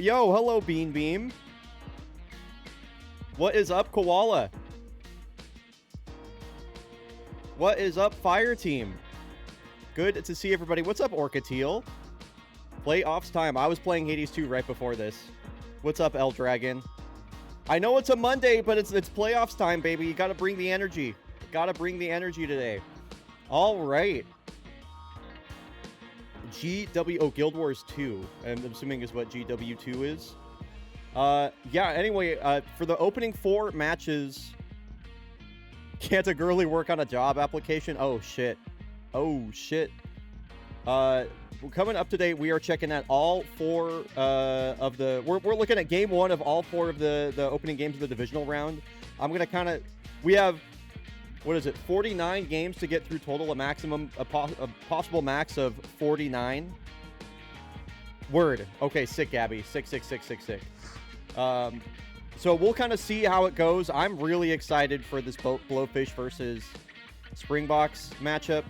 Yo, hello, Bean Beam. What is up, Koala? What is up, Fire Team? Good to see everybody. What's up, Orca Teal? Playoffs time. I was playing Hades 2 right before this. What's up, El Dragon? I know it's a Monday, but it's playoffs time, baby. You gotta bring the energy. Gotta bring the energy today. All right. Guild Wars 2. I'm assuming is what GW2 is. Yeah, anyway, for the opening 4 matches, can't a girly work on a job application? Oh, shit. Oh, shit. Coming up today, we are checking out all 4 of the... We're looking at game 1 of all 4 of the opening games of the divisional round. I'm going to kind of... We have... What is it? 49 games to get through total. A possible max of 49. Word. Okay, sick, Gabby. Sick. So we'll kind of see how it goes. I'm really excited for this Blowfish versus Springboks matchup.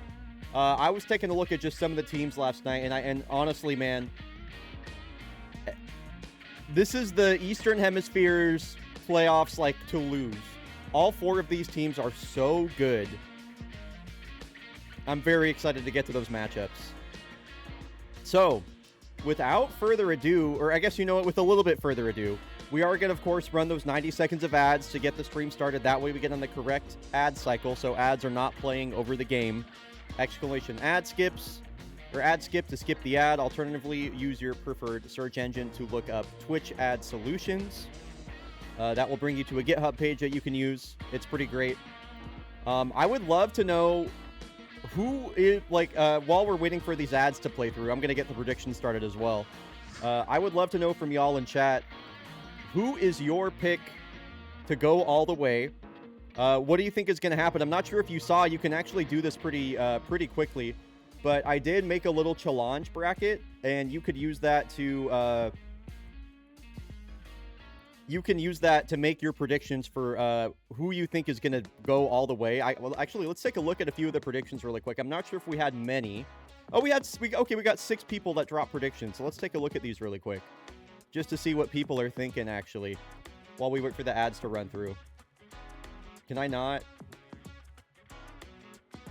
I was taking a look at just some of the teams last night, and honestly, man, this is the Eastern Hemisphere's playoffs like to lose. All 4 of these teams are so good. I'm very excited to get to those matchups. So, without further ado, or I guess you know what, with a little bit further ado, we are going to, of course, run those 90 seconds of ads to get the stream started. That way we get on the correct ad cycle, so ads are not playing over the game. Exclamation ad skips, or ad skip to skip the ad. Alternatively, use your preferred search engine to look up Twitch ad solutions. That will bring you to a GitHub page that you can use. It's pretty great. I would love to know who is, like, while we're waiting for these ads to play through, I'm going to get the prediction started as well. I would love to know from y'all in chat, who is your pick to go all the way? What do you think is going to happen? I'm not sure if you saw, you can actually do this pretty quickly, but I did make a little challenge bracket, and you could use that to... You can use that to make your predictions for who you think is going to go all the way. Well, actually, let's take a look at a few of the predictions really quick. I'm not sure if we had many. Oh, we got 6 people that dropped predictions. So let's take a look at these really quick, just to see what people are thinking, actually, while we wait for the ads to run through. Can I not?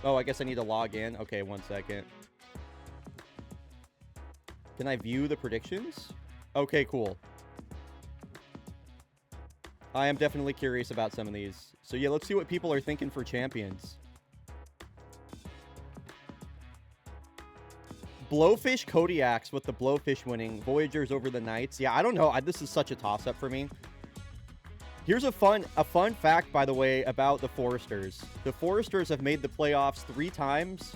Oh, I guess I need to log in. Okay, 1 second. Can I view the predictions? Okay, cool. I am definitely curious about some of these. So yeah, let's see what people are thinking for champions. Blowfish Kodiaks with the Blowfish winning. Voyagers over the Knights. Yeah, I don't know. This is such a toss-up for me. Here's a fun fact, by the way, about the Foresters. The Foresters have made the playoffs 3 times.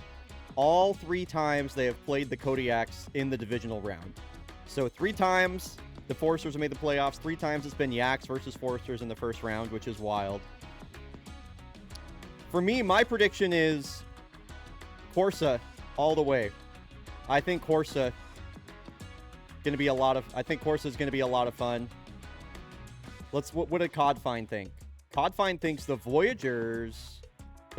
All 3 times they have played the Kodiaks in the divisional round. So 3 times... The Foresters have made the playoffs. 3 times it's been Yaks versus Foresters in the first round, which is wild. For me, my prediction is Corsa all the way. I think Corsa gonna be a lot of... I think Corsa is gonna be a lot of fun. What did Codfine think? Codfine thinks the Voyagers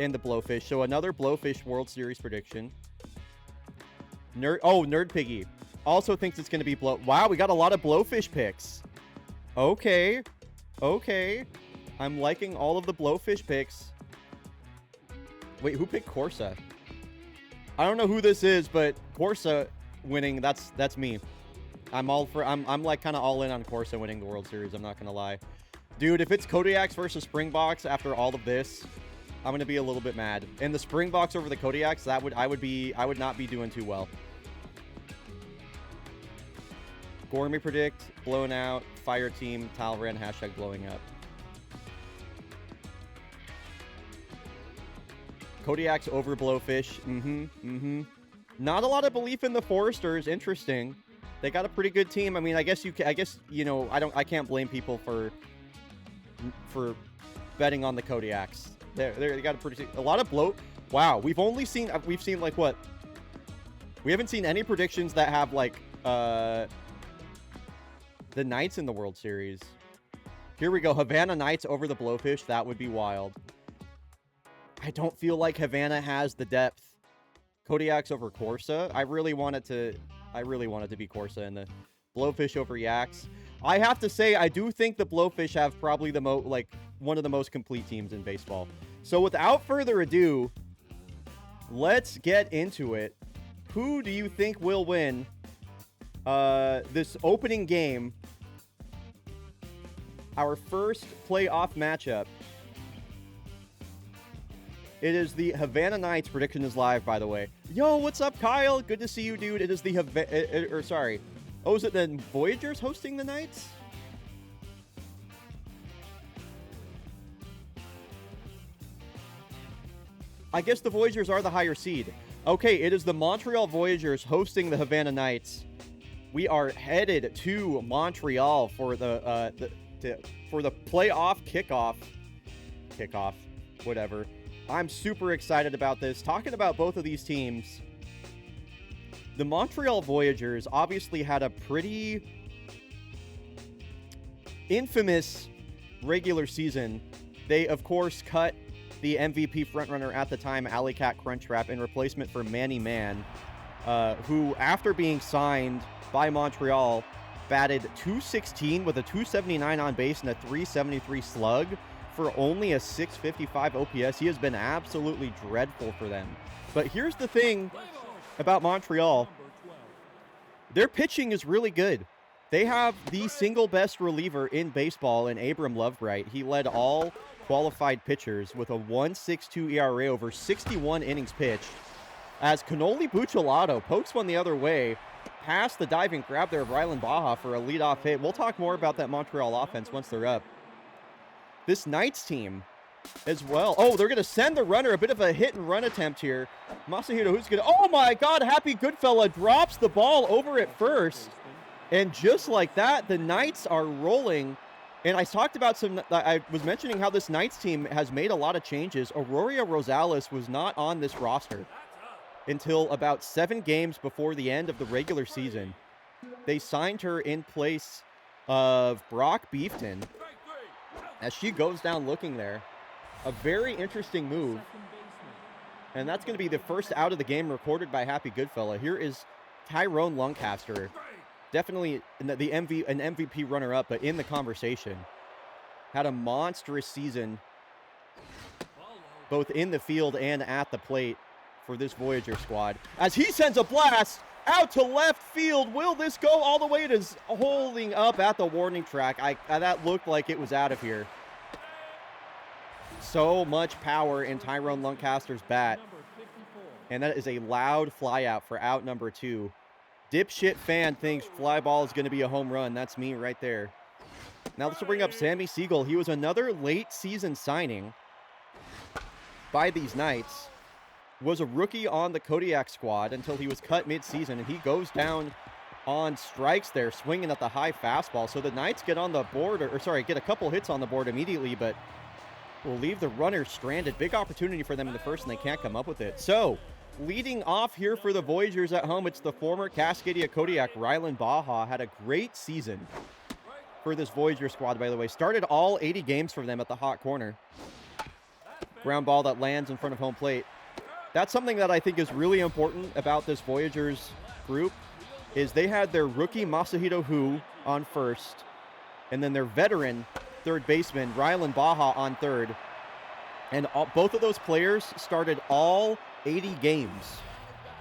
and the Blowfish. So another Blowfish World Series prediction. Nerd Piggy also thinks it's going to be Wow, we got a lot of Blowfish picks. Okay. I'm liking all of the Blowfish picks. Wait, who picked Corsa? I don't know who this is, but Corsa winning, that's me. I'm like kind of all in on Corsa winning the World Series, I'm not going to lie. Dude, if it's Kodiaks versus Springboks after all of this, I'm going to be a little bit mad. And the Springboks over the Kodiaks, I would not be doing too well. Gourmet predict, blown out, fire team, Talran, hashtag blowing up. Kodiaks over Blowfish. Not a lot of belief in the Foresters. Interesting. They got a pretty good team. I mean, I guess you know, I can't blame people for betting on the Kodiaks. They got a lot of Wow, we've seen like what? We haven't seen any predictions that have like the Knights in the World Series. Here we go. Havana Knights over the Blowfish. That would be wild. I don't feel like Havana has the depth. Kodiaks over Corsa. I really want it to be Corsa in the Blowfish overreacts. I have to say, I do think the Blowfish have probably the one of the most complete teams in baseball. So without further ado, let's get into it. Who do you think will win this opening game? Our first playoff matchup. It is the Havana Knights. Prediction is live, by the way. Yo, what's up, Kyle? Good to see you, dude. It is the is it the Voyagers hosting the Knights? I guess the Voyagers are the higher seed. Okay, it is the Montreal Voyagers hosting the Havana Knights. We are headed to Montreal for the playoff kickoff, whatever. I'm super excited about this. Talking about both of these teams, the Montreal Voyagers obviously had a pretty infamous regular season. They, of course, cut the MVP frontrunner at the time, Alley Cat Crunchwrap, in replacement for Manny Man, who, after being signed by Montreal, batted .216 with a .279 on base and a .373 slug for only a .655 OPS. He has been absolutely dreadful for them. But here's the thing about Montreal. Their pitching is really good. They have the single best reliever in baseball in Abram Lovebright. He led all qualified pitchers with a 1.62 ERA over 61 innings pitched. As Cannoli Buccellato pokes one the other way, past the diving grab there of Rylan Baja for a leadoff hit. We'll talk more about that Montreal offense once they're up. This Knights team as well. Oh, they're going to send the runner. A bit of a hit-and-run attempt here. Masahiro, who's going to... Oh, my God. Happy Goodfella drops the ball over at first. And just like that, the Knights are rolling. And I talked about I was mentioning how this Knights team has made a lot of changes. Aurora Rosales was not on this roster until about 7 games before the end of the regular season. They signed her in place of Brock Beefton as she goes down looking there. A very interesting move. And that's going to be the first out of the game recorded by Happy Goodfella. Here is Tyrone Lancaster. Definitely an MVP runner-up, but in the conversation. Had a monstrous season, both in the field and at the plate for this Voyager squad. As he sends a blast out to left field. Will this go all the way? It is holding up at the warning track. That looked like it was out of here. So much power in Tyrone Lancaster's bat. And that is a loud fly out for out number 2. Dipshit fan thinks fly ball is going to be a home run. That's me right there. Now let's bring up Sammy Siegel. He was another late season signing by these Knights. Was a rookie on the Kodiak squad until he was cut mid-season, and he goes down on strikes there, swinging at the high fastball. So the Knights get on the board, get a couple hits on the board immediately, but will leave the runner stranded. Big opportunity for them in the first, and they can't come up with it. So, leading off here for the Voyagers at home, it's the former Cascadia Kodiak, Rylan Baja. Had a great season for this Voyager squad, by the way. Started all 80 games for them at the hot corner. Ground ball that lands in front of home plate. That's something that I think is really important about this Voyagers group, is they had their rookie Masahiro Hu on first, and then their veteran third baseman Rylan Baja on third. And both of those players started all 80 games.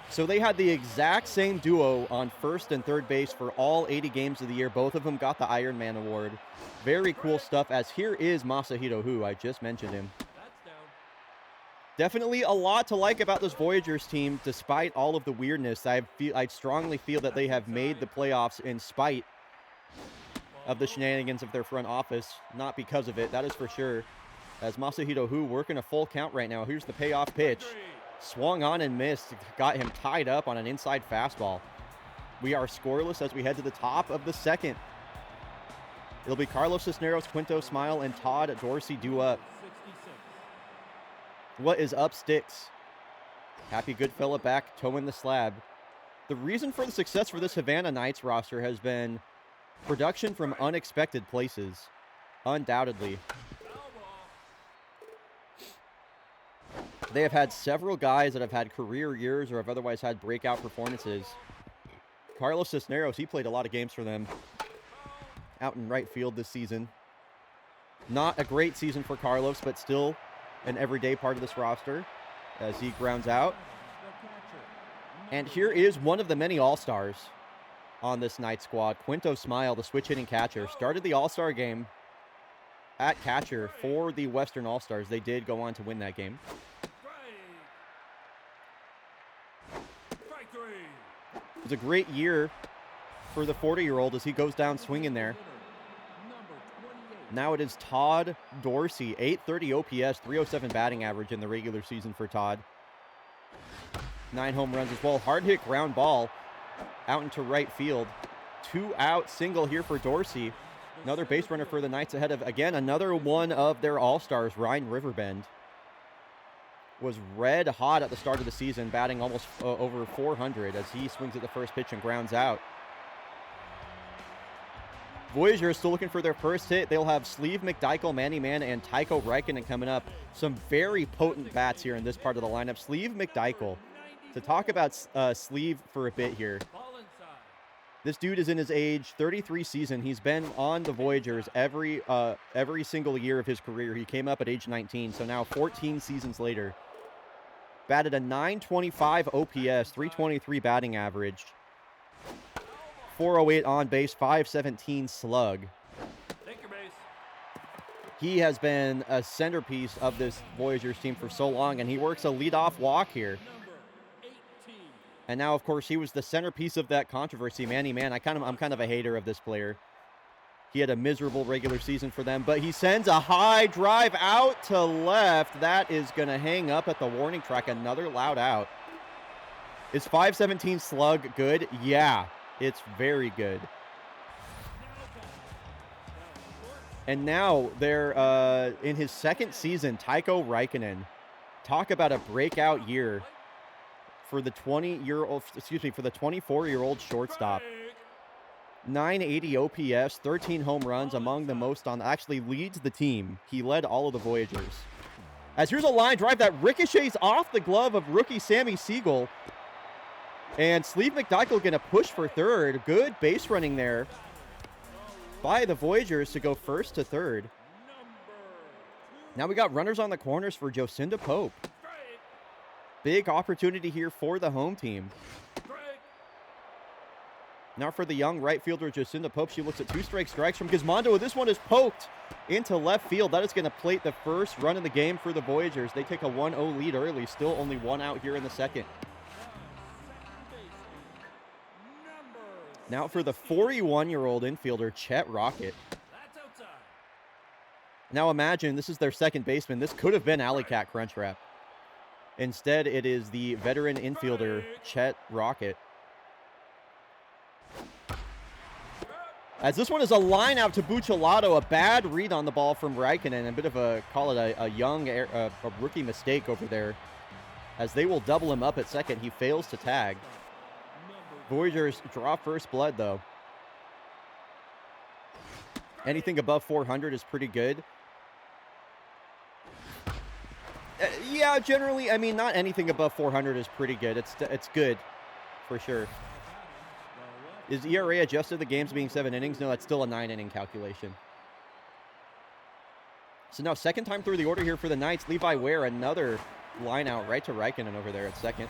So they had the exact same duo on first and third base for all 80 games of the year. Both of them got the Iron Man Award. Very cool stuff, as here is Masahiro Hu. I just mentioned him. Definitely a lot to like about this Voyagers team, despite all of the weirdness. I strongly feel that they have made the playoffs in spite of the shenanigans of their front office, not because of it, that is for sure. As Masahiro Hu working a full count right now. Here's the payoff pitch. Swung on and missed. Got him tied up on an inside fastball. We are scoreless as we head to the top of the second. It'll be Carlos Cisneros, Quinto Smile, and Todd Dorsey due up. What is up, Sticks? Happy Goodfella back, toeing the slab. The reason for the success for this Havana Knights roster has been production from unexpected places. Undoubtedly. They have had several guys that have had career years or have otherwise had breakout performances. Carlos Cisneros, he played a lot of games for them out in right field this season. Not a great season for Carlos, but still an everyday part of this roster as he grounds out. And here is one of the many All-Stars on this Knight squad. Quinto Smile, the switch-hitting catcher, started the All-Star game at catcher for the Western All-Stars. They did go on to win that game. It was a great year for the 40-year-old as he goes down swinging there. Now it is Todd Dorsey, 830 OPS, 307 batting average in the regular season for Todd. 9 home runs as well. Hard hit ground ball out into right field. 2-out single here for Dorsey. Another base runner for the Knights ahead of, again, another one of their All-Stars, Ryan Riverbend. Was red hot at the start of the season, batting almost over 400 as he swings at the first pitch and grounds out. Voyagers still looking for their first hit. They'll have Sleeve McDykel, Manny Man, and Tycho Raikkonen coming up. Some very potent bats here in this part of the lineup. Sleeve McDykel. To talk about Sleeve for a bit here. This dude is in his age 33 season. He's been on the Voyagers every single year of his career. He came up at age 19, so now 14 seasons later. Batted a 925 OPS, 323 batting average. 408 on base, 517 slug. He has been a centerpiece of this Voyagers team for so long, and he works a leadoff walk here. And now, of course, he was the centerpiece of that controversy. Manny Man, I'm kind of a hater of this player. He had a miserable regular season for them, but he sends a high drive out to left. That is going to hang up at the warning track. Another loud out. Is 517 slug good? Yeah. It's very good. And now they're in his second season, Tycho Raikkonen. Talk about a breakout year for the 24-year-old shortstop. 980 OPS, 13 home runs, among the most on, actually leads the team. He led all of the Voyagers. As here's a line drive that ricochets off the glove of rookie Sammy Siegel. And Sleeve McDykel going to push for third. Good base running there by the Voyagers to go first to third. Now we got runners on the corners for Jocinda Pope. Big opportunity here for the home team. Now for the young right fielder Jocinda Pope, she looks at 2 strike strikes from Gizmondo. This one is poked into left field. That is going to plate the first run of the game for the Voyagers. They take a 1-0 lead early. Still only 1 out here in the second. Now for the 41-year-old infielder, Chet Rocket. Now imagine this is their second baseman. This could have been Alley Cat Crunchwrap. Instead, it is the veteran infielder, Chet Rocket. As this one is a line out to Buccellato, a bad read on the ball from Raikkonen, a bit of a, call it a rookie mistake over there. As they will double him up at second, he fails to tag. Voyagers draw first blood, though. Anything above 400 is pretty good. Yeah, generally, I mean, not anything above 400 is pretty good. It's good, for sure. Is ERA adjusted the games being 7 innings? No, that's still a 9-inning calculation. So now, second time through the order here for the Knights. Levi Ware, another line out right to Raikkonen over there at second.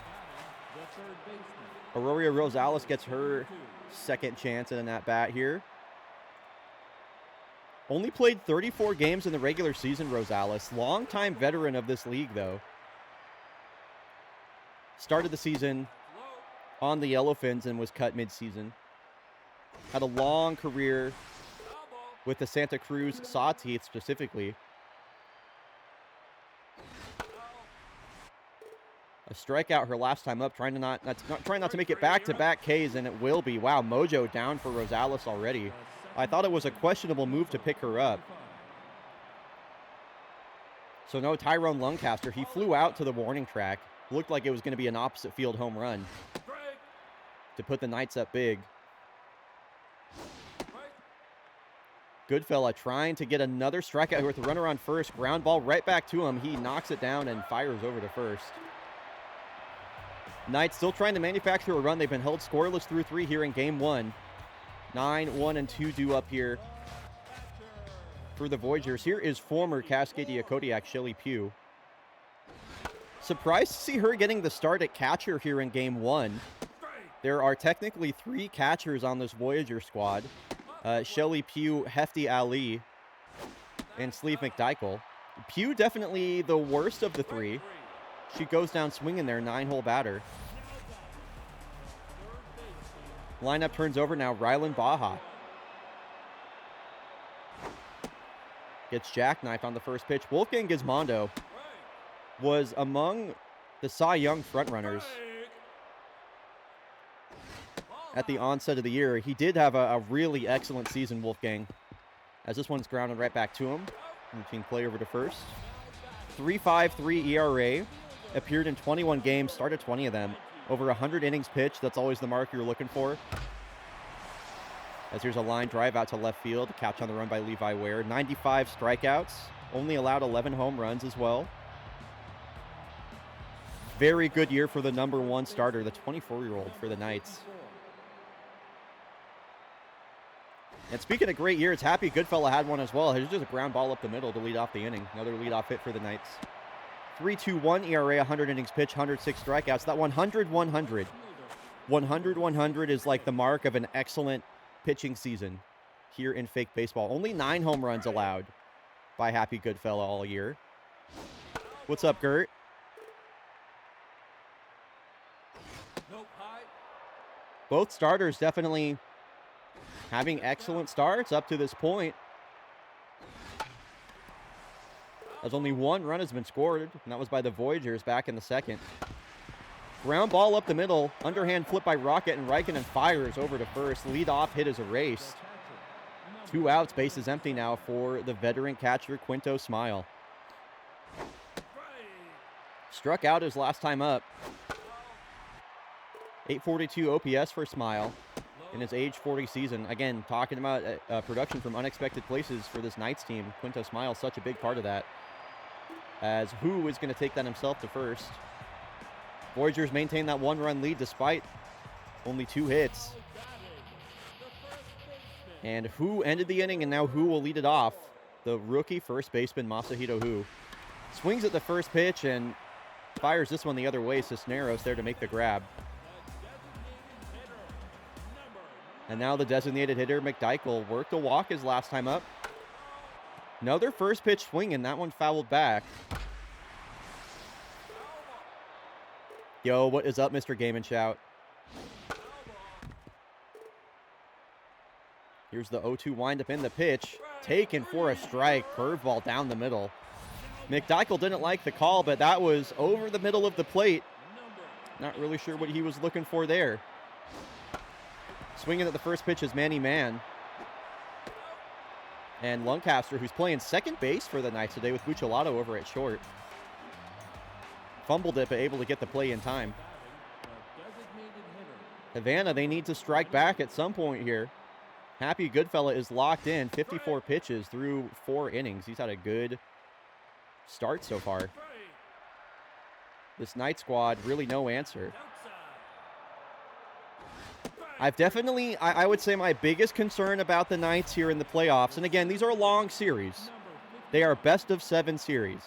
Aurora Rosales gets her second chance in an at-bat here. Only played 34 games in the regular season, Rosales. Longtime veteran of this league, though. Started the season on the Yellowfins and was cut mid-season. Had a long career with the Santa Cruz Sawteeth specifically. A strikeout her last time up, trying not to make it back-to-back Ks, and it will be. Wow, mojo down for Rosales already. I thought it was a questionable move to pick her up. So no Tyrone Lancaster. He flew out to the warning track. Looked like it was going to be an opposite field home run to put the Knights up big. Goodfella trying to get another strikeout here with the runner on first. Ground ball right back to him. He knocks it down and fires over to first. Knights still trying to manufacture a run. They've been held scoreless through 3 here in game 1. 9-1-2 due up here for the Voyagers. Here is former Cascadia Kodiak Shelly Pugh. Surprised to see her getting the start at catcher here in game 1. There are technically 3 catchers on this Voyager squad. Shelly Pugh, Hefty Ali, and Sleeve McDykel. Pugh definitely the worst of the 3. She goes down swinging there, 9-hole batter. Lineup turns over now, Rylan Baja. Gets jackknifed on the first pitch. Wolfgang Gizmondo was among the Cy Young frontrunners at the onset of the year. He did have a really excellent season, Wolfgang, as this one's grounded right back to him. Routine play over to first. 3.53 ERA. Appeared in 21 games, started 20 of them. Over 100 innings pitched. That's always the mark you're looking for. As here's a line drive out to left field. Catch on the run by Levi Ware. 95 strikeouts. Only allowed 11 home runs as well. Very good year for the number 1 starter, the 24-year-old for the Knights. And speaking of great years, Happy Goodfella had one as well. It's just a ground ball up the middle to lead off the inning. Another leadoff hit for the Knights. 3.21 ERA, 100 innings pitched, 106 strikeouts. That 100-100. 100-100 is like the mark of an excellent pitching season here in fake baseball. Only 9 home runs allowed by Happy Goodfella all year. What's up, Gert? Both starters definitely having excellent starts up to this point. As only 1 run has been scored, and that was by the Voyagers back in the second. Ground ball up the middle, underhand flip by Rocket, and Raikkonen fires over to first. Leadoff hit is erased. 2 outs, bases empty now for the veteran catcher, Quinto Smile. Struck out his last time up. 842 OPS for Smile in his age 40 season. Again, talking about production from unexpected places for this Knights team. Quinto Smile, such a big part of that. As Who is going to take that himself to first. Voyagers maintain that 1-run lead despite only 2 hits. And Who ended the inning, and now Who will lead it off. The rookie first baseman, Masahito Who. Swings at the first pitch and fires this one the other way. Cisneros there to make the grab. And now the designated hitter, McDykel, worked a walk his last time up. Another first pitch swing, and that one fouled back. Yo, what is up, Mr. Game and Shout? Here's the 0-2 windup in the pitch. Taken for a strike. Curveball down the middle. McDykel didn't like the call, but that was over the middle of the plate. Not really sure what he was looking for there. Swinging at the first pitch is Manny Mann. And Lancaster, who's playing second base for the Knights today with Buccellato over at short. Fumbled it, but able to get the play in time. Havana, they need to strike back at some point here. Happy Goodfella is locked in. 54 pitches through 4 innings. He's had a good start so far. This Knight squad, really no answer. I've definitely, I would say my biggest concern about the Knights here in the playoffs, and again, these are long series. They are best of 7 series.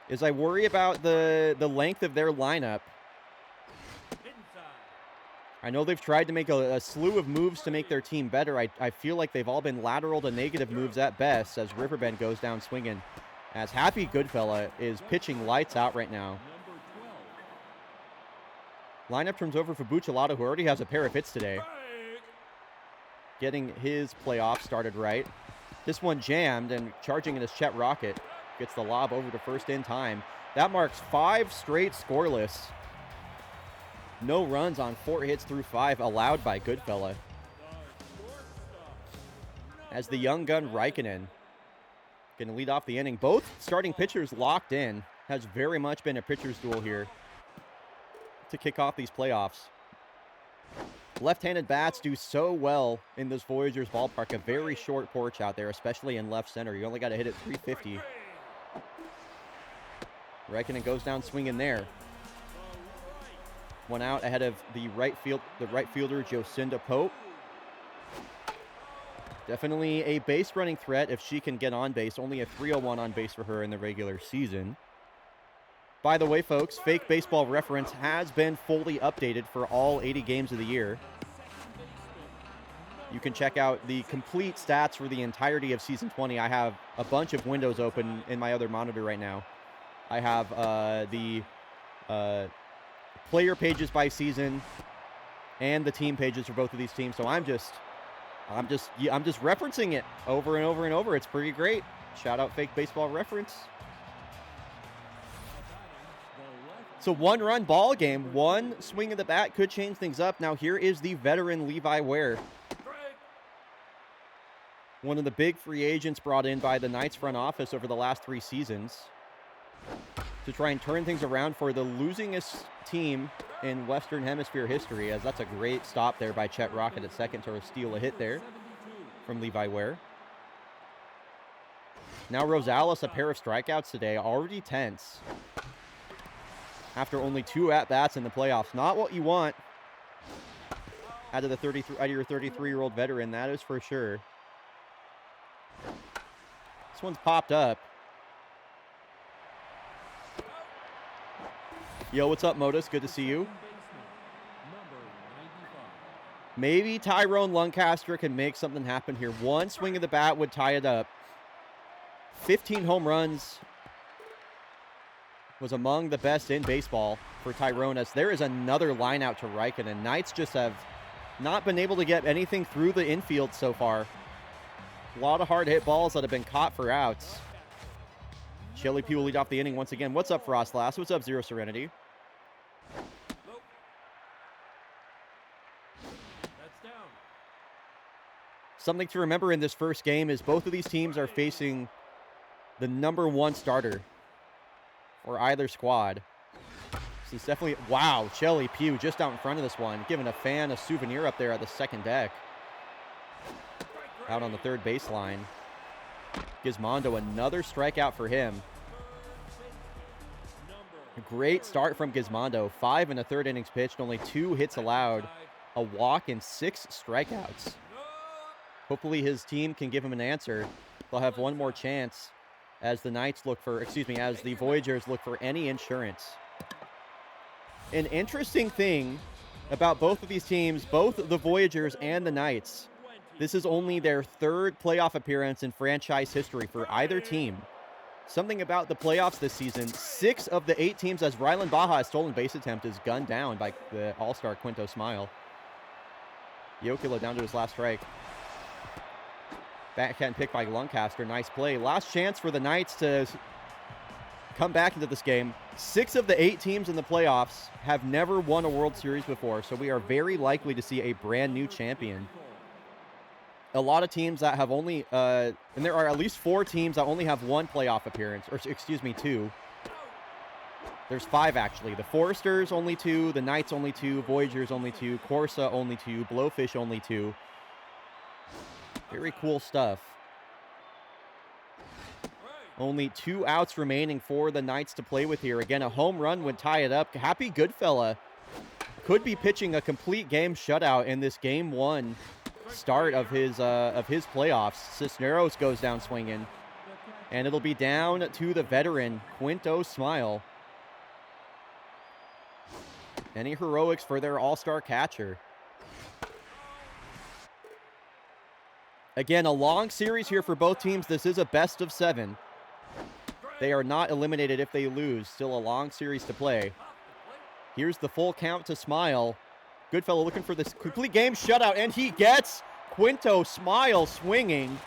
Is I worry about the length of their lineup. I know they've tried to make a slew of moves to make their team better. I feel like they've all been lateral to negative moves at best as Riverbend goes down swinging. As Happy Goodfella is pitching lights out right now. Lineup turns over for Buccellato, who already has a pair of hits today. Getting his playoff started right. This one jammed, and charging in is Chet Rocket. Gets the lob over to first in time. That marks 5 straight scoreless. No runs on 4 hits through 5 allowed by Goodfella. As the young gun Raikkonen going to lead off the inning. Both starting pitchers locked in. Has very much been a pitcher's duel here to kick off these playoffs. Left-handed bats do so well in this Voyagers ballpark. A very short porch out there, especially in left center. You only got to hit it 350. Raikkonen goes down swinging there. One out ahead of the right fielder, Jocinda Pope. Definitely a base running threat if she can get on base. Only a 301 on base for her in the regular season. By the way, folks, Fake Baseball Reference has been fully updated for all 80 games of the year. You can check out the complete stats for the entirety of Season 20. I have a bunch of windows open in my other monitor right now. I have the player pages by season and the team pages for both of these teams. So I'm just referencing it over and over and over. It's pretty great. Shout out Fake Baseball Reference. So 1-run ball game. One swing of the bat could change things up. Now here is the veteran Levi Ware. One of the big free agents brought in by the Knights front office over the last 3 seasons to try and turn things around for the losingest team in Western Hemisphere history, as that's a great stop there by Chet Rocket at second to steal a hit there from Levi Ware. Now Rosales, a pair of strikeouts today, already tense after only 2 at-bats in the playoffs. Not what you want out of your 33-year-old veteran, that is for sure. This one's popped up. Yo, what's up, Modus? Good to see you. Maybe Tyrone Lancaster can make something happen here. One swing of the bat would tie it up. 15 home runs. Was among the best in baseball for Tyrone, as there is another line out to Raikkonen. Knights just have not been able to get anything through the infield so far. A lot of hard hit balls that have been caught for outs. Shelly P will lead off the inning once again. What's up, Frost Last? What's up, Zero Serenity? Something to remember in this first game is both of these teams are facing the #1 starter for either squad. This is definitely, wow, Shelly Pugh just out in front of this one, giving a fan a souvenir up there at the second deck. Out on the third baseline. Gizmondo, another strikeout for him. A great start from Gizmondo. 5 in the 3rd innings pitched, only 2 hits allowed, a walk and 6 strikeouts. Hopefully his team can give him an answer. They'll have one more chance as the Knights look for, as the Voyagers look for any insurance. An interesting thing about both of these teams, both the Voyagers and the Knights, this is only their 3rd playoff appearance in franchise history for either team. Something about the playoffs this season, 6 of the 8 teams, as Rylan Baja's stolen base attempt is gunned down by the all-star Quinto Smile. Yokila down to his last strike. Backhand pick by Lancaster. Nice play. Last chance for the Knights to come back into this game. 6 of the 8 teams in the playoffs have never won a World Series before, so we are very likely to see a brand new champion. A lot of teams that have only, and there are at least 4 teams that only have 1 playoff appearance, or 2. There's 5 actually. The Foresters only 2, the Knights only 2, Voyagers only 2, Corsa only 2, Blowfish only 2. Very cool stuff. Only 2 outs remaining for the Knights to play with here. Again, a home run would tie it up. Happy Goodfella could be pitching a complete game shutout in this game 1 start of his playoffs. Cisneros goes down swinging, and it'll be down to the veteran Quinto Smile. Any heroics for their all-star catcher. Again, a long series here for both teams. This is a best of 7. They are not eliminated if they lose. Still a long series to play. Here's the full count to Smile. Goodfellow looking for this complete game shutout, and he gets Quinto Smile swinging.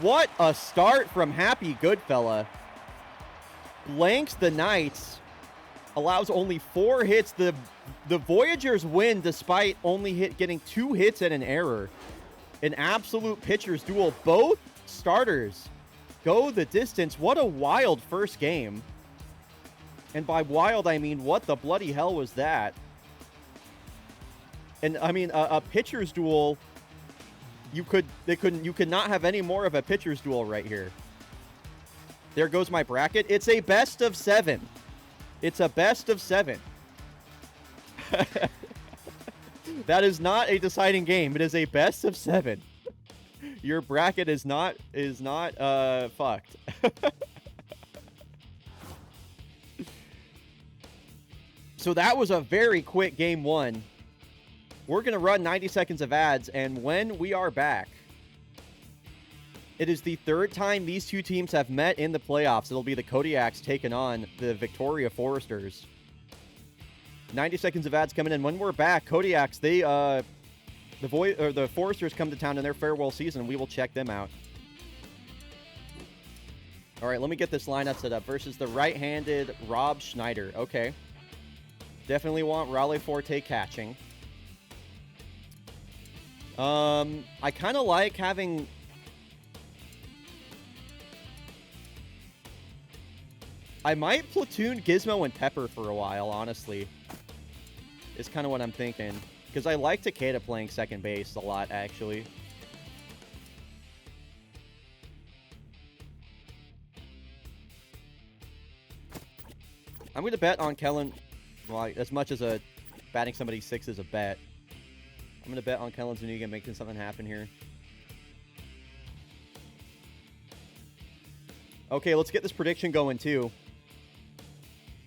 What a start from Happy Goodfella. Blanks the Knights. Allows only 4 hits. The Voyagers win despite only getting 2 hits and an error. An absolute pitcher's duel. Both starters go the distance. What a wild first game. And by wild, I mean, what the bloody hell was that? And I mean, a pitcher's duel, you could not have any more of a pitcher's duel right here. There goes my bracket. It's a best of 7. It's a best of 7. That is not a deciding game. It is a best of 7. Your bracket is not fucked. So that was a very quick game 1. We're going to run 90 seconds of ads, and when we are back, it is the 3rd time these two teams have met in the playoffs. It'll be the Kodiaks taking on the Victoria Foresters. 90 seconds of ads coming in. When we're back, Kodiaks, the Foresters come to town in their farewell season. We will check them out. All right, let me get this lineup set up. Versus the right-handed Rob Schneider. Okay. Definitely want Raleigh Forte catching. I kind of like having... I might platoon Gizmo and Pepper for a while, honestly. Is kind of what I'm thinking. Because I like Takeda playing second base a lot, actually. I'm going to bet on Kellen. Well, as much as batting somebody 6 is a bet. I'm going to bet on Kellen Zuniga making something happen here. Okay, let's get this prediction going, too.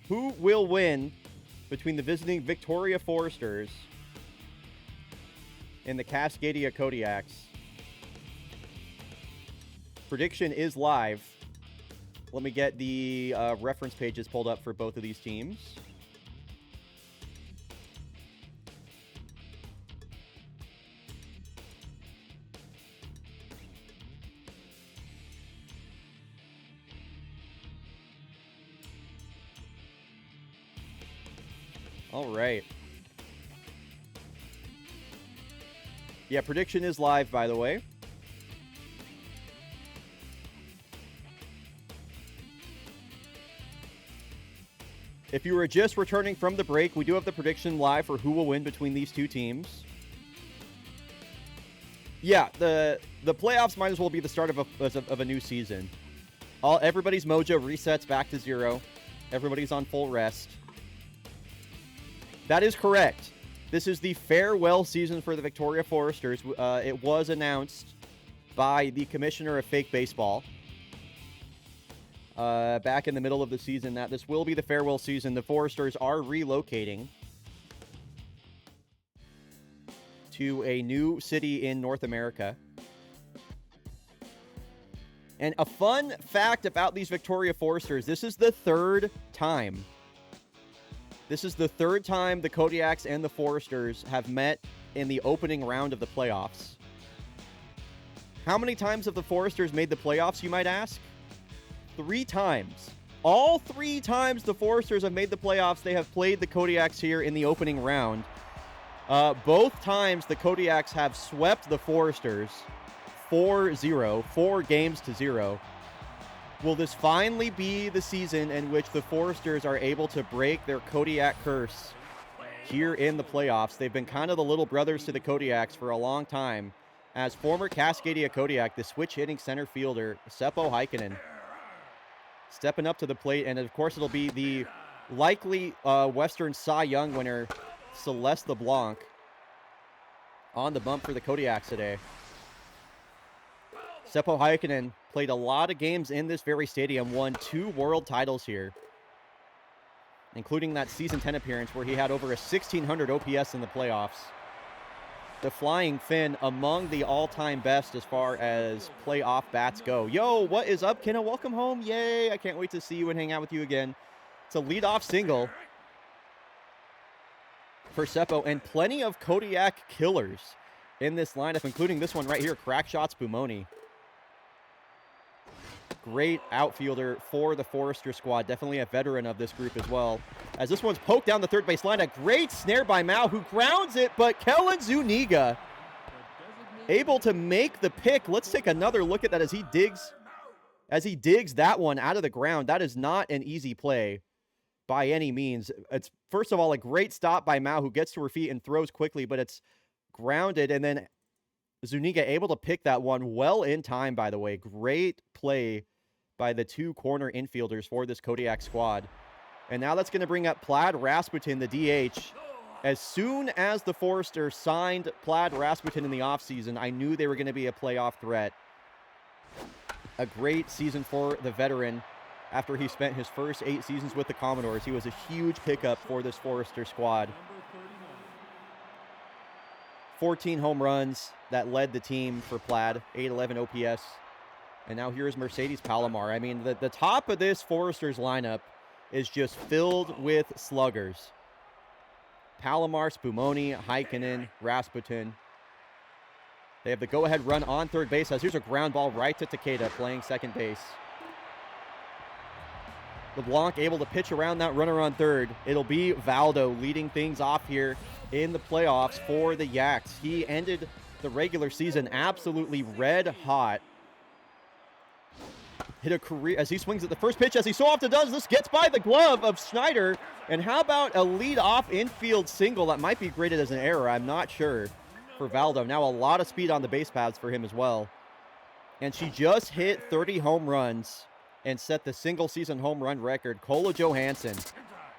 Who will win between the visiting Victoria Foresters and the Cascadia Kodiaks? Prediction is live. Let me get the reference pages pulled up for both of these teams. All right. Yeah, prediction is live, by the way. If you were just returning from the break, we do have the prediction live for who will win between these two teams. Yeah, the playoffs might as well be the start of a new season. Everybody's mojo resets back to 0. Everybody's on full rest. That is correct. This is the farewell season for the Victoria Foresters. It was announced by the commissioner of fake baseball back in the middle of the season that this will be the farewell season. The Foresters are relocating to a new city in North America. And a fun fact about these Victoria Foresters, this is the 3rd time. This is the 3rd time the Kodiaks and the Foresters have met in the opening round of the playoffs. How many times have the Foresters made the playoffs, you might ask? 3 times. All 3 times the Foresters have made the playoffs, they have played the Kodiaks here in the opening round. Both times the Kodiaks have swept the Foresters 4-0, 4 games to 0. Will this finally be the season in which the Foresters are able to break their Kodiak curse here in the playoffs? They've been kind of the little brothers to the Kodiaks for a long time. As former Cascadia Kodiak, the switch-hitting center fielder, Seppo Heikkinen, stepping up to the plate. And, of course, it'll be the likely Western Cy Young winner, Celeste LeBlanc, on the bump for the Kodiaks today. Seppo Heikkinen played a lot of games in this very stadium, won 2 world titles here, including that season 10 appearance where he had over a 1,600 OPS in the playoffs. The Flying Finn among the all-time best as far as playoff bats go. Yo, what is up, Kenna? Welcome home. Yay. I can't wait to see you and hang out with you again. It's a leadoff single for Seppo, and plenty of Kodiak killers in this lineup, including this one right here, Crackshots Bumoni. Great outfielder for the Forester squad. Definitely a veteran of this group as well. As this one's poked down the third base line. A great snare by Mao, who grounds it, but Kellen Zuniga able to make the pick. Let's take another look at that as he digs that one out of the ground. That is not an easy play by any means. It's, first of all, a great stop by Mao, who gets to her feet and throws quickly, but it's grounded, and then Zuniga able to pick that one well in time, by the way. Great play by the 2 corner infielders for this Kodiak squad. And now that's going to bring up Plaid Rasputin, the DH. As soon as the Foresters signed Plaid Rasputin in the offseason, I knew they were going to be a playoff threat. A great season for the veteran. After he spent his first 8 seasons with the Commodores, he was a huge pickup for this Forester squad. 14 home runs that led the team for Plaid, 811 OPS. And now here's Mercedes Palomar. I mean, the top of this Foresters lineup is just filled with sluggers. Palomar, Spumoni, Heikkinen, Rasputin. They have the go-ahead run on third base as here's a ground ball right to Takeda playing second base. LeBlanc able to pitch around that runner on third. It'll be Valdo leading things off here in the playoffs for the Yaks. He ended the regular season absolutely red hot. Hit a career as he swings at the first pitch, as he so often does. This gets by the glove of Schneider. And how about a lead-off infield single that might be graded as an error? I'm not sure for Valdo. Now a lot of speed on the base paths for him as well. And she just hit 30 home runs and set the single-season home run record. Kola Johansson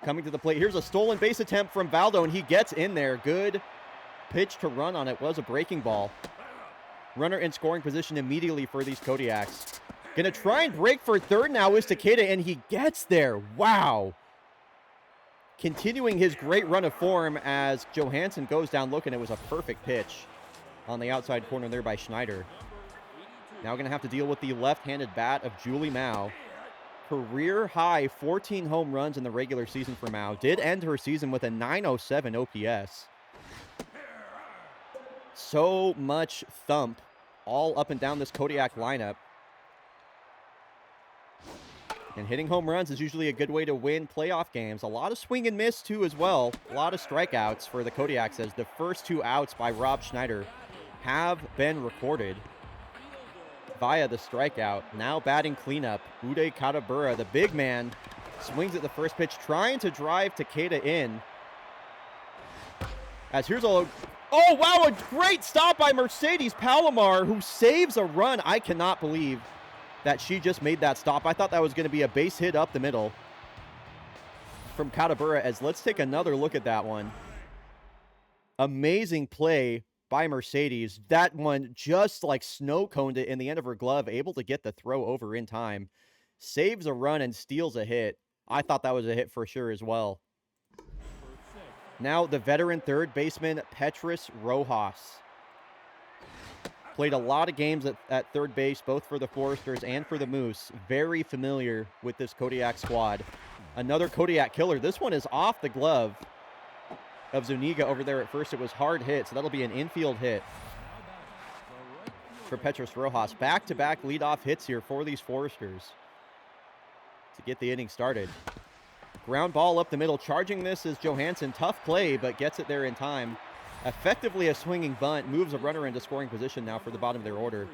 coming to the plate. Here's a stolen base attempt from Valdo, and he gets in there. Good pitch to run on it. Was a breaking ball. Runner in scoring position immediately for these Kodiaks. Gonna try and break for third now is Takeda, and he gets there. Wow. Continuing his great run of form as Johansson goes down looking. It was a perfect pitch on the outside corner there by Schneider. Now going to have to deal with the left-handed bat of Julie Mao. Career high 14 home runs in the regular season for Mao. Did end her season with a 907 OPS. So much thump all up and down this Kodiak lineup. And hitting home runs is usually a good way to win playoff games. A lot of swing and miss, too, as well. A lot of strikeouts for the Kodiaks as the first 2 outs by Rob Schneider have been recorded via the strikeout. Now batting cleanup, Uday Katabura, the big man, swings at the first pitch, trying to drive Takeda in. As here's a... Oh, wow, a great stop by Mercedes Palomar, who saves a run. I cannot believe that she just made that stop. I thought that was going to be a base hit up the middle from Katabura. As let's take another look at that one. Amazing play by Mercedes. That one just like snow coned it in the end of her glove, able to get the throw over in time. Saves a run and steals a hit. I thought that was a hit for sure as well. Now the veteran third baseman, Petrus Rojas. Played a lot of games at third base, both for the Foresters and for the Moose. Very familiar with this Kodiak squad. Another Kodiak killer. This one is off the glove of Zuniga over there at first. It was hard hit, so that'll be an infield hit for Petrus Rojas. Back-to-back leadoff hits here for these Foresters to get the inning started. Ground ball up the middle. Charging this is Johansson. Tough play, but gets it there in time. Effectively a swinging bunt. Moves a runner into scoring position now for the bottom of their order.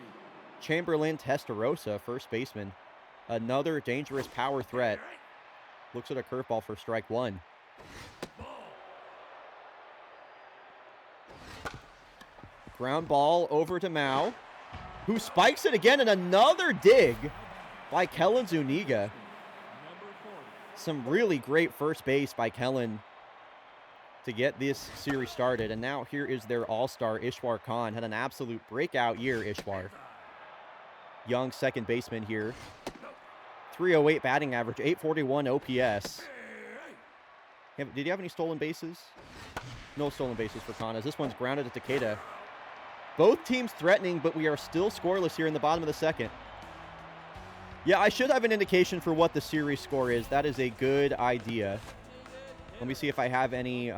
Chamberlain Testarossa, first baseman. Another dangerous power threat. Looks at a curveball for strike one. Ground ball over to Mao, who spikes it again, and another dig by Kellen Zuniga. Some really great first base by Kellen to get this series started. And now here is their all-star, Ishwar Khan. Had an absolute breakout year, Ishwar. Young second baseman here. 308 batting average, 841 OPS. Did he have any stolen bases? No stolen bases for Khan, as this one's grounded at Takeda. Both teams threatening, but we are still scoreless here in the bottom of the second. Yeah, I should have an indication for what the series score is. That is a good idea. Let me see if I have any...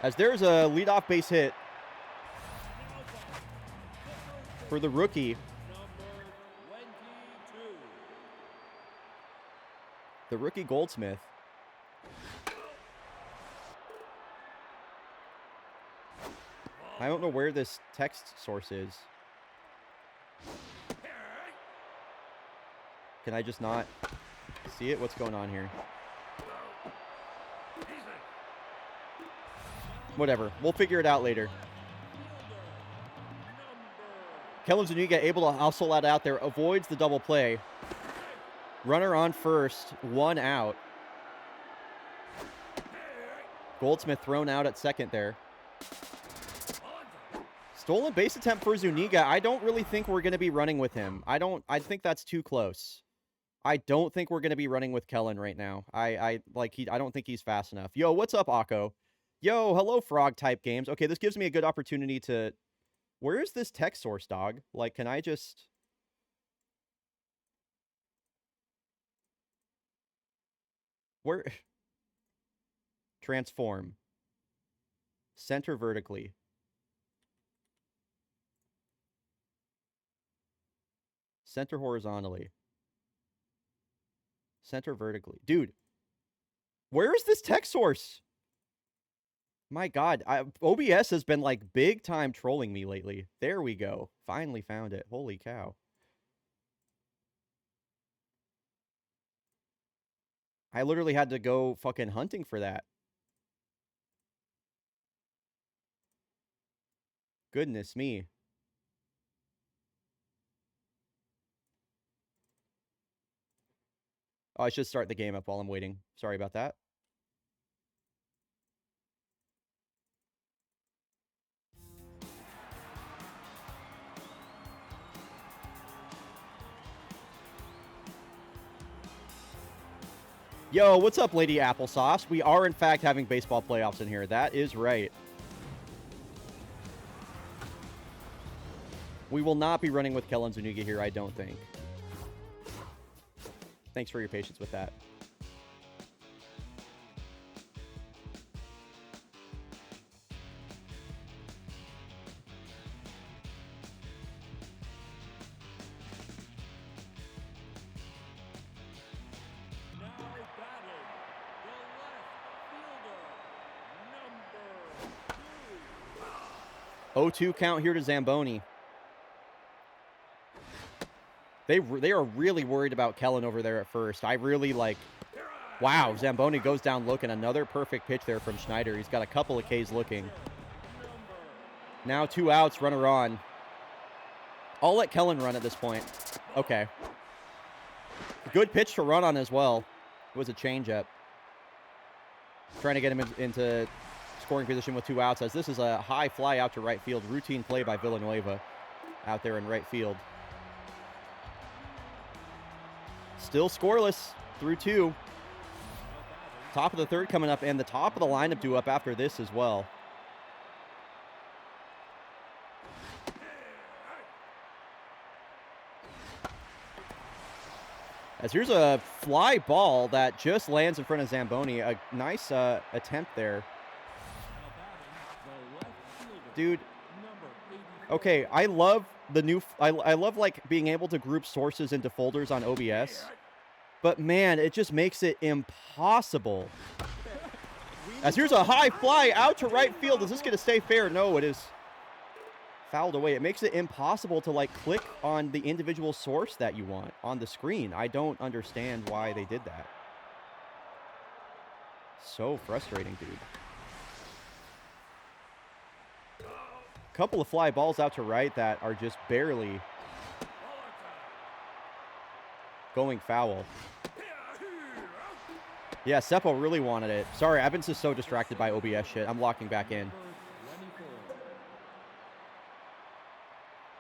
As there's a leadoff base hit for the rookie. The rookie Goldsmith. I don't know where this text source is. Can I just not see it? What's going on here? Whatever. We'll figure it out later. Kellen Zuniga able to hustle that out there. Avoids the double play. Runner on first, 1 out. Goldsmith thrown out at second there. Stolen base attempt for Zuniga. I don't really think we're going to be running with him. I think that's too close. I don't think we're going to be running with Kellen right now. I don't think he's fast enough. Yo, what's up, Akko? Yo, hello, frog type games. Okay, this gives me a good opportunity to... Where is this text source, dog? Like, can I just... Where... Transform. Center vertically. Center horizontally. Center vertically. Dude, where is this text source? My God, OBS has been like big time trolling me lately. There we go. Finally found it. Holy cow. I literally had to go fucking hunting for that. Goodness me. Oh, I should start the game up while I'm waiting. Sorry about that. Yo, what's up, Lady Applesauce? We are, in fact, having baseball playoffs in here. That is right. We will not be running with Kellen Zuniga here, I don't think. Thanks for your patience with that. Now batting, the left fielder, number 2. 0-2 count here to Zamboni. They are really worried about Kellen over there at first. I really like... Wow, Zamboni goes down looking. Another perfect pitch there from Schneider. He's got a couple of Ks looking. Now 2 outs, runner on. I'll let Kellen run at this point. Okay. Good pitch to run on as well. It was a changeup. Trying to get him into scoring position with 2 outs, as this is a high fly out to right field. Routine play by Villanueva out there in right field. Still scoreless through 2. Top of the 3rd coming up, and the top of the lineup due up after this as well. As here's a fly ball that just lands in front of Zamboni. A nice attempt there. Dude. Okay, I love the new... I love, like, being able to group sources into folders on OBS. But, man, it just makes it impossible. As here's a high fly out to right field. Is this going to stay fair? No, it is fouled away. It makes it impossible to, like, click on the individual source that you want on the screen. I don't understand why they did that. So frustrating, dude. Couple of fly balls out to right that are just barely going foul. Yeah, Seppo really wanted it. Sorry, I've been just so distracted by OBS shit. I'm locking back in.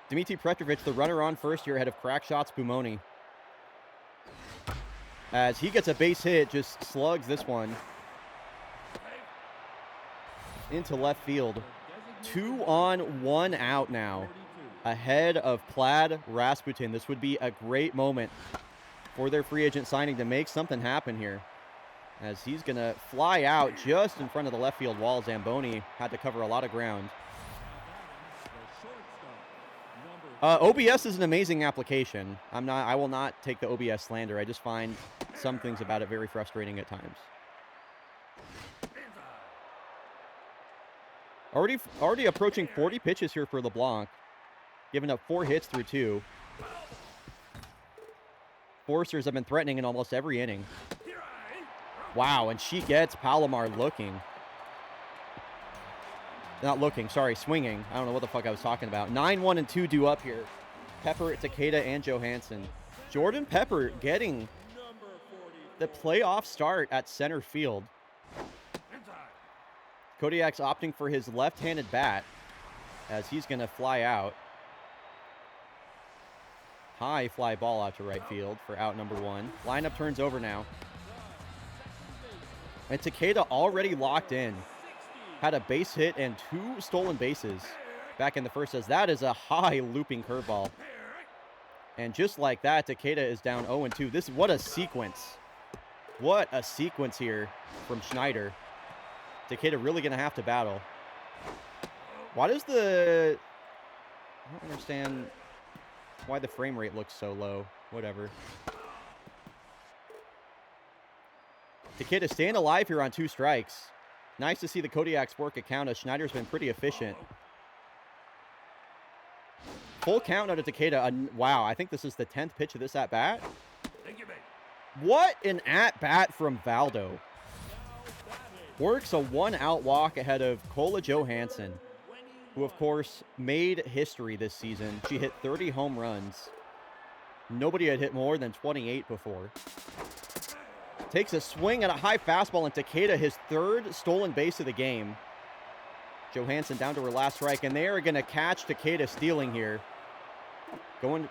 Dmitry Petrovic, the runner on first here ahead of crack shots Bumoni. As he gets a base hit, just slugs this one into left field. 2 on, 1 out now, ahead of Plaid Rasputin. This would be a great moment for their free agent signing to make something happen here, as he's going to fly out just in front of the left field wall. Zamboni had to cover a lot of ground. OBS is an amazing application. I will not take the OBS slander. I just find some things about it very frustrating at times. Already approaching 40 pitches here for LeBlanc. Giving up 4 hits through 2. Forsters have been threatening in almost every inning. Wow, and she gets Palomar looking. Not looking, sorry, swinging. I don't know what the fuck I was talking about. 9-1 and 2 due up here. Pepper, Takeda, and Johansson. Jordan Pepper getting the playoff start at center field. Kodiak's opting for his left-handed bat as he's going to fly out. High fly ball out to right field for out number 1. Lineup turns over now. And Takeda already locked in. Had a base hit and 2 stolen bases back in the first, as that is a high looping curveball. And just like that, Takeda is down 0-2. What a sequence. What a sequence here from Schneider. Takeda really going to have to battle. Why does I don't understand why the frame rate looks so low. Whatever. Takeda staying alive here on 2 strikes. Nice to see the Kodiaks work a count, as Schneider's been pretty efficient. Full count out of Takeda. Wow, I think this is the 10th pitch of this at-bat. What an at-bat from Valdo. Works a 1-out walk ahead of Kola Johansson, who, of course, made history this season. She hit 30 home runs. Nobody had hit more than 28 before. Takes a swing at a high fastball, and Takeda, his 3rd stolen base of the game. Johansson down to her last strike, and they are going to catch Takeda stealing here.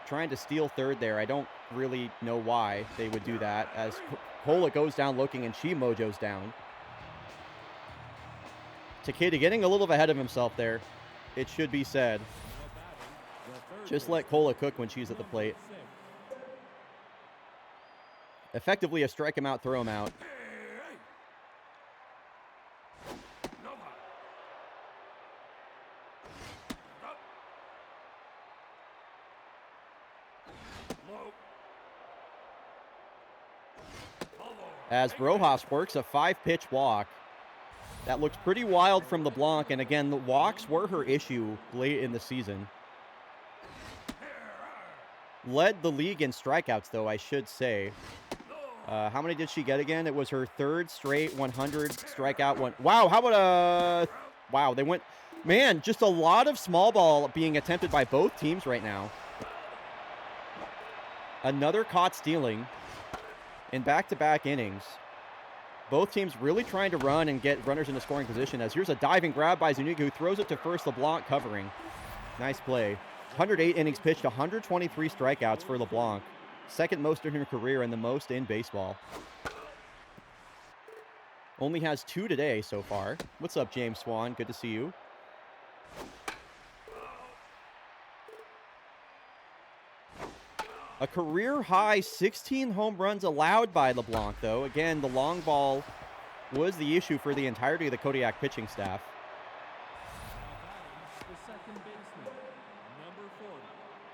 Trying to steal 3rd there. I don't really know why they would do that, as Kola goes down looking, and she mojos down. Takeda getting a little ahead of himself there, it should be said. Just let Kola cook when she's at the plate. Effectively a strike him out, throw him out. As Rojas works a 5-pitch walk. That looks pretty wild from LeBlanc, and again, the walks were her issue late in the season. Led the league in strikeouts, though, I should say. How many did she get again? It was her 3rd straight 100 strikeout one. Wow, how about wow, they went... Man, just a lot of small ball being attempted by both teams right now. Another caught stealing in back-to-back innings. Both teams really trying to run and get runners into scoring position, as here's a diving grab by Zuniga, who throws it to first. LeBlanc covering. Nice play. 108 innings pitched, 123 strikeouts for LeBlanc. 2nd most in her career and the most in baseball. Only has 2 today so far. What's up, James Swan? Good to see you. A career-high 16 home runs allowed by LeBlanc, though. Again, the long ball was the issue for the entirety of the Kodiak pitching staff.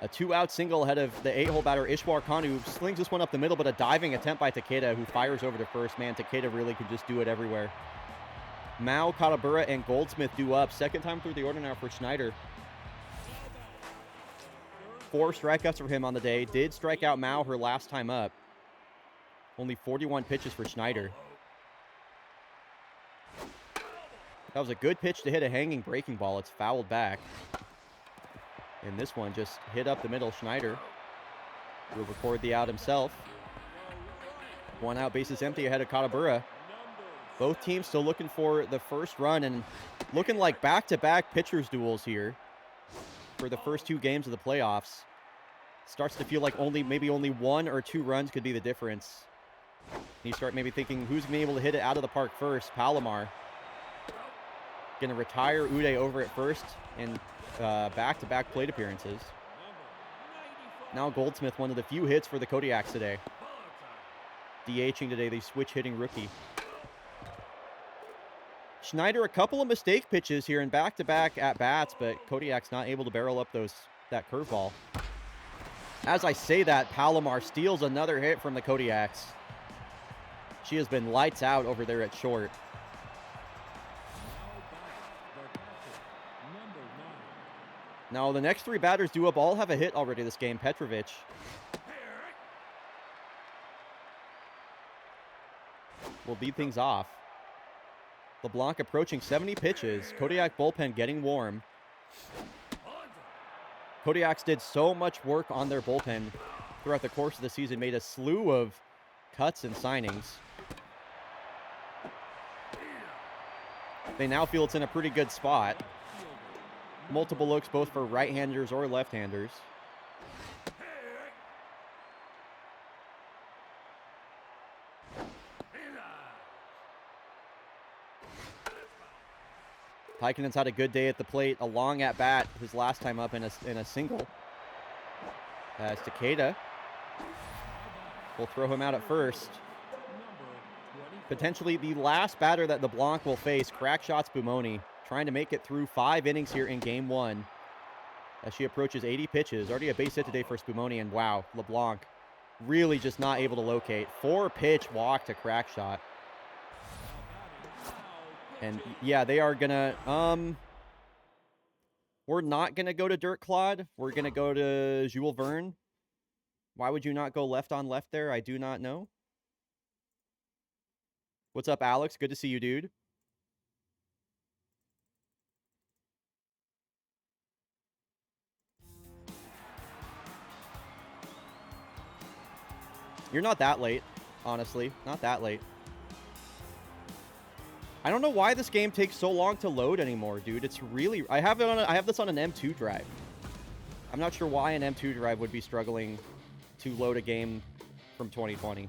A 2-out single ahead of the 8-hole batter, Ishwar Khan, who slings this one up the middle, but a diving attempt by Takeda, who fires over to first. Man, Takeda really could just do it everywhere. Mao, Katabura, and Goldsmith due up. 2nd time through the order now for Schneider. 4 strikeouts for him on the day. Did strike out Mao her last time up. Only 41 pitches for Schneider. That was a good pitch to hit a hanging breaking ball. It's fouled back. And this one just hit up the middle. Schneider will record the out himself. 1 out, bases empty ahead of Katabura. Both teams still looking for the first run, and looking like back-to-back pitchers duels here for the first 2 games of the playoffs. Starts to feel like maybe only 1 or 2 runs could be the difference. You start maybe thinking, who's going to be able to hit it out of the park first? Palomar. Going to retire Uday over at first in back-to-back plate appearances. Now Goldsmith, one of the few hits for the Kodiaks today. DHing today, the switch-hitting rookie. Schneider, a couple of mistake pitches here in back-to-back at-bats, but Kodiak's not able to barrel up that curveball. As I say that, Palomar steals another hit from the Kodiaks. She has been lights out over there at short. Now, the next 3 batters due up all have a hit already this game. Petrovic. Will lead things off. LeBlanc approaching 70 pitches. Kodiak bullpen getting warm. Kodiaks did so much work on their bullpen throughout the course of the season. Made a slew of cuts and signings. They now feel it's in a pretty good spot. Multiple looks both for right-handers or left-handers. Heikkinen's had a good day at the plate, a long at-bat his last time up in a single. As Takeda will throw him out at first. Potentially the last batter that LeBlanc will face, crack shots Bumoni, trying to make it through 5 innings here in game 1 as she approaches 80 pitches. Already a base hit today for Spumoni, and wow, LeBlanc really just not able to locate. 4-pitch walk to crack shot. And yeah, they are gonna, we're not gonna go to Dirt Clod. We're gonna go to Jules Verne. Why would you not go left on left there? I do not know. What's up, Alex? Good to see you, dude. You're not that late, honestly. Not that late. I don't know why this game takes so long to load anymore, dude. It's really... I have this on an M2 drive. I'm not sure why an M2 drive would be struggling to load a game from 2020.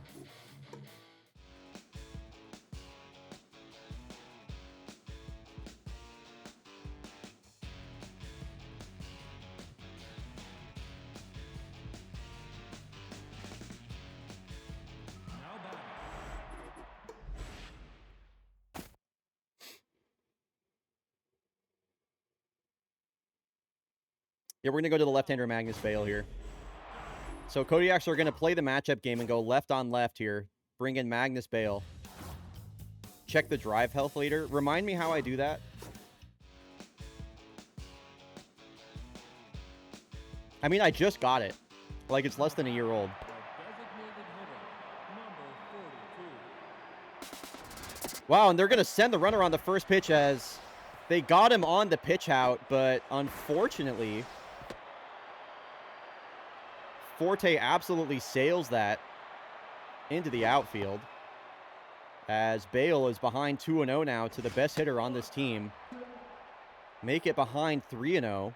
Yeah, we're going to go to the left-hander Magnus Bale here. So Kodiaks are going to play the matchup game and go left on left here. Bring in Magnus Bale. Check the drive health later. Remind me how I do that. I mean, I just got it. Like, it's less than a year old. Wow, and they're going to send the runner on the first pitch as they got him on the pitch out, but unfortunately... Forte absolutely sails that into the outfield as Bale is behind 2-0 now to the best hitter on this team. Make it behind 3-0.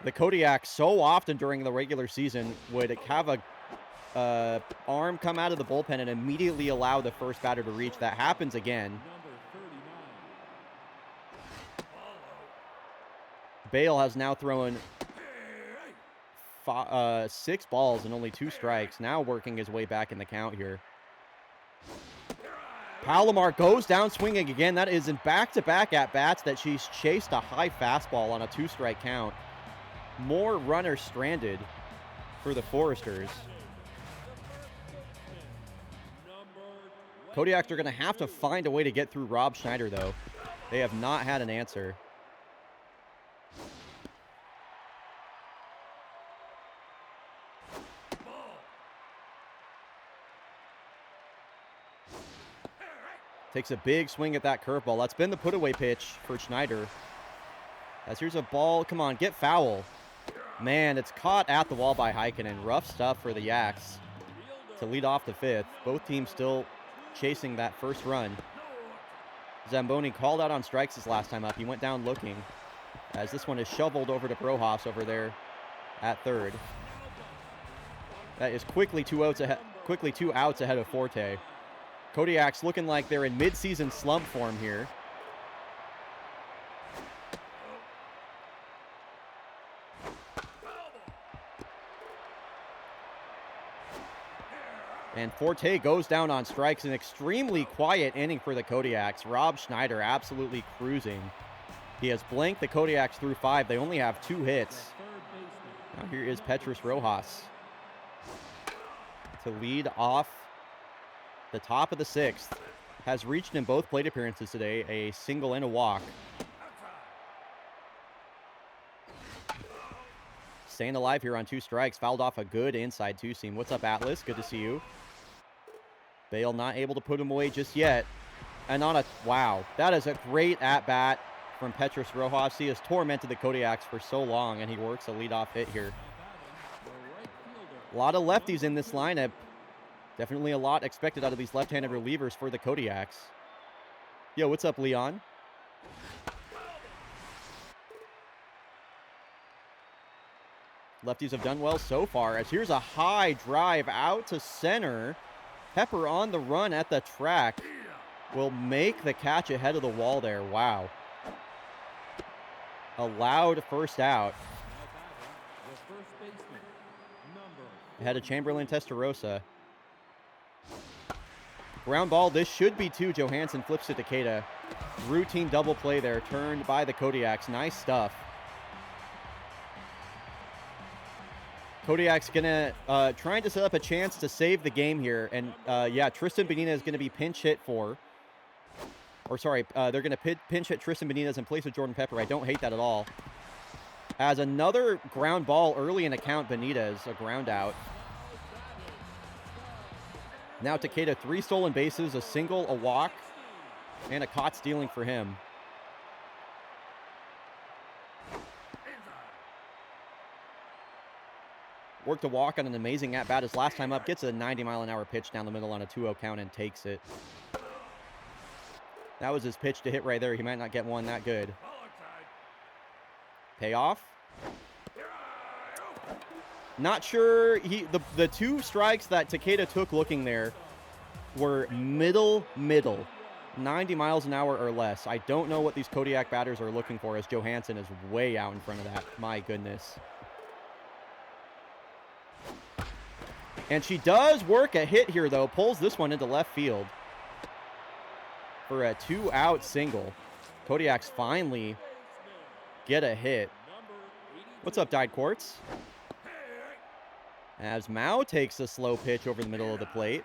The Kodiaks so often during the regular season would have a arm come out of the bullpen and immediately allow the first batter to reach. That happens again. Bale has now thrown 6 balls and only 2 strikes. Now working his way back in the count here. Palomar goes down swinging again. That is in back-to-back at-bats that she's chased a high fastball on a 2-strike count. More runners stranded for the Foresters. Kodiaks are going to have to find a way to get through Rob Schneider, though. They have not had an answer. Takes a big swing at that curveball. That's been the put-away pitch for Schneider. As here's a ball. Come on, get foul. Man, it's caught at the wall by Heikkinen. Rough stuff for the Yaks to lead off the 5th. Both teams still chasing that first run. Zamboni called out on strikes his last time up. He went down looking as this one is shoveled over to Brohoff over there at third. That is quickly 2 outs ahead of Forte. Kodiaks looking like they're in mid-season slump form here. And Forte goes down on strikes. An extremely quiet inning for the Kodiaks. Rob Schneider absolutely cruising. He has blanked the Kodiaks through 5. They only have 2 hits. Now here is Petrus Rojas to lead off the top of the 6th. Has reached in both plate appearances today, a single and a walk. Staying alive here on 2 strikes. Fouled off a good inside 2-seam. What's up, Atlas? Good to see you. Bale not able to put him away just yet. And on a... Wow. That is a great at-bat from Petrus Rojas. He has tormented the Kodiaks for so long, and he works a leadoff hit here. A lot of lefties in this lineup. Definitely a lot expected out of these left-handed relievers for the Kodiaks. Yo, what's up, Leon? Lefties have done well so far, as here's a high drive out to center. Pepper on the run at the track will make the catch ahead of the wall there. Wow. A loud first out. The first baseman, number Ahead of Chamberlain Testarossa. Ground ball, this should be two. Johansson flips it to Takeda. Routine double play there, turned by the Kodiaks. Nice stuff. Kodiak's gonna trying to set up a chance to save the game here, and yeah, Tristan Benitez is gonna be pinch hit for, or sorry, they're gonna pinch hit Tristan Benitez in place of Jordan Pepper. I don't hate that at all. As another ground ball early in the count, Benitez a ground out. Now Takeda, 3 stolen bases, a single, a walk, and a caught stealing for him. Worked a walk on an amazing at-bat his last time up. Gets a 90-mile-an-hour pitch down the middle on a 2-0 count and takes it. That was his pitch to hit right there. He might not get one that good. Payoff. Not sure. The 2 strikes that Takeda took looking there were middle. 90 miles an hour or less. I don't know what these Kodiak batters are looking for, as Johansson is way out in front of that. My goodness. And she does work a hit here, though. Pulls this one into left field for a 2-out single. Kodiaks finally get a hit. What's up, Dyed Quartz? As Mao takes a slow pitch over the middle of the plate.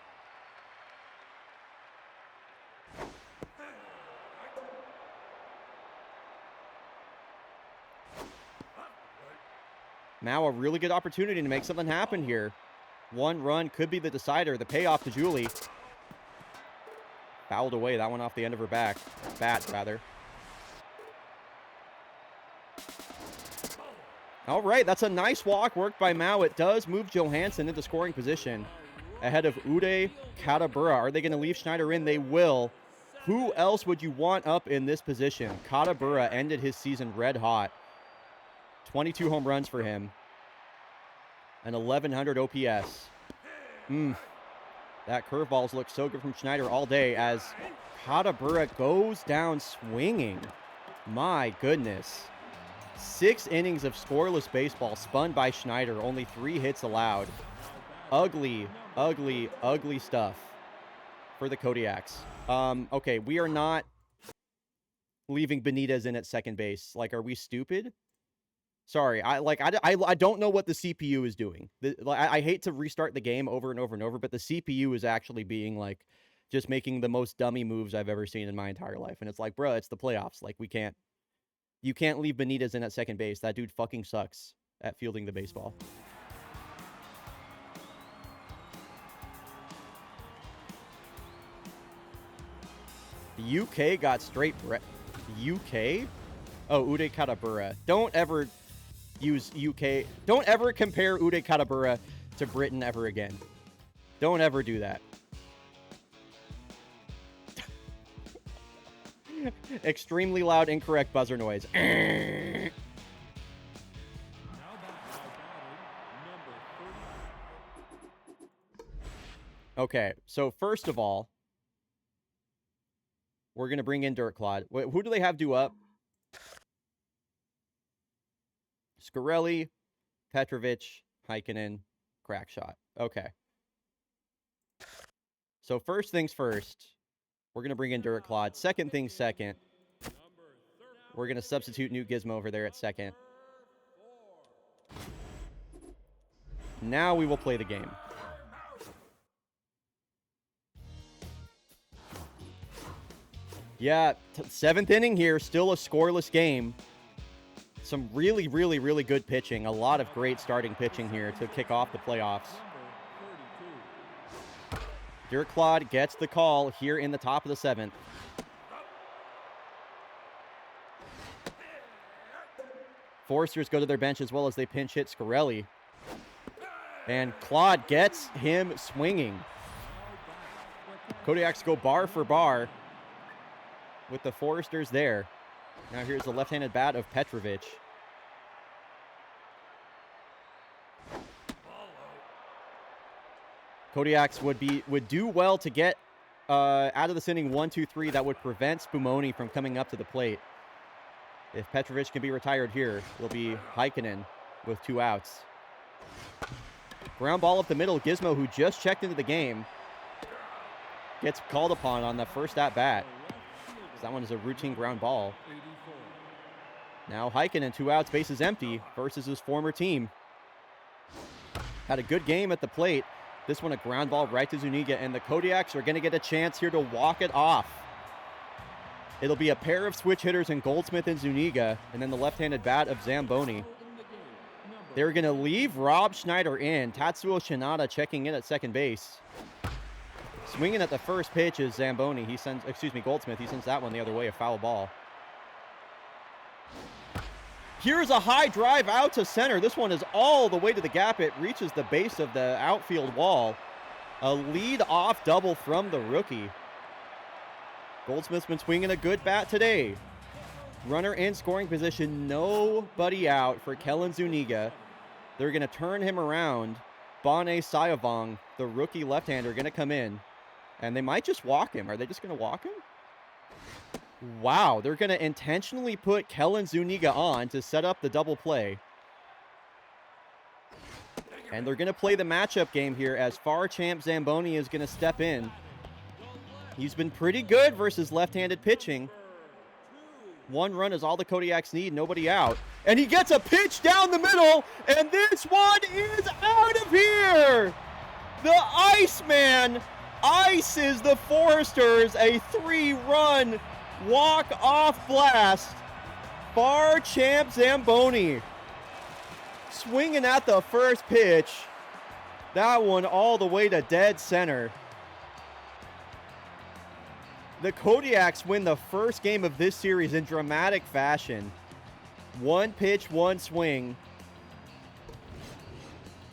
Mao, a really good opportunity to make something happen here. 1 run could be the decider. The payoff to Julie. Fouled away. That one off the end of her bat, rather. All right, that's a nice walk worked by Mao. It does move Johansson into scoring position ahead of Uday Katabura. Are they going to leave Schneider in? They will. Who else would you want up in this position? Katabura ended his season red hot. 22 home runs for him. An 1100 OPS. That curveballs look so good from Schneider all day, as Katabura goes down swinging. My goodness. 6 innings of scoreless baseball spun by Schneider. Only 3 hits allowed. Ugly stuff for the Kodiaks. Okay, we are not leaving Benitez in at second base. Like, are we stupid? Sorry, I don't know what the CPU is doing. I hate to restart the game over and over and over, but the CPU is actually being like, just making the most dummy moves I've ever seen in my entire life. And it's like, bro, it's the playoffs. Like, you can't leave Benitez in at second base. That dude fucking sucks at fielding the baseball. The UK got straight UK? Oh, Uday Katabura. Don't ever use UK. Don't ever compare Uday Katabura to Britain ever again. Don't ever do that. Extremely loud, incorrect buzzer noise. Okay, so first of all, we're going to bring in Dirt Clod. Wait, who do they have due up? Scarelli, Petrovic, Heikkinen, Crackshot. Okay. So first things first, we're going to bring in Dirt Clod. Second things second, we're going to substitute Newt Gizmo over there at second. Now we will play the game. Yeah, 7th inning here, still a scoreless game. Some really good pitching. A lot of great starting pitching here to kick off the playoffs. Dirt Clod gets the call here in the top of the 7th. Foresters go to their bench as well as they pinch hit Scarelli. And Clod gets him swinging. Kodiaks go bar for bar with the Foresters there. Now here's the left-handed bat of Petrovic. Kodiaks would do well to get out of this inning 1-2-3. That would prevent Spumoni from coming up to the plate. If Petrovic can be retired here, it'll be Heikkinen with 2 outs. Ground ball up the middle. Gizmo, who just checked into the game, gets called upon on the first at-bat. That one is a routine ground ball. Now Heikkinen, 2 outs, bases empty versus his former team. Had a good game at the plate. This one a ground ball right to Zuniga, and the Kodiaks are going to get a chance here to walk it off. It'll be a pair of switch hitters in Goldsmith and Zuniga, and then the left-handed bat of Zamboni. They're going to leave Rob Schneider in. Tatsuo Shinada checking in at second base. Swinging at the first pitch is Goldsmith. He sends that one the other way, a foul ball. Here's a high drive out to center. This one is all the way to the gap. It reaches the base of the outfield wall. A lead-off double from the rookie. Goldsmith's been swinging a good bat today. Runner in scoring position. Nobody out for Kellen Zuniga. They're going to turn him around. Bane Sayavong, the rookie left-hander, going to come in. And they might just walk him. Are they just going to walk him? Wow, they're going to intentionally put Kellen Zuniga on to set up the double play. And they're going to play the matchup game here as far champ Zamboni is going to step in. He's been pretty good versus left-handed pitching. 1 run is all the Kodiaks need, nobody out. And he gets a pitch down the middle, and this one is out of here! The Iceman ices the Foresters, a 3-run walk-off blast. Far champ Zamboni swinging at the first pitch. That one all the way to dead center. The Kodiaks win the first game of this series in dramatic fashion. 1 pitch, 1 swing.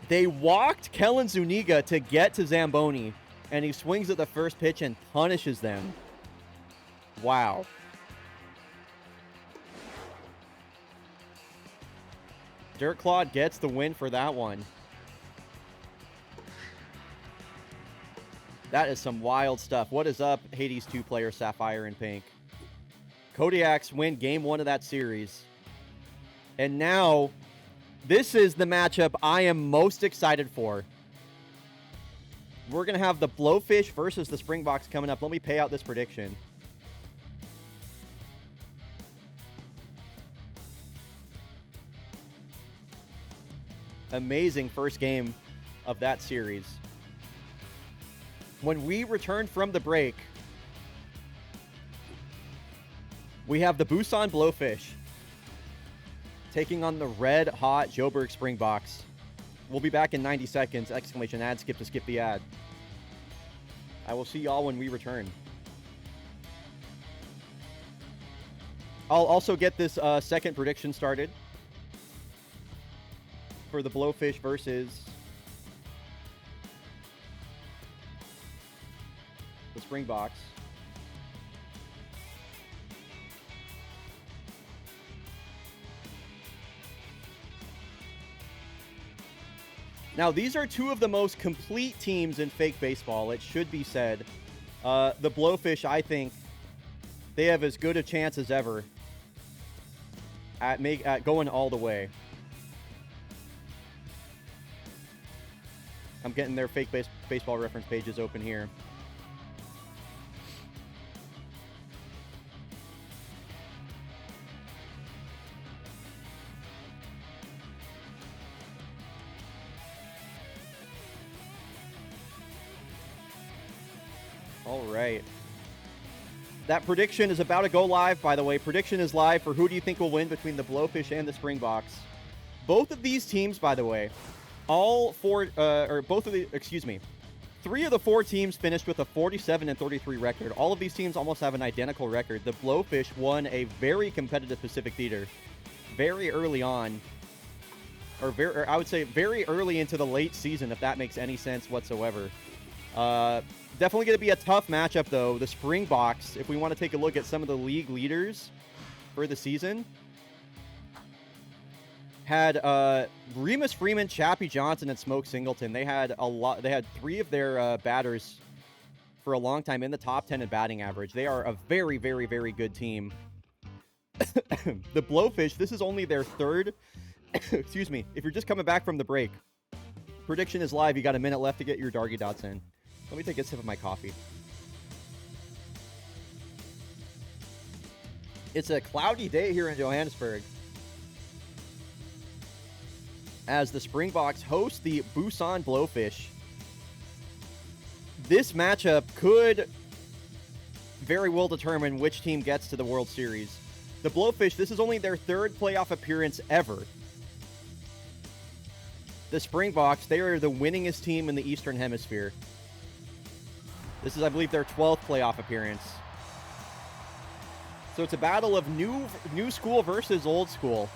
They walked Kellen Zuniga to get to Zamboni, and he swings at the first pitch and punishes them. Wow. Dirt Claude gets the win for that one. That is some wild stuff. What is up, Hades 2-player Sapphire in pink? Kodiaks win game 1 of that series. And now, this is the matchup I am most excited for. We're going to have the Blowfish versus the Springboks coming up. Let me pay out this prediction. Amazing first game of that series. When we return from the break, we have the Busan Blowfish taking on the red-hot Joburg Springboks. We'll be back in 90 seconds. Exclamation ad, skip to skip the ad. I will see y'all when we return. I'll also get this second prediction started for the Blowfish versus the Springboks. Now, these are 2 of the most complete teams in fake baseball, it should be said. The Blowfish, I think, they have as good a chance as ever at going all the way. I'm getting their fake baseball reference pages open here. All right. That prediction is about to go live, by the way. Prediction is live for who do you think will win between the Blowfish and the Springboks. Both of these teams, by the way, three of the 4 teams finished with a 47-33 record. All of these teams almost have an identical record. The Blowfish won a very competitive Pacific Theater very early on, or I would say very early into the late season, if that makes any sense whatsoever. definitely going to be a tough matchup, though. The Springboks, if we want to take a look at some of the league leaders for the season, had Remus Freeman, Chappie Johnson, and Smoke Singleton. They had a lot. They had 3 of their batters for a long time in the top 10 in batting average. They are a very, very, very good team. The Blowfish, this is only their 3rd. Excuse me. If you're just coming back from the break, prediction is live. You got a minute left to get your Dargy Dots in. Let me take a sip of my coffee. It's a cloudy day here in Johannesburg as the Springboks host the Busan Blowfish. This matchup could very well determine which team gets to the World Series. The Blowfish, this is only their 3rd playoff appearance ever. The Springboks, they are the winningest team in the Eastern Hemisphere. This is, I believe, their 12th playoff appearance. So it's a battle of new school versus old school.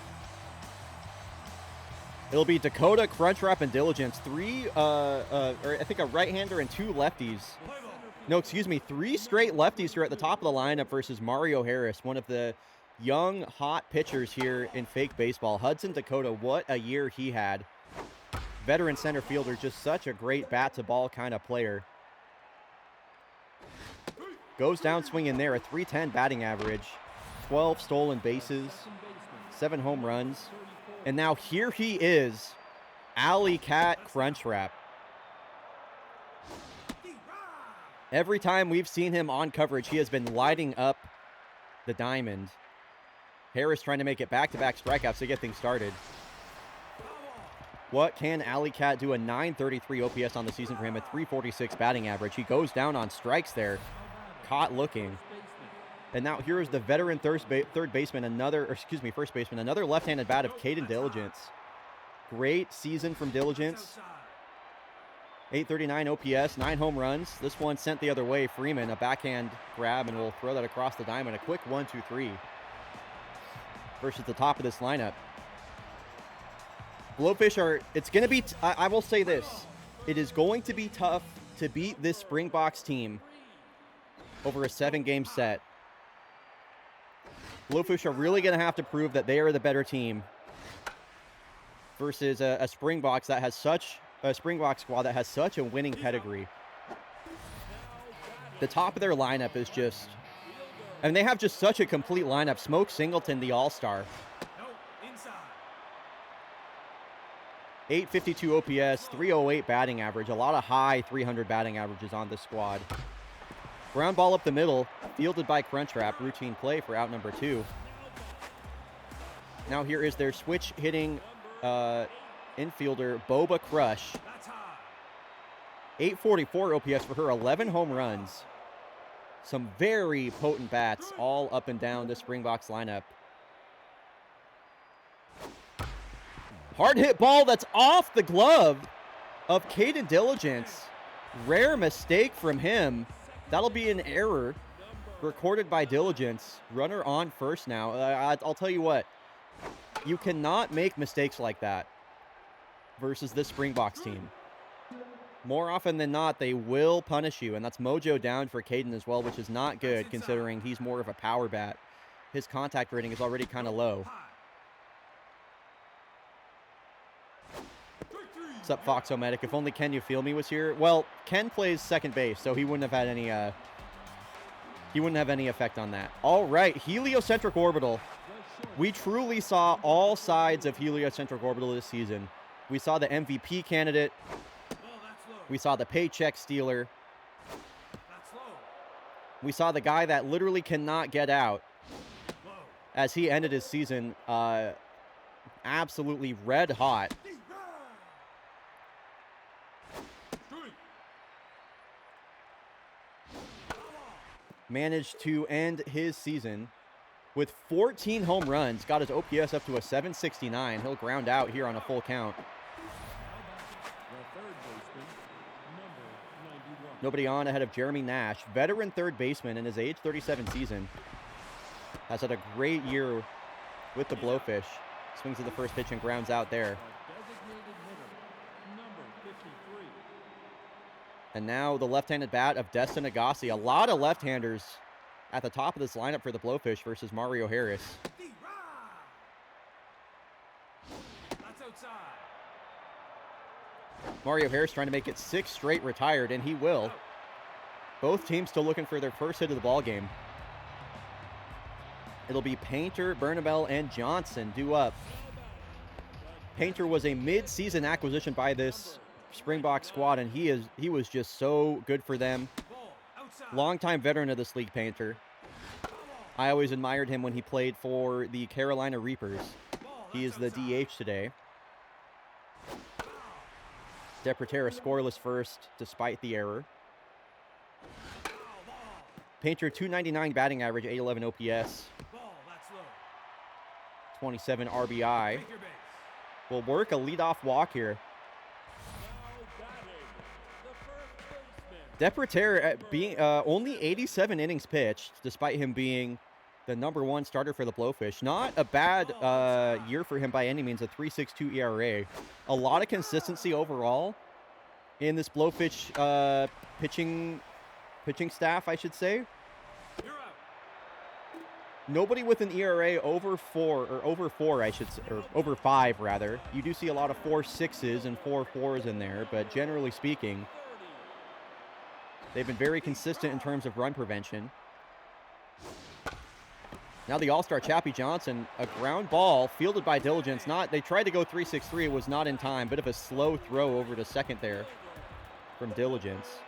It'll be Dakota, Crunchwrap, and Diligence. 3, or I think a right-hander and 2 lefties. No, excuse me, 3 straight lefties here at the top of the lineup versus Mario Harris, one of the young, hot pitchers here in fake baseball. Hudson Dakota, what a year he had. Veteran center fielder, just such a great bat-to-ball kind of player. Goes down swinging there, a .310 batting average, 12 stolen bases, 7 home runs. And now here he is, Alley Cat Crunchwrap. Every time we've seen him on coverage, he has been lighting up the diamond. Harris trying to make it back-to-back strikeouts to get things started. What can Alley Cat do? A .933 OPS on the season for him, a .346 batting average. He goes down on strikes there, caught looking. And now here is the veteran first baseman, first baseman, another left-handed bat of Caden Diligence. Great season from Diligence. 839 OPS, 9 home runs. This one sent the other way. Freeman, a backhand grab, and we'll throw that across the diamond. A quick 1-2-3 versus the top of this lineup. Blowfish are, it's going to be, I will say this. It is going to be tough to beat this Springboks team over a 7-game set. Blowfish are really going to have to prove that they are the better team versus a Springboks that has such a Springbok squad that has such a winning pedigree. The top of their lineup is just, and they have just such a complete lineup. Smoke Singleton, the all-star. 852 OPS, 308 batting average, a lot of high 300 batting averages on this squad. Ground ball up the middle, fielded by Crunchwrap, routine play for out number 2. Now here is their switch hitting infielder, Boba Crush. 844 OPS for her, 11 home runs. Some very potent bats all up and down the Springboks lineup. Hard hit ball that's off the glove of Caden Diligence. Rare mistake from him. That'll be an error recorded by Diligence. Runner on first now. I'll tell you what. You cannot make mistakes like that versus this Springboks team. More often than not, they will punish you, and that's mojo down for Caden as well, which is not good considering he's more of a power bat. His contact rating is already kind of low. What's up, Foxomatic? If only Can You Feel Me was here. Well, Ken plays second base, so he wouldn't have had any effect on that. All right, heliocentric orbital. We truly saw all sides of heliocentric orbital this season. We saw the MVP candidate. We saw the paycheck stealer. We saw the guy that literally cannot get out as he ended his season absolutely red hot. Managed to end his season with 14 home runs. Got his OPS up to a 769. He'll ground out here on a full count. Nobody on ahead of Jeremy Nash, veteran third baseman in his age 37 season. Has had a great year with the Blowfish. Swings to the first pitch and grounds out there. And now the left-handed bat of Destin Agassi. A lot of left-handers at the top of this lineup for the Blowfish versus Mario Harris. That's outside. Mario Harris trying to make it 6 straight retired, and he will. Both teams still looking for their first hit of the ball game. It'll be Painter, Bernabel, and Johnson due up. Painter was a mid-season acquisition by this Springbok squad, and he was just so good for them. Longtime veteran of this league, Painter. I always admired him when he played for the Carolina Reapers. He is the DH today. Deportera scoreless first, despite the error. Painter, 299 batting average, 811 OPS. 27 RBI. Will work a leadoff walk here. Deportera being only 87 innings pitched, despite him being the #1 starter for the Blowfish. Not a bad year for him by any means, a 3.62 ERA. A lot of consistency overall in this Blowfish pitching staff, I should say. Nobody with an ERA over 4, I should say, or over 5 rather. You do see a lot of 4.6s and 4.4s in there, but generally speaking, they've been very consistent in terms of run prevention. Now the all-star Chappie Johnson, a ground ball fielded by Diligence. They tried to go 3.63, it was not in time. Bit of a slow throw over to second there from Diligence.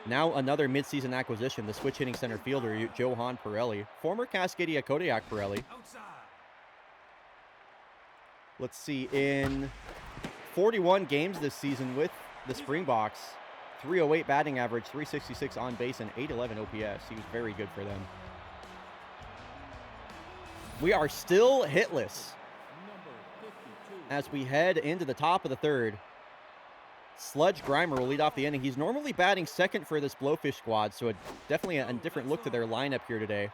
Now another midseason acquisition, the switch hitting center fielder, Johan Pirelli. Former Cascadia Kodiak Pirelli. Let's see, in 41 games this season with the Springboks, 308 batting average, 366 on base, and 811 OPS. He was very good for them. We are still hitless as we head into the top of the third. Sludge Grimer will lead off the inning. He's normally batting second for this Blowfish squad, so definitely a different look to their lineup here today.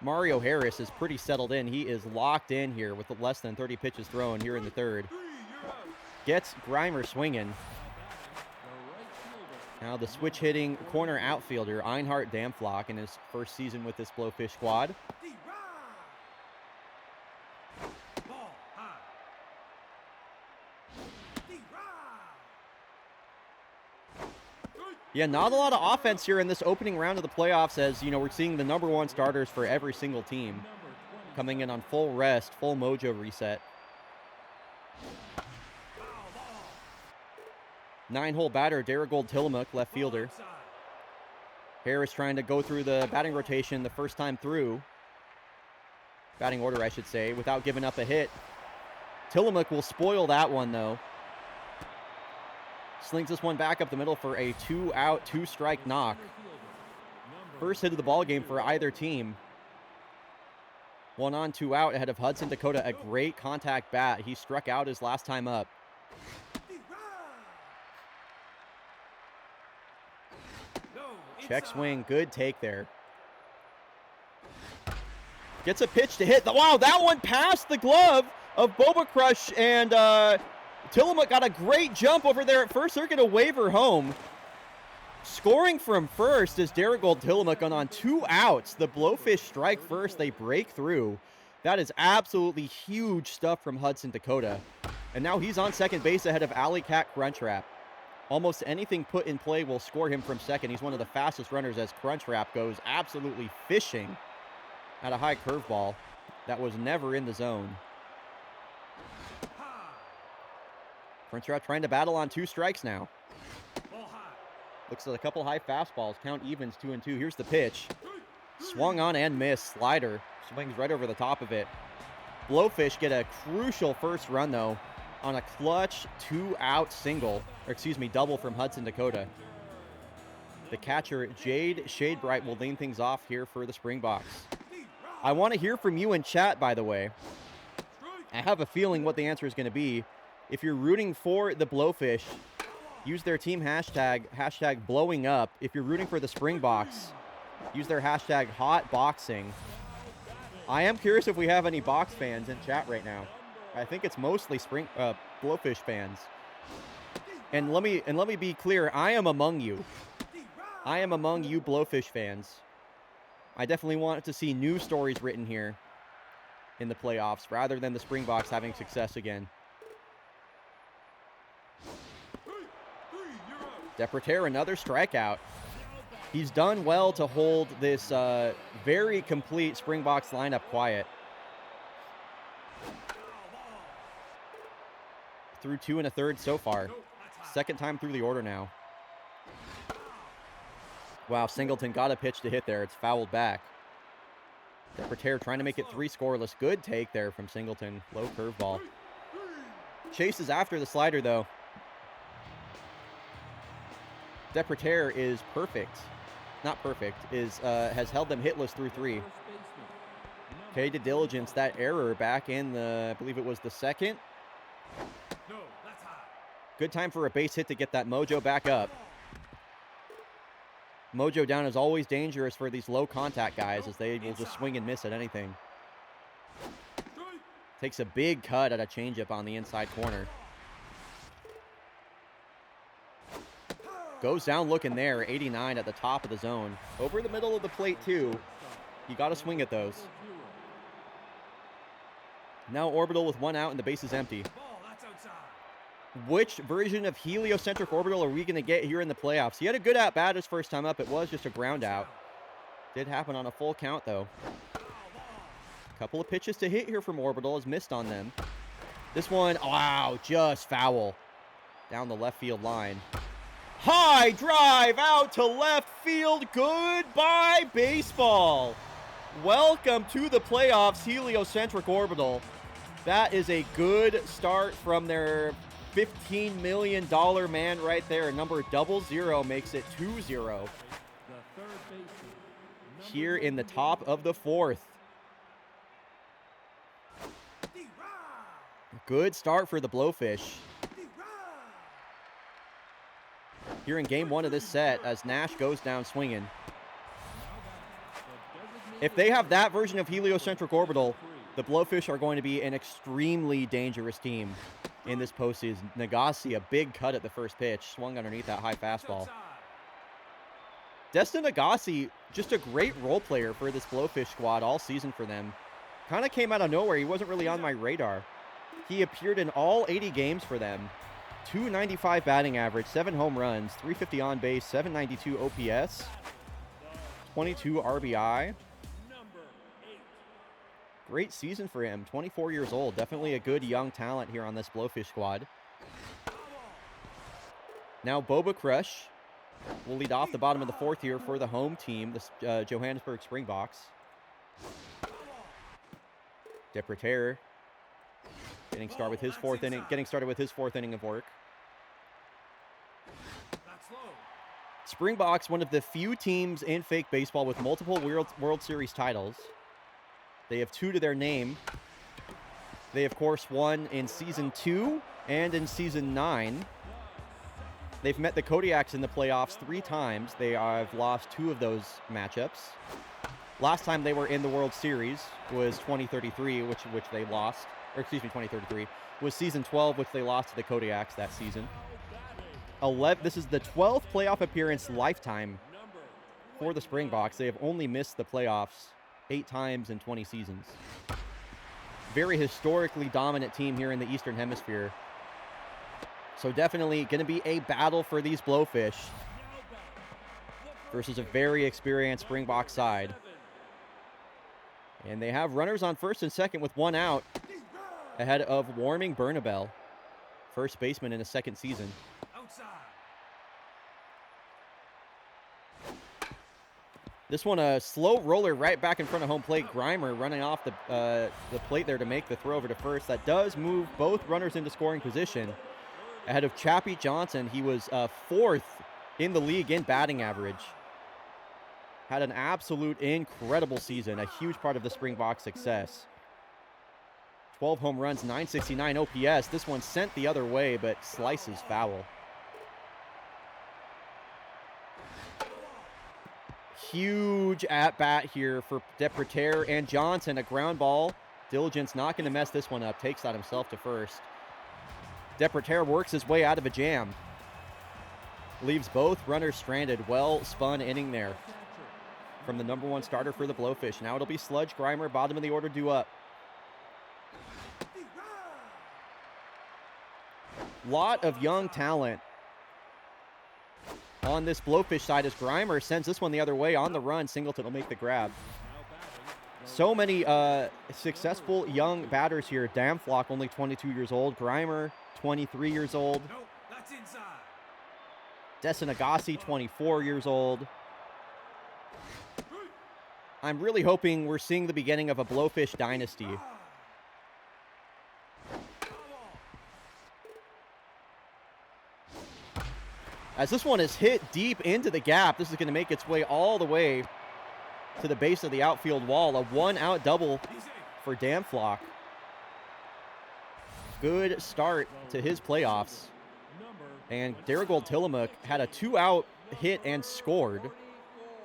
Mario Harris is pretty settled in. He is locked in here with less than 30 pitches thrown here in the third. Gets Grimer swinging. Now the switch hitting corner outfielder, Einhard Damflock, in his first season with this Blowfish squad. Yeah, not a lot of offense here in this opening round of the playoffs, as, you know, we're seeing the #1 starters for every single team coming in on full rest, full mojo reset. 9-hole batter, Darigold Tillamook, left fielder. Harris trying to go through the batting rotation the first time through. Batting order, I should say, without giving up a hit. Tillamook will spoil that one, though. Slings this one back up the middle for a 2-out, 2-strike knock. First hit of the ball game for either team. 1 on, 2 out ahead of Hudson Dakota. A great contact bat. He struck out his last time up. Check swing. Good take there. Gets a pitch to hit. Wow, that one passed the glove of Boba Crush, and Tillamook got a great jump over there at first. They're going to waiver home. Scoring from first is Darigold Tillamook on 2 outs. The Blowfish strike first. They break through. That is absolutely huge stuff from Hudson Dakota. And now he's on second base ahead of Alley Cat Crunchwrap. Almost anything put in play will score him from second. He's one of the fastest runners as Crunchwrap goes absolutely fishing at a high curveball that was never in the zone. Crunchwrap trying to battle on 2 strikes now. Looks at a couple high fastballs. Count evens 2-2. Here's the pitch. Swung on and missed. Slider. Swings right over the top of it. Blowfish get a crucial first run, though, on a clutch 2-out single. Or excuse me, double from Hudson Dakota. The catcher, Jade Shadebright, will lean things off here for the Springboks. I want to hear from you in chat, by the way. I have a feeling what the answer is going to be. If you're rooting for the Blowfish, use their team hashtag #blowingup. If you're rooting for the Springboks, use their hashtag #hotboxing. I am curious if we have any box fans in chat right now. I think it's mostly Blowfish fans. And let me be clear, I am among you. I am among you Blowfish fans. I definitely want to see new stories written here in the playoffs rather than the Springboks having success again. Depreter, another strikeout. He's done well to hold this very complete Springboks lineup quiet. Through 2 1/3 so far. Second time through the order now. Wow, Singleton got a pitch to hit there. It's fouled back. Depreter trying to make it 3 scoreless. Good take there from Singleton. Low curveball. Chases after the slider, though. Depreter is perfect. Not perfect. Has held them hitless through 3. Okay, to diligence that error back in the, I believe it was the second. Good time for a base hit to get that mojo back up. Mojo down is always dangerous for these low contact guys as they will just swing and miss at anything. Takes a big cut at a changeup on the inside corner. Goes down looking there, 89 at the top of the zone. Over the middle of the plate too. You got to swing at those. Now Orbital with 1 out and the base is empty. Which version of heliocentric Orbital are we going to get here in the playoffs? He had a good at-bat his first time up. It was just a ground out. Did happen on a full count, though. Couple of pitches to hit here from Orbital. Has missed on them. This one, wow, just foul. Down the left field line. High drive out to left field. Goodbye, baseball. Welcome to the playoffs, heliocentric Orbital. That is a good start from their $15 million man right there. Number 00 makes it 2-0. Here in the top of the 4th. Good start for the Blowfish. Here in game 1 of this set as Nash goes down swinging. If they have that version of heliocentric Orbital, the Blowfish are going to be an extremely dangerous team in this postseason. Nagase, a big cut at the first pitch. Swung underneath that high fastball. Destin Nagase, just a great role player for this Blowfish squad all season for them. Kind of came out of nowhere. He wasn't really on my radar. He appeared in all 80 games for them. 295 batting average, 7 home runs, 350 on base, 792 OPS, 22 RBI. Great season for him, 24 years old. Definitely a good young talent here on this Blowfish squad. Now Boba Crush will lead off the bottom of the 4th here for the home team, the Johannesburg Springboks. Depreter getting started with his 4th inning of work. Springboks, one of the few teams in fake baseball with multiple World Series titles. They have 2 to their name. They, of course, won in Season 2 and in Season 9. They've met the Kodiaks in the playoffs 3 times. They have lost 2 of those matchups. Last time they were in the World Series was 2033, which they lost. Or, excuse me, 2033. Was Season 12, which they lost to the Kodiaks that season. This is the 12th playoff appearance lifetime for the Springboks. They have only missed the playoffs 8 times in 20 seasons. Very historically dominant team here in the Eastern Hemisphere. So definitely going to be a battle for these Blowfish versus a very experienced Springbok side. And they have runners on first and second with 1 out ahead of Warming Bernabel, first baseman in his 2nd season. This one, a slow roller right back in front of home plate. Grimer running off the plate there to make the throw over to first. That does move both runners into scoring position. Ahead of Chappie Johnson, he was 4th in the league in batting average. Had an absolute incredible season, a huge part of the Springbok success. 12 home runs, 969 OPS. This one sent the other way, but slices foul. Huge at-bat here for Depreter and Johnson. A ground ball. Diligence not going to mess this one up. Takes that himself to first. Depreter works his way out of a jam. Leaves both runners stranded. Well spun inning there from the #1 starter for the Blowfish. Now it'll be Sludge Grimer, bottom of the order, due up. Lot of young talent on this Blowfish side as Grimer sends this one the other way on the run. Singleton will make the grab. So many successful young batters here. Damflock, only 22 years old. Grimer, 23 years old. No, that's inside. Desan Agassi, 24 years old. I'm really hoping we're seeing the beginning of a Blowfish dynasty. As this one is hit deep into the gap, this is going to make its way all the way to the base of the outfield wall. A 1-out double for Damflock. Good start to his playoffs. And Darigold Tillamook had a 2-out hit and scored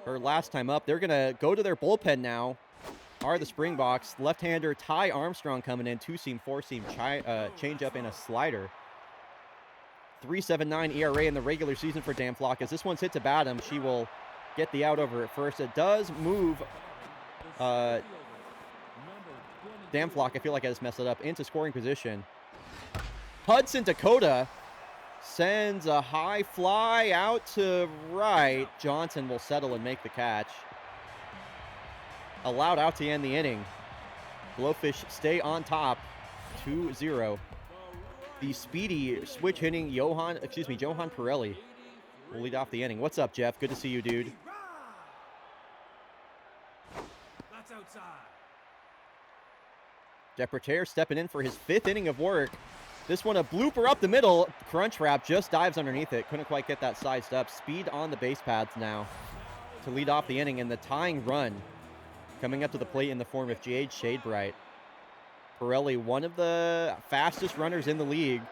her last time up. They're going to go to their bullpen now, are the Springboks. Left-hander Ty Armstrong coming in, 2-seam, 4-seam, change-up, and a slider. 3.79 ERA in the regular season for Damflock. As this one's hit to Badham, she will get the out over at first. It does move Damflock, I feel like I just messed it up, into scoring position. Hudson Dakota sends a high fly out to right. Johnson will settle and make the catch. Allowed out to end the inning. Blowfish stay on top, 2-0. The speedy switch hitting Johan Pirelli will lead off the inning. What's up, Jeff? Good to see you, dude. That's outside. Depreter stepping in for his 5th inning of work. This one a blooper up the middle. Crunch Wrap just dives underneath it. Couldn't quite get that sized up. Speed on the base paths now to lead off the inning, and the tying run coming up to the plate in the form of Jade Shadebright. Pirelli, one of the fastest runners in the league.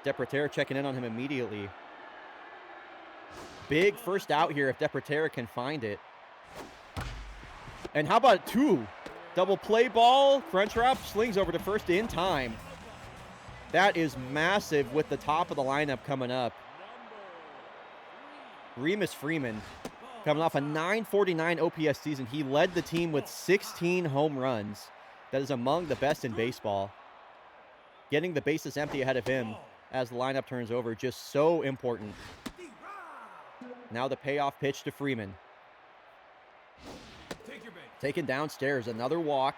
Depreter checking in on him immediately. Big first out here if Depreter can find it. And how about 2? Double play ball. Crunch Wrap slings over to first in time. That is massive with the top of the lineup coming up. Remus Freeman coming off a 949 OPS season. He led the team with 16 home runs. That is among the best in baseball. Getting the bases empty ahead of him as the lineup turns over, just so important. Now the payoff pitch to Freeman. Taken downstairs, another walk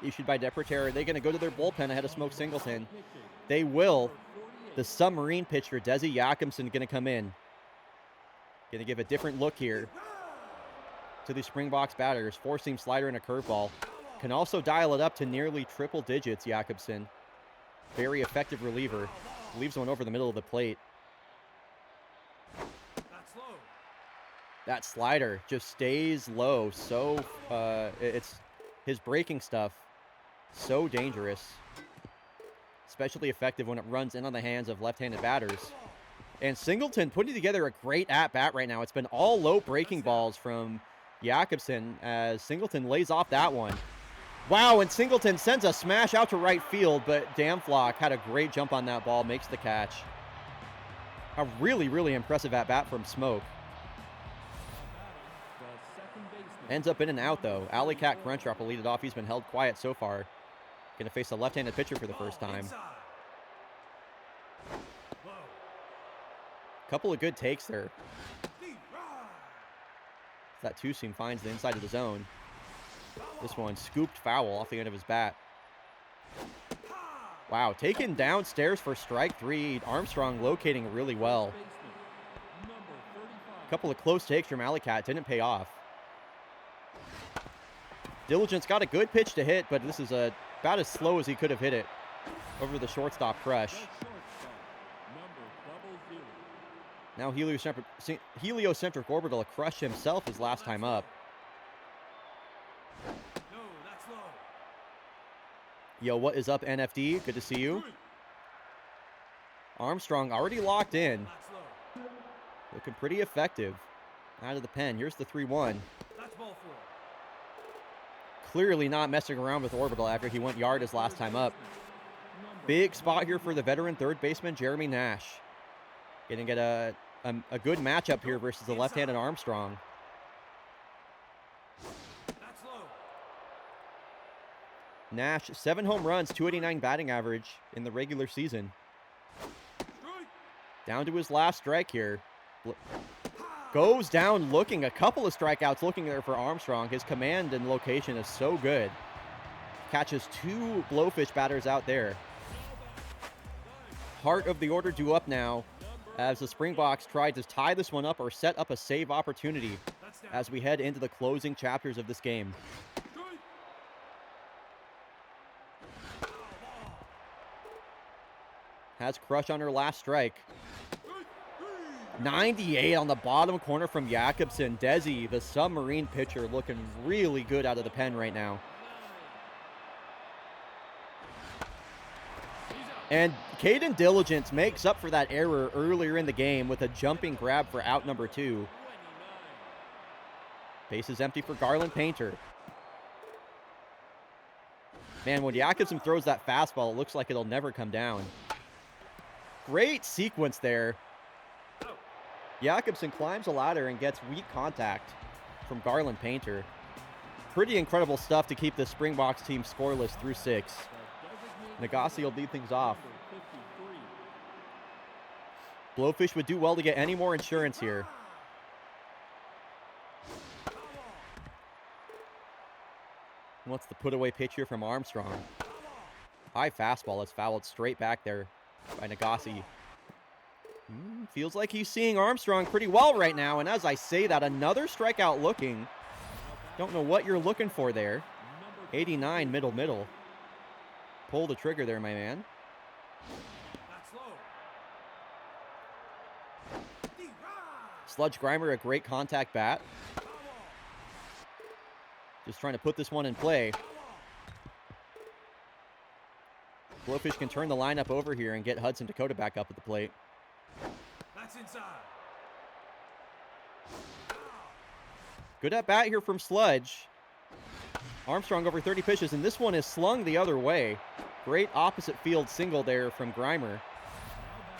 issued by Depreter. Are they going to go to their bullpen ahead of Smoke Singleton? They will. The submarine pitcher, Desi Jakobsen, going to come in. Going to give a different look here to the Springboks batters. 4-seam slider and a curveball. Can also dial it up to nearly triple digits, Jakobsen. Very effective reliever. Leaves one over the middle of the plate. That slider just stays low. So, it's his breaking stuff. So dangerous. Especially effective when it runs in on the hands of left-handed batters. And Singleton putting together a great at-bat right now. It's been all low breaking balls from Jakobsen as Singleton lays off that one. Wow, and Singleton sends a smash out to right field, but Damflock had a great jump on that ball, makes the catch. A really, really impressive at-bat from Smoke. Ends up in and out, though. Alley Cat Crunchwrap will lead it off. He's been held quiet so far. Going to face a left-handed pitcher for the first time. Couple of good takes there. That 2-seam finds the inside of the zone. This one scooped foul off the end of his bat. Wow, taken downstairs for strike 3. Armstrong locating really well. A couple of close takes from Alley Cat. Didn't pay off. Diligence got a good pitch to hit, but this is about as slow as he could have hit it over the shortstop crush. Now heliocentric orbital crushed himself his last time up. Yo, what is up, NFD? Good to see you. Armstrong already locked in. Looking pretty effective. Out of the pen. Here's the 3-1. Clearly not messing around with orbital after he went yard his last time up. Big spot here for the veteran third baseman, Jeremy Nash. Gonna get a a good matchup here versus the left-handed Armstrong. That's low. Nash, 7 home runs, 289 batting average in the regular season. Strike. Down to his last strike here. Goes down looking, a couple of strikeouts looking there for Armstrong. His command and location is so good. Catches 2 blowfish batters out there. Heart of the order due up now as the Springboks try to tie this one up or set up a save opportunity as we head into the closing chapters of this game. Has Crush on her last strike. 98 on the bottom corner from Jakobsen. Desi, the submarine pitcher, looking really good out of the pen right now. And Caden Diligence makes up for that error earlier in the game with a jumping grab for out number 2. Base is empty for Garland Painter. Man, when Jakobsen throws that fastball, it looks like it'll never come down. Great sequence there. Jakobsen climbs a ladder and gets weak contact from Garland Painter. Pretty incredible stuff to keep the Springboks team scoreless through 6. Nagase will lead things off. Blowfish would do well to get any more insurance here. What's the put away pitch here from Armstrong? High fastball is fouled straight back there by Nagase. Feels like he's seeing Armstrong pretty well right now. And as I say that, another strikeout looking. Don't know what you're looking for there. 89 middle. Pull the trigger there, my man. That's low. Sludge Grimer, a great contact bat. Just trying to put this one in play. Blowfish can turn the lineup over here and get Hudson Dakota back up at the plate. That's inside. Good at bat here from Sludge. Armstrong over 30 pitches, and this one is slung the other way. Great opposite field single there from Grimer.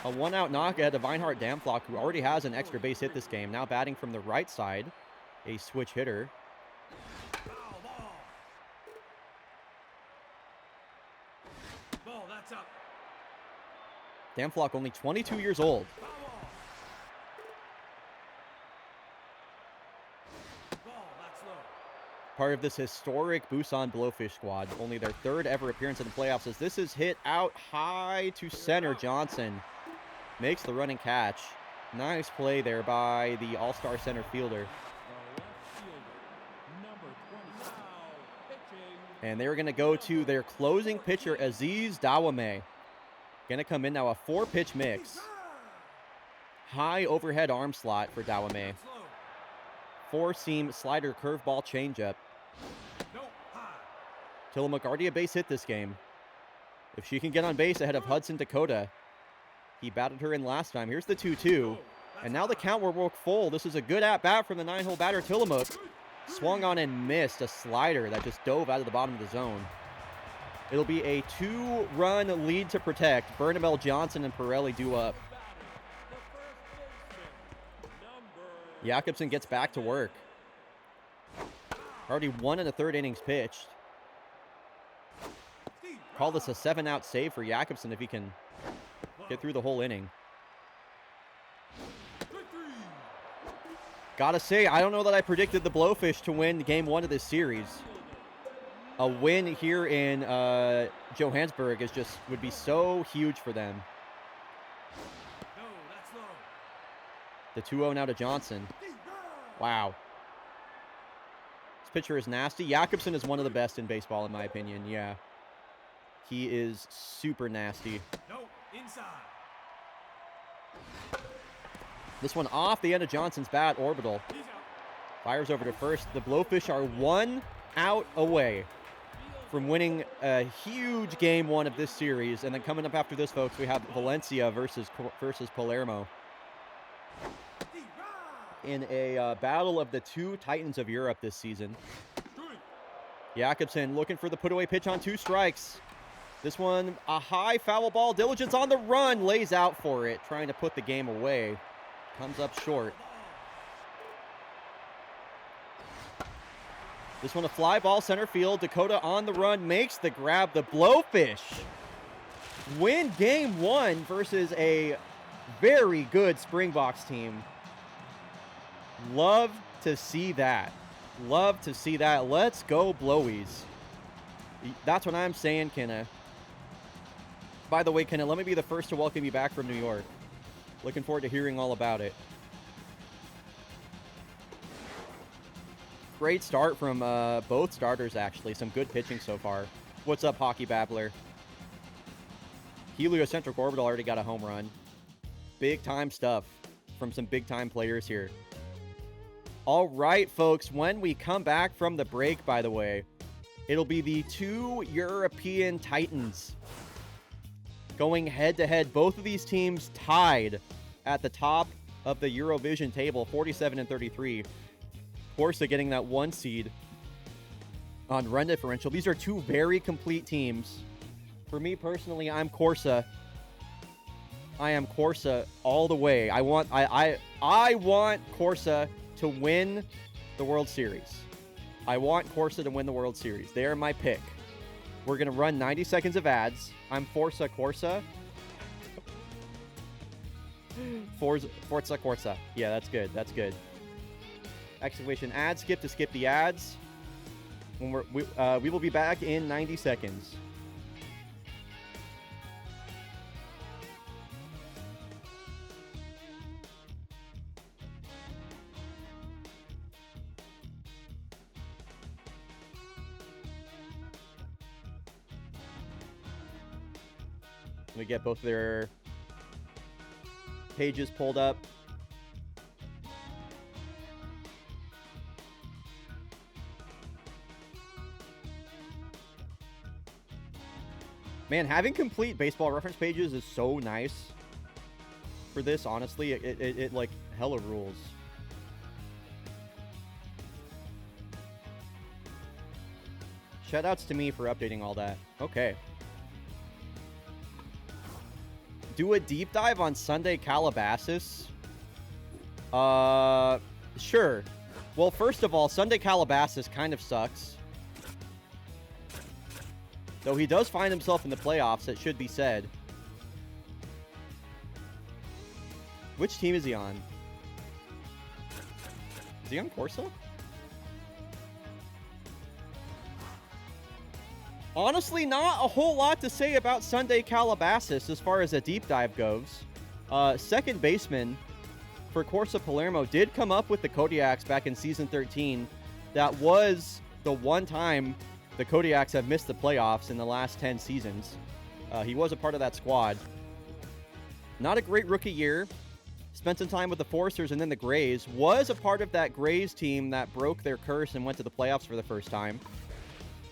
A 1-out knock ahead of Vinehart Damflock, who already has an extra base hit this game. Now batting from the right side, a switch hitter. Ball, that's up. Damflock only 22 years old. Ball, that's low. Part of this historic Busan Blowfish squad. Only their 3rd ever appearance in the playoffs as this is hit out high to center. Johnson makes the running catch. Nice play there by the all-star center fielder. And they're going to go to their closing pitcher, Aziz Dawame. Going to come in now, a 4-pitch mix. High overhead arm slot for Dawame. 4-seam slider, curveball, changeup. Tillamook already a base hit this game. If she can get on base ahead of Hudson Dakota. He batted her in last time. Here's the 2-2. And now the count will work full. This is a good at-bat from the 9-hole batter, Tillamook. Swung on and missed a slider that just dove out of the bottom of the zone. It'll be a 2-run lead to protect. Burnhamel, Johnson, and Pirelli due up. Jakobsen gets back to work. Already 1 1/3 innings pitched. Call this a 7-out save for Jakobsen if he can get through the whole inning. Gotta say, I don't know that I predicted the Blowfish to win game 1 of this series. A win here in Johannesburg would be so huge for them. No, that's low. The 2-0 now to Johnson. Wow. This pitcher is nasty. Jakobsen is one of the best in baseball, in my opinion. Yeah. He is super nasty. No, inside. This one off the end of Johnson's bat, orbital. He's out. Fires over to first. The Blowfish are 1 out away from winning a huge game 1 of this series. And then coming up after this, folks, we have Valencia versus Palermo in a battle of the 2 Titans of Europe this season. Jakobsen looking for the put-away pitch on 2 strikes. This one, a high foul ball. Diligence on the run, lays out for it, trying to put the game away. Comes up short. This one a fly ball center field. Dakota on the run, makes the grab. The Blowfish win game 1 versus a very good Springboks team. Love to see that. Love to see that. Let's go Blowies. That's what I'm saying, Kenna. By the way, Kenna, let me be the first to welcome you back from New York. Looking forward to hearing all about it. Great start from both starters, actually. Some good pitching so far. What's up, Hockey Babbler? Heliocentric Orbital already got a home run. Big-time stuff from some big-time players here. All right, folks. When we come back from the break, by the way, it'll be the 2 European Titans going head-to-head. Both of these teams tied at the top of the Eurovision table, 47 and 33. Corsa getting that 1 seed on run differential. These are 2 very complete teams. For me personally, I'm Corsa. I am Corsa all the way. I want Corsa to win the World Series. I want Corsa to win the World Series. They are my pick. We're going to run 90 seconds of ads. I'm Forza Corsa. Forza Corsa. Yeah, that's good. That's good. Exclamation ad skip to skip the ads. When we will be back in 90 seconds. Let me get both their pages pulled up. Man, having complete baseball reference pages is so nice for this, honestly. It like hella rules. Shoutouts to me for updating all that. Okay. Do a deep dive on Sunday Calabasas? Sure. Well, first of all, Sunday Calabasas kind of sucks. Though he does find himself in the playoffs, it should be said. Which team is he on? Is he on Corsa? Honestly, not a whole lot to say about Sunday Calabasas as far as a deep dive goes. Second baseman for Corsa Palermo did come up with the Kodiaks back in Season 13. That was the one time the Kodiaks have missed the playoffs in the last 10 seasons. He was a part of that squad. Not a great rookie year. Spent some time with the Foresters and then the Grays. Was a part of that Grays team that broke their curse and went to the playoffs for the first time.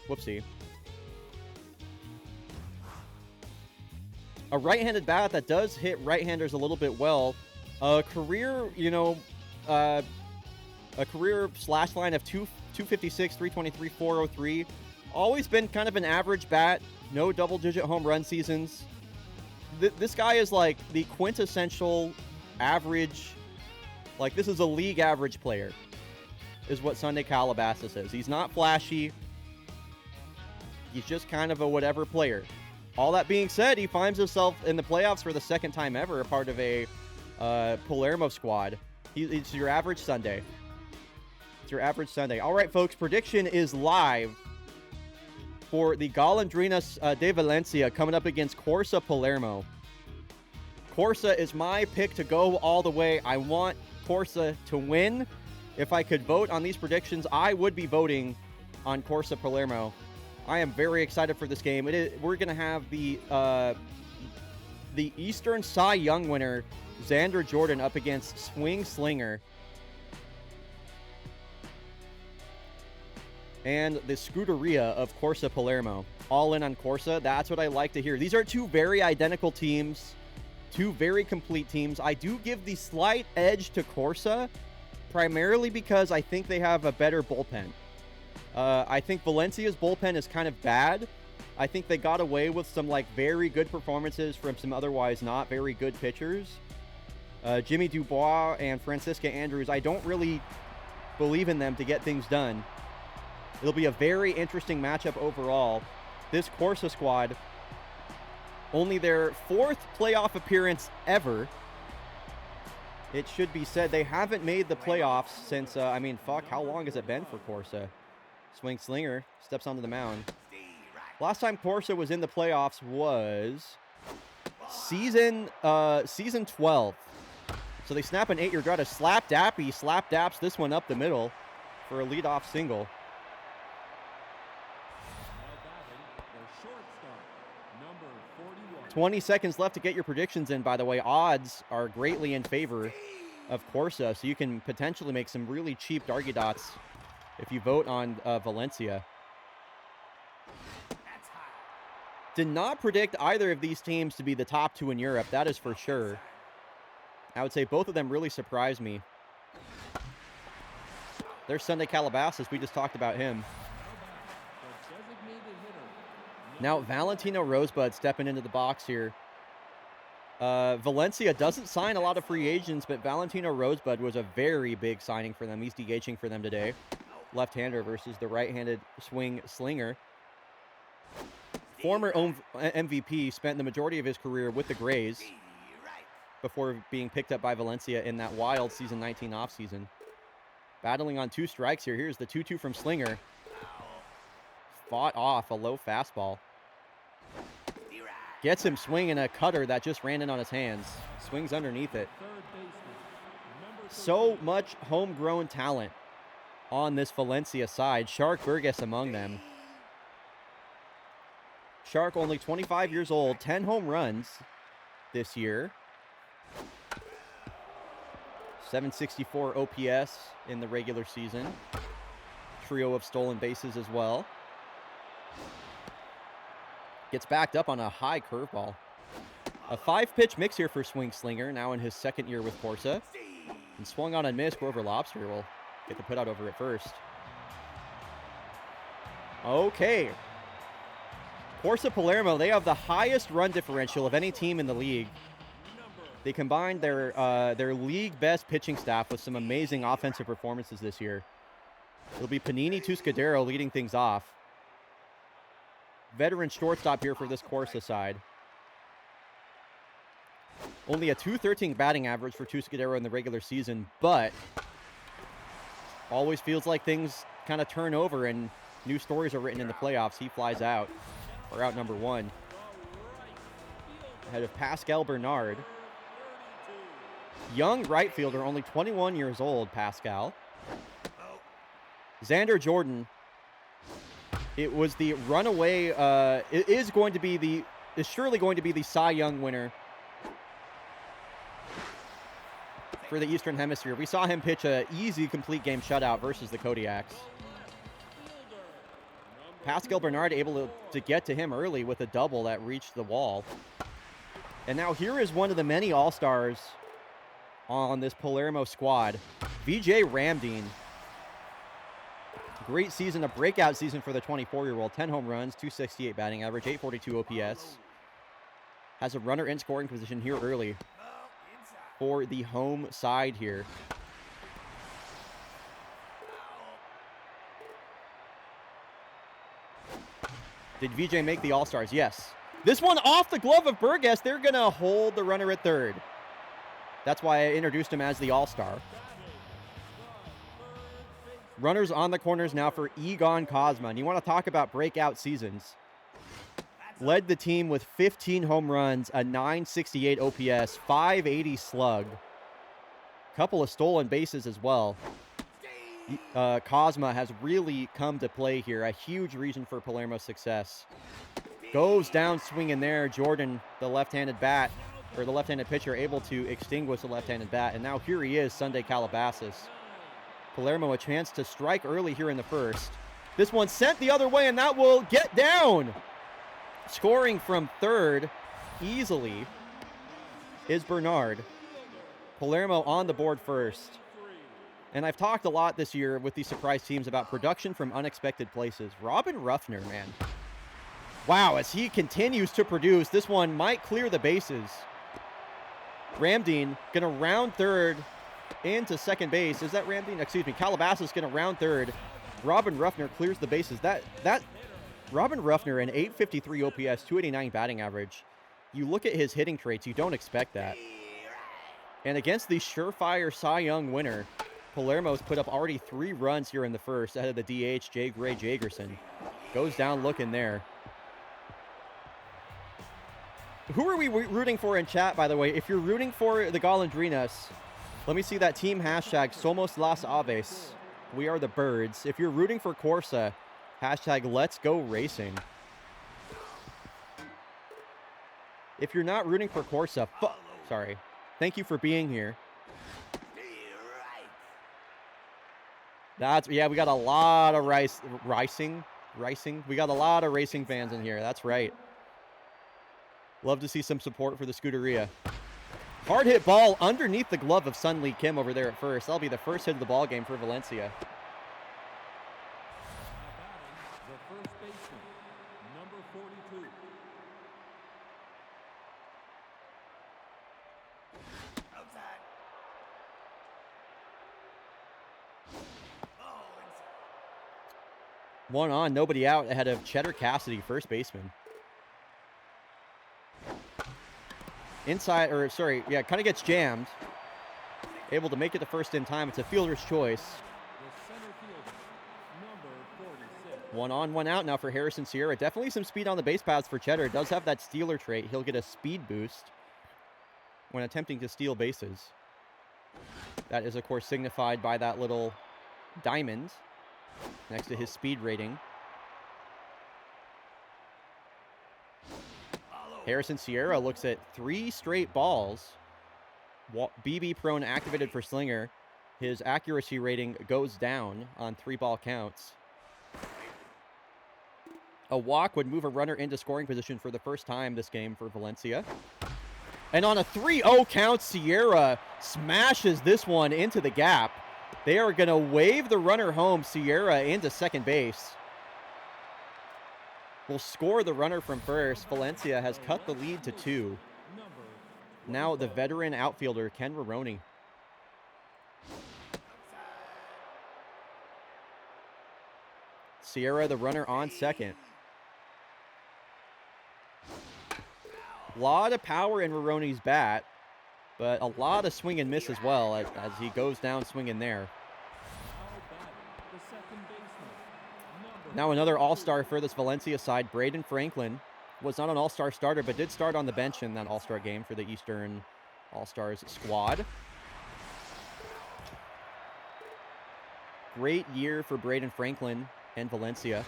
Whoopsie. A right-handed bat that does hit right-handers a little bit well. A career, a career slash line of 256, 323, 403. Always been kind of an average bat. No double-digit home run seasons. This guy is like the quintessential average. Like, this is a league average player, is what Sunday Calabasas is. He's not flashy. He's just kind of a whatever player. All that being said, he finds himself in the playoffs for the second time ever, a part of a Palermo squad. It's your average Sunday. It's your average Sunday. All right, folks, prediction is live for the Golondrinas de Valencia coming up against Corsa Palermo. Corsa is my pick to go all the way. I want Corsa to win. If I could vote on these predictions, I would be voting on Corsa Palermo. I am very excited for this game. We're going to have the Eastern Cy Young winner, Xander Jordan, up against Swing Slinger. And the Scuderia of Corsa Palermo. All in on Corsa. That's what I like to hear. These are 2 very identical teams. 2 very complete teams. I do give the slight edge to Corsa, primarily because I think they have a better bullpen. I think Valencia's bullpen is kind of bad. I think they got away with some very good performances from some otherwise not very good pitchers. Jimmy Dubois and Francisca Andrews, I don't really believe in them to get things done. It'll be a very interesting matchup overall. This Corsa squad, only their 4th playoff appearance ever. It should be said they haven't made the playoffs since, how long has it been for Corsa? Swing Slinger steps onto the mound. Last time Corsa was in the playoffs was season 12. So they snap an 8-year drought. A slap daps this one up the middle for a leadoff single. 20 seconds left to get your predictions in, by the way. Odds are greatly in favor of Corsa, so you can potentially make some really cheap Dargy Dots if you vote on Valencia. Did not predict either of these teams to be the top 2 in Europe, that is for sure. I would say both of them really surprised me. There's Sunday Calabasas, we just talked about him. Now Valentino Rosebud stepping into the box here. Valencia doesn't sign a lot of free agents, but Valentino Rosebud was a very big signing for them. He's DHing for them today. Left-hander versus the right-handed swing slinger. Former MVP, spent the majority of his career with the Grays before being picked up by Valencia in that wild season 19 offseason. Battling on 2 strikes here. Here's the 2-2 from Slinger. Fought off a low fastball. Gets him swinging a cutter that just ran in on his hands. Swings underneath it. So much homegrown talent on this Valencia side. Shark Burgess among them. Shark only 25 years old, 10 home runs this year. 764 OPS in the regular season. Trio of stolen bases as well. Gets backed up on a high curveball. A 5-pitch mix here for Swing Slinger, now in his 2nd year with Corsa. And swung on and missed. Grover Lobster will get the put out over at first. Okay. Corsa Palermo, they have the highest run differential of any team in the league. They combined their league best pitching staff with some amazing offensive performances this year. It'll be Panini Tuscadero leading things off. Veteran shortstop here for this Corsa side. Only a .213 batting average for Tuscadero in the regular season, but always feels like things kind of turn over and new stories are written in the playoffs. He flies out for out number 1. Ahead of Pascal Bernard. Young right fielder, only 21 years old, Pascal. Xander Jordan. It was the runaway, is surely going to be the Cy Young winner for the Eastern Hemisphere. We saw him pitch a easy complete game shutout versus the Kodiaks. Pascal Bernard able to get to him early with a double that reached the wall. And now here is one of the many all-stars on this Palermo squad, VJ Ramdeen. Great season, a breakout season for the 24-year-old. 10 home runs, .268 batting average, .842 OPS. Has a runner in scoring position here early for the home side here. Did VJ make the All-Stars? Yes. This one off the glove of Burgess. They're going to hold the runner at third. That's why I introduced him as the All-Star. Runners on the corners now for Egon Cosma. And you want to talk about breakout seasons. Led the team with 15 home runs, a .968 OPS, .580 slug. Couple of stolen bases as well. Cosma has really come to play here. A huge reason for Palermo's success. Goes down swinging there. Jordan, the left-handed pitcher, able to extinguish the left-handed bat. And now here he is, Sunday Calabasas. Palermo a chance to strike early here in the first. This one sent the other way, and that will get down. Scoring from third easily is Bernard. Palermo on the board first. And I've talked a lot this year with these surprise teams about production from unexpected places. Robin Ruffner, man. Wow, as he continues to produce, this one might clear the bases. Ramdeen going to round third into second base. Is that Ramdeen? Excuse me. Calabasas going to round third. Robin Ruffner clears the bases. That Robin Ruffner, an 853 OPS, 289 batting average. You look at his hitting traits, you don't expect that. And against the surefire Cy Young winner, Palermo's put up already 3 runs here in the first ahead of the DH, Jay Gray Jagerson. Goes down looking there. Who are we rooting for in chat, by the way? If you're rooting for the Golondrinas, let me see that team hashtag Somos las Aves. We are the birds. If you're rooting for Corsa, hashtag Let's Go Racing. If you're not rooting for Corsa, sorry. Thank you for being here. Yeah, we got a lot of racing. We got a lot of racing fans in here. That's right. Love to see some support for the Scuderia. Hard hit ball underneath the glove of Sun Lee Kim over there at first. That'll be the first hit of the ball game for Valencia. The first baseman, number 42. Outside. Oh, inside. One on, nobody out ahead of Cheddar Cassidy, first baseman. Inside, or sorry, yeah, kind of gets jammed. Able to make it to first in time. It's a fielder's choice. The center fielder, number 46. One on, one out now for Harrison Sierra. Definitely some speed on the base paths for Cheddar. Does have that stealer trait. He'll get a speed boost when attempting to steal bases. That is, of course, signified by that little diamond next to his speed rating. Harrison Sierra looks at 3 straight balls. BB prone activated for Slinger. His accuracy rating goes down on 3-ball counts. A walk would move a runner into scoring position for the first time this game for Valencia. And on a 3-0 count, Sierra smashes this one into the gap. They are going to wave the runner home, Sierra into second base. Will score the runner from first. Valencia has cut the lead to 2. Now the veteran outfielder, Ken Roroni. Sierra, the runner, on second. A lot of power in Roroni's bat, but a lot of swing and miss as well as he goes down swinging there. Now another all-star for this Valencia side. Braden Franklin was not an all-star starter, but did start on the bench in that all-star game for the Eastern All-Stars squad. Great year for Braden Franklin and Valencia.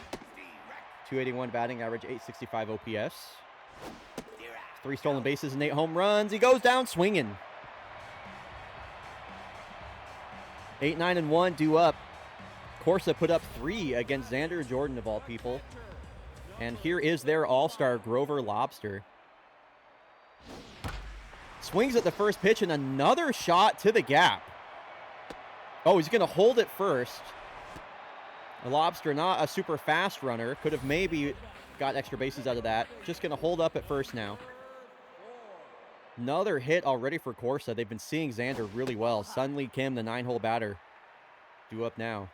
281 batting average, 865 OPS. 3 stolen bases and 8 home runs. He goes down swinging. 8-9-1 due up. Corsa put up 3 against Xander Jordan, of all people. And here is their all-star, Grover Lobster. Swings at the first pitch and another shot to the gap. Oh, he's going to hold it first. Lobster, not a super fast runner. Could have maybe got extra bases out of that. Just going to hold up at first now. Another hit already for Corsa. They've been seeing Xander really well. Sun Lee Kim, the 9-hole batter, due up now.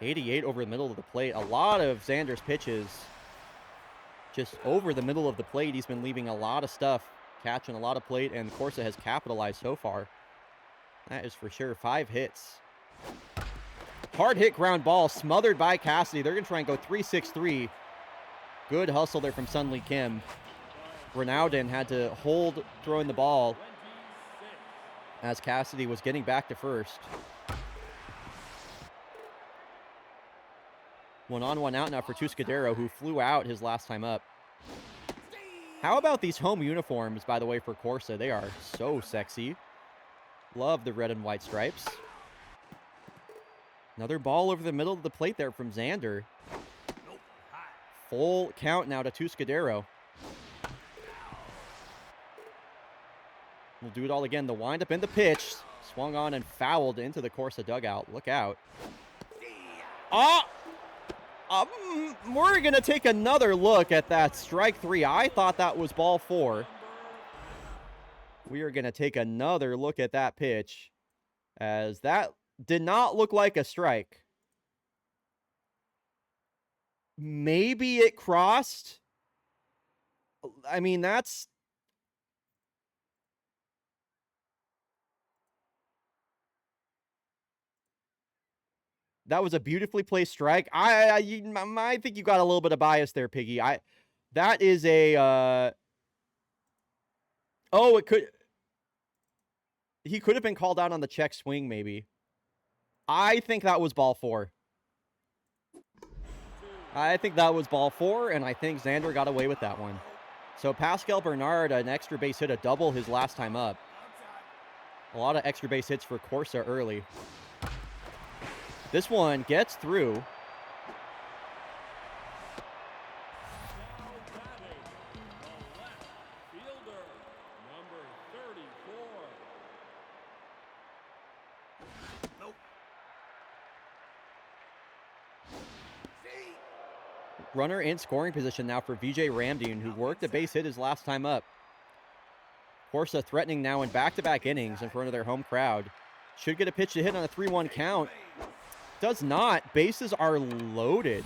88 over the middle of the plate. A lot of Xander's pitches just over the middle of the plate. He's been leaving a lot of stuff, catching a lot of plate, and Corsa has capitalized so far. That is for sure. 5 hits. Hard hit ground ball smothered by Cassidy. They're going to try and go 3-6-3. Good hustle there from Sun Lee Kim. Ronaldin had to hold throwing the ball as Cassidy was getting back to first. 1 on, 1 out now for Tuscadero, who flew out his last time up. How about these home uniforms, by the way, for Corsa? They are so sexy. Love the red and white stripes. Another ball over the middle of the plate there from Xander. Full count now to Tuscadero. We'll do it all again. The windup and the pitch. Swung on and fouled into the Corsa dugout. Look out. Oh! We're going to take another look at that strike 3. I thought that was ball 4. We are going to take another look at that pitch, as that did not look like a strike. Maybe it crossed. I mean, that was a beautifully placed strike. I think you got a little bit of bias there, Piggy. That is a oh, he could have been called out on the check swing, maybe. I think that was ball 4. I think that was ball 4, and I think Xander got away with that one. So Pascal Bernard, an extra base hit, a double his last time up. A lot of extra base hits for Corsa early. This one gets through. Now batting, the left fielder, number 34. Nope. See? Runner in scoring position now for VJ Ramdeen, who worked a base hit his last time up. Corsa threatening now in back-to-back innings in front of their home crowd. Should get a pitch to hit on a 3-1 count. Does not. Bases are loaded.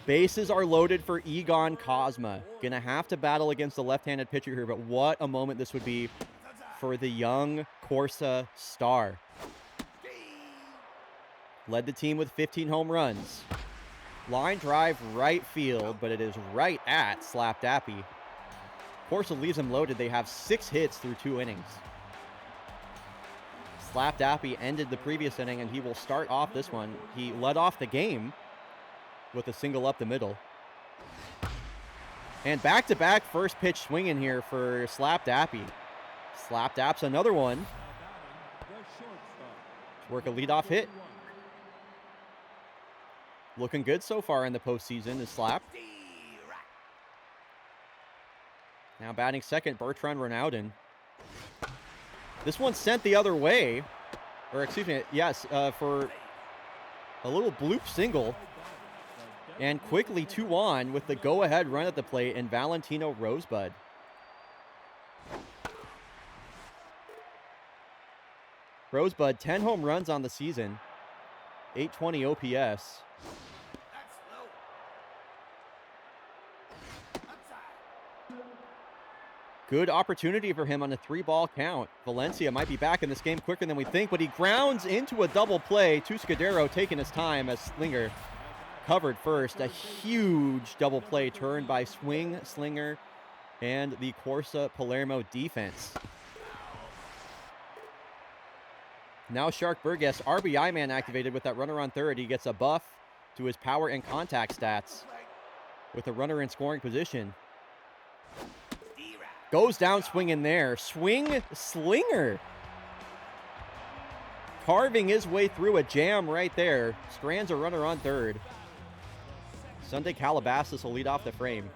Bases are loaded for Egon Cosma. Gonna have to battle against the left-handed pitcher here, but what a moment this would be for the young Corsa star. Led the team with 15 home runs. Line drive right field, but it is right at Slap Dappy. Corsa leaves him loaded. They have 6 hits through 2 innings. Slap Dappy ended the previous inning, and he will start off this one. He led off the game with a single up the middle. And back-to-back first pitch swinging here for Slap Dappy. Slap Daps another one. Now batting, the shortstop. Work a leadoff hit. Looking good so far in the postseason is Slap. Now batting second, Bertrand Ronaldin. This one sent the other way. Or excuse me, yes, for a little bloop single. And quickly 2-on with the go-ahead run at the plate in Valentino Rosebud. Rosebud, 10 home runs on the season. 820 OPS. That's low. Outside. Good opportunity for him on a 3-ball count. Valencia might be back in this game quicker than we think, but he grounds into a double play. Tuscadero taking his time as Slinger covered first. A huge double play turned by Swing, Slinger, and the Corsa Palermo defense. Now Shark Burgess, RBI man activated with that runner on third. He gets a buff to his power and contact stats with a runner in scoring position. Goes down swinging there. Swing Slinger. Carving his way through a jam right there. Strands a runner on third. Sunday Calabasas will lead off the frame.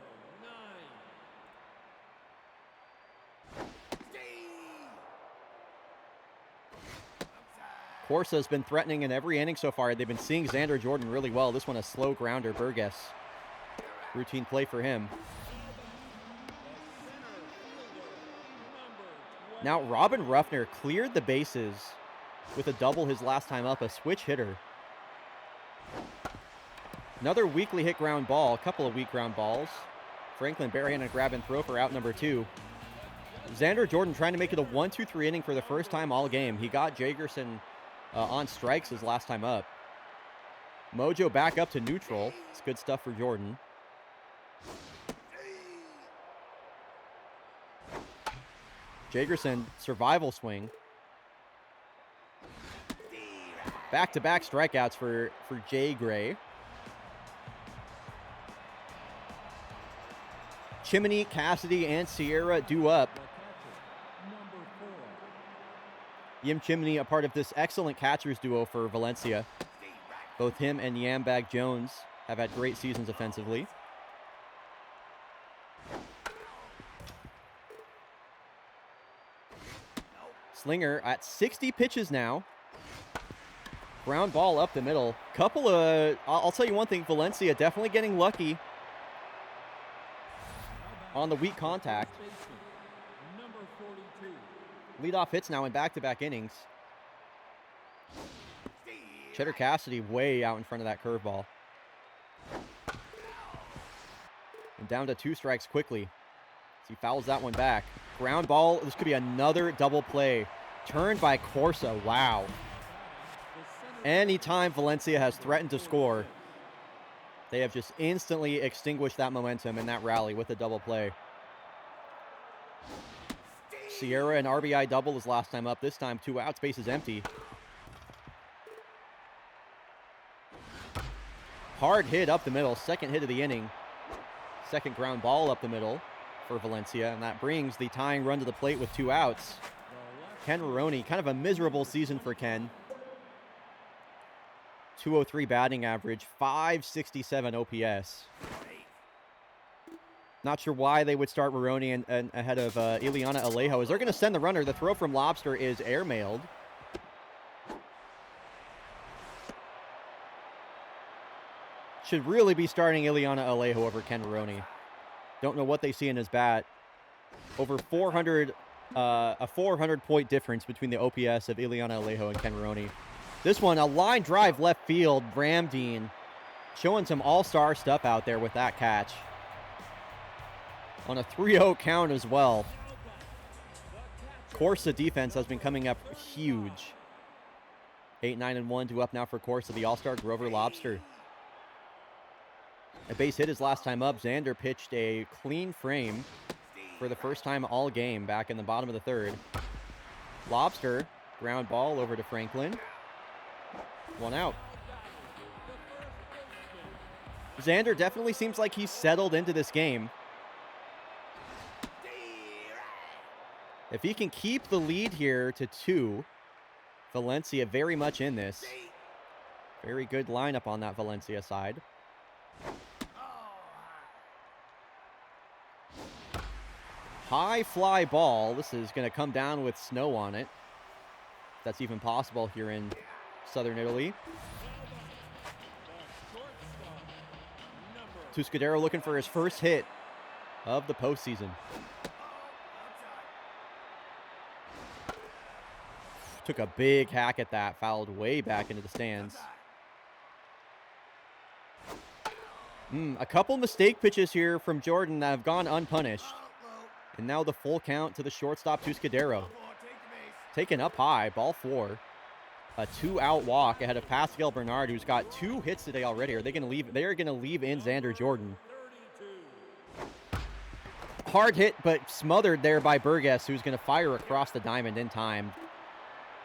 Corsa has been threatening in every inning so far. They've been seeing Xander Jordan really well. This one a slow grounder, Burgess. Routine play for him. Now Robin Ruffner cleared the bases with a double his last time up, a switch hitter. Another weakly hit ground ball, a couple of weak ground balls. Franklin barehanded grab and throw for out number 2. Xander Jordan trying to make it a 1-2-3 inning for the first time all game. He got Jagerson on strikes his last time up. Mojo back up to neutral. It's good stuff for Jordan. Jagerson, survival swing. Back-to-back strikeouts for Jay Gray. Chimney, Cassidy, and Sierra due up. Number 4. Yim Chimney, a part of this excellent catchers duo for Valencia. Both him and Yambag Jones have had great seasons offensively. Slinger at 60 pitches now. Ground ball up the middle. Couple of, I'll tell you one thing, Valencia definitely getting lucky on the weak contact. Number 42. Leadoff hits now in back-to-back innings. Cheddar Cassidy way out in front of that curveball. And down to 2 strikes quickly as he fouls that one back. Ground ball. This could be another double play. Turned by Corsa. Wow. Anytime Valencia has threatened to score, they have just instantly extinguished that momentum in that rally with a double play. Sierra, an RBI double his last time up. This time 2 outs, base is empty. Hard hit up the middle. Second hit of the inning. Second ground ball up the middle for Valencia. And that brings the tying run to the plate with 2 outs. Ken Maroney, kind of a miserable season for Ken. 203 batting average, 567 OPS. Not sure why they would start Maroney and ahead of Ileana Alejo. As they're going to send the runner, the throw from Lobster is airmailed. Should really be starting Ileana Alejo over Ken Maroney. Don't know what they see in his bat. Over 400, a 400-point difference between the OPS of Ileana Alejo and Ken Maroney. This one, a line drive left field. Bramdean showing some all-star stuff out there with that catch. On a 3-0 count as well. Corsa defense has been coming up huge. 8-9-1 to up now for Corsa, the all-star Grover Lobster. A base hit his last time up. Xander pitched a clean frame for the first time all game back in the bottom of the 3rd. Lobster, ground ball over to Franklin. 1 out. Xander definitely seems like he's settled into this game. If he can keep the lead here to 2, Valencia very much in this. Very good lineup on that Valencia side. High fly ball. This is going to come down with snow on it. That's even possible here in Southern Italy. Tuscadero looking for his first hit of the postseason. Took a big hack at that, fouled way back into the stands. A couple mistake pitches here from Jordan that have gone unpunished. And now the full count to the shortstop, Tuscadero. Taken up high, ball 4. A 2-out walk ahead of Pascal Bernard, who's got 2 hits today already. Are they going to leave? They are going to leave in Xander Jordan. Hard hit, but smothered there by Burgess, who's going to fire across the diamond in time.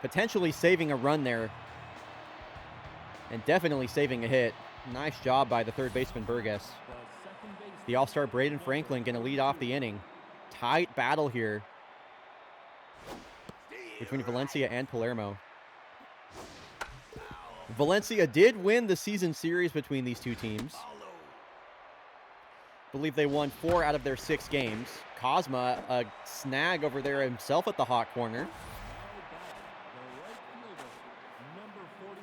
Potentially saving a run there. And definitely saving a hit. Nice job by the 3rd baseman, Burgess. The all-star Braden Franklin going to lead off the inning. Tight battle here between Valencia and Palermo. Valencia did win the season series between these two teams. Believe they won 4 out of their 6 games. Cosma, a snag over there himself at the hot corner.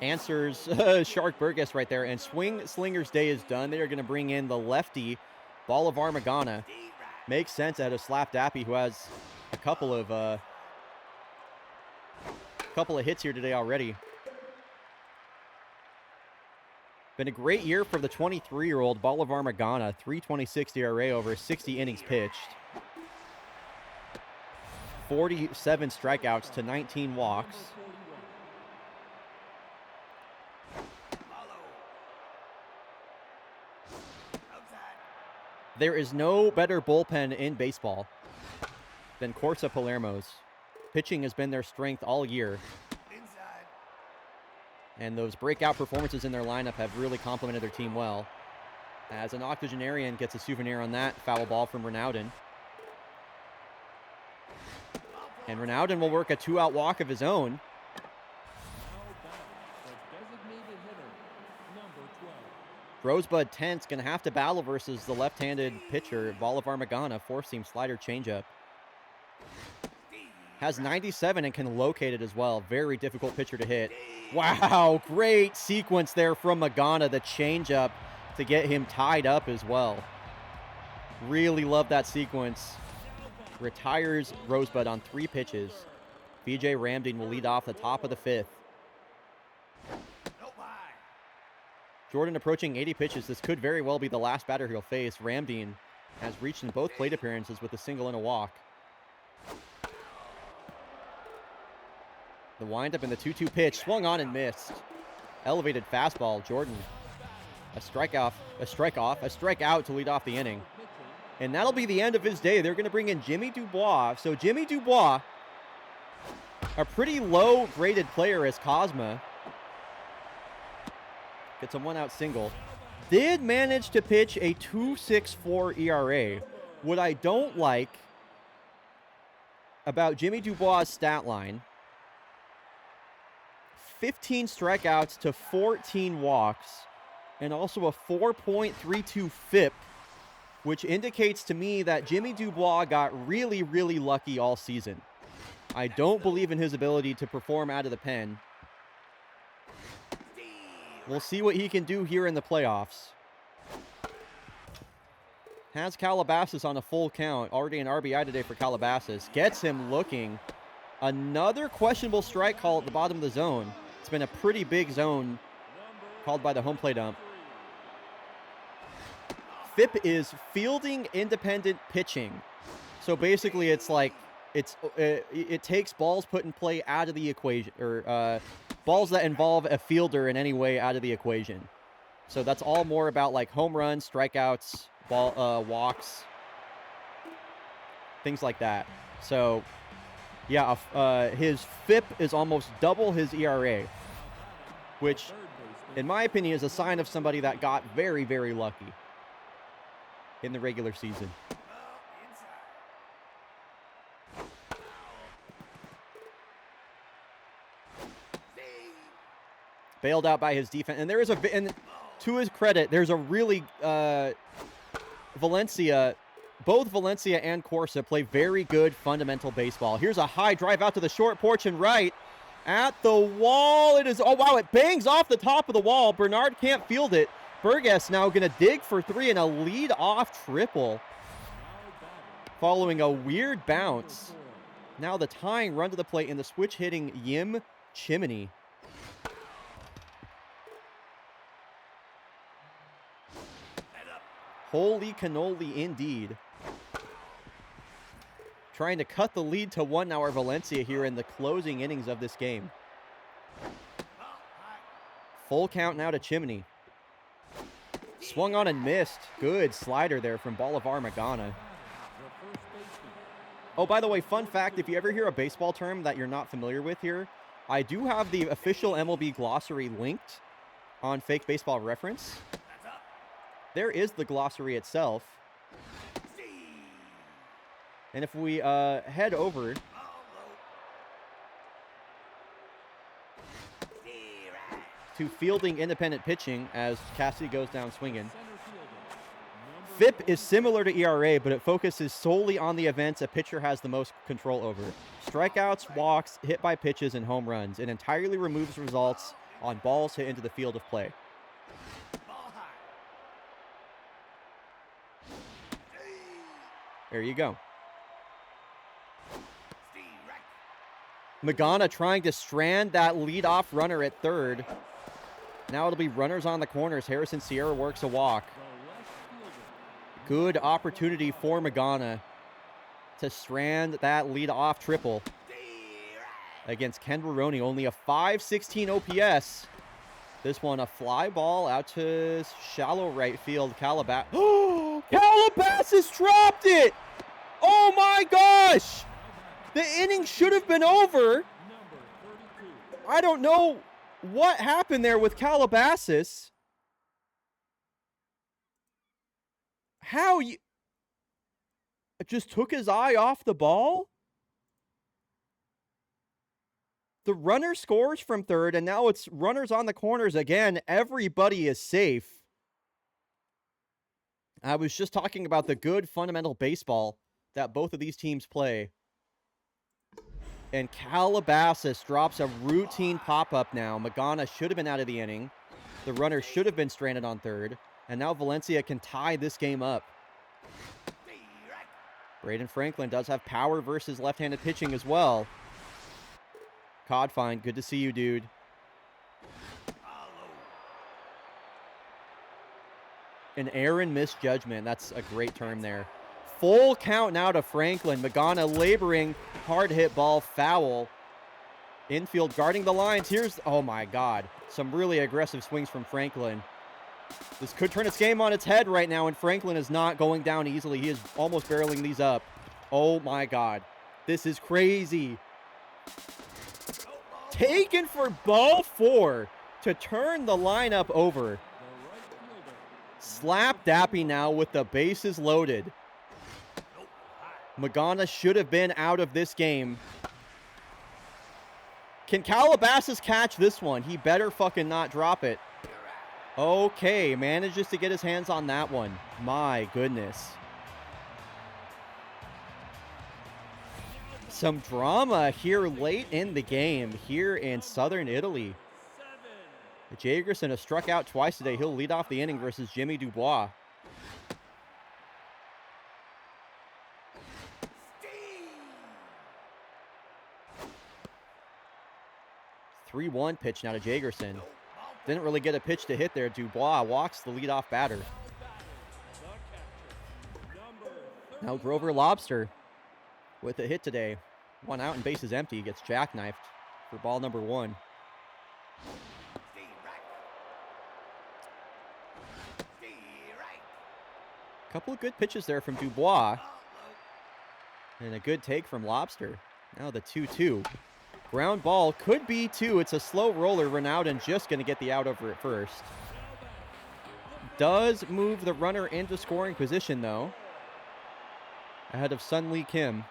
Answers Shark Burgess right there. And Swing Slinger's day is done. They are going to bring in the lefty, Bolivar Magana. Makes sense ahead of Slap Dappy, who has a couple of hits here today already. Been a great year for the 23-year-old Bolivar Magana. 3.26 ERA over 60 innings pitched. 47 strikeouts to 19 walks. There is no better bullpen in baseball than Corsa Palermo's. Pitching has been their strength all year. And those breakout performances in their lineup have really complemented their team well. As an octogenarian gets a souvenir on that foul ball from Renaudin. And Renaudin will work a 2-out walk of his own. Rosebud Tent's going to have to battle versus the left-handed pitcher, Bolivar Magana, 4-seam slider changeup. Has 97 and can locate it as well. Very difficult pitcher to hit. Wow, great sequence there from Magana. The changeup to get him tied up as well. Really love that sequence. Retires Rosebud on 3 pitches. VJ Ramdeen will lead off the top of the 5th. Jordan approaching 80 pitches. This could very well be the last batter he'll face. Ramdeen has reached in both plate appearances with a single and a walk. The windup and the 2-2 pitch. Swung on and missed. Elevated fastball. Jordan. A strikeout to lead off the inning. And that'll be the end of his day. They're going to bring in Jimmy Dubois. So Jimmy Dubois, a pretty low-graded player as Cosma, gets a 1-out single. Did manage to pitch a 2.64 ERA. What I don't like about Jimmy Dubois' stat line, 15 strikeouts to 14 walks, and also a 4.32 FIP, which indicates to me that Jimmy Dubois got really, really lucky all season. I don't believe in his ability to perform out of the pen. We'll see what he can do here in the playoffs. Has Calabasas on a full count. Already an RBI today for Calabasas. Gets him looking. Another questionable strike call at the bottom of the zone. It's been a pretty big zone called by the home plate ump. FIP is fielding independent pitching. So basically it's like it takes balls put in play out of the equation, or balls that involve a fielder in any way out of the equation. So that's all more about like home runs, strikeouts, walks, things like that. So yeah, his FIP is almost double his ERA, which in my opinion is a sign of somebody that got very, very lucky in the regular season. Bailed out by his defense. And there is and to his credit, there's a really Valencia, both Valencia and Corsa play very good fundamental baseball. Here's a high drive out to the short porch and right at the wall. It is, oh wow, it bangs off the top of the wall. Bernard can't field it. Burgess now going to dig for 3 and a lead-off triple following a weird bounce. Now the tying run to the plate in the switch-hitting Yim Chimney. Holy cannoli indeed. Trying to cut the lead to 1 now are Valencia here in the closing innings of this game. Full count now to Chimney. Swung on and missed. Good slider there from Bolivar Magana. Oh, by the way, fun fact, if you ever hear a baseball term that you're not familiar with here, I do have the official MLB glossary linked on Fake Baseball Reference. There is the glossary itself. And if we head over to fielding independent pitching as Cassidy goes down swinging. FIP is similar to ERA, but it focuses solely on the events a pitcher has the most control over. Strikeouts, walks, hit by pitches, and home runs. It entirely removes results on balls hit into the field of play. There you go. Magana trying to strand that leadoff runner at third. Now it'll be runners on the corners. Harrison Sierra works a walk. Good opportunity for Magana to strand that leadoff triple against Ken Baroni. Only a 516 OPS. This one a fly ball out to shallow right field. Calabasas. Oh, Calabasas dropped it. Oh my gosh. The inning should have been over. I don't know what happened there with Calabasas. How you just took his eye off the ball? The runner scores from third, and now it's runners on the corners again. Everybody is safe. I was just talking about the good fundamental baseball that both of these teams play. And Calabasas drops a routine pop-up now. Magana should have been out of the inning. The runner should have been stranded on third. And now Valencia can tie this game up. Braden Franklin does have power versus left-handed pitching as well. Codfine, good to see you, dude. An errand misjudgment. That's a great term there. Full count now to Franklin. Magana laboring. Hard hit ball. Foul. Infield guarding the lines. Here's, oh my God, some really aggressive swings from Franklin. This could turn its game on its head right now, and Franklin is not going down easily. He is almost barreling these up. Oh my God. This is crazy. Taken for ball 4 to turn the lineup over. Slap Dappy now with the bases loaded. Magana should have been out of this game. Can Calabasas catch this one? He better fucking not drop it. Okay, manages to get his hands on that one. My goodness. Some drama here late in the game here in southern Italy. Jagerson has struck out twice today. He'll lead off the inning versus Jimmy Dubois. 3-1 pitch now to Jagerson. Didn't really get a pitch to hit there. Dubois walks the leadoff batter. Now Grover Lobster with a hit today. 1 out and bases empty. Gets jackknifed for ball number 1. Couple of good pitches there from Dubois. And a good take from Lobster. Now the 2-2. Ground ball could be 2. It's a slow roller. Ronaldo just going to get the out over at first. Does move the runner into scoring position, though. Ahead of Sun Lee Kim.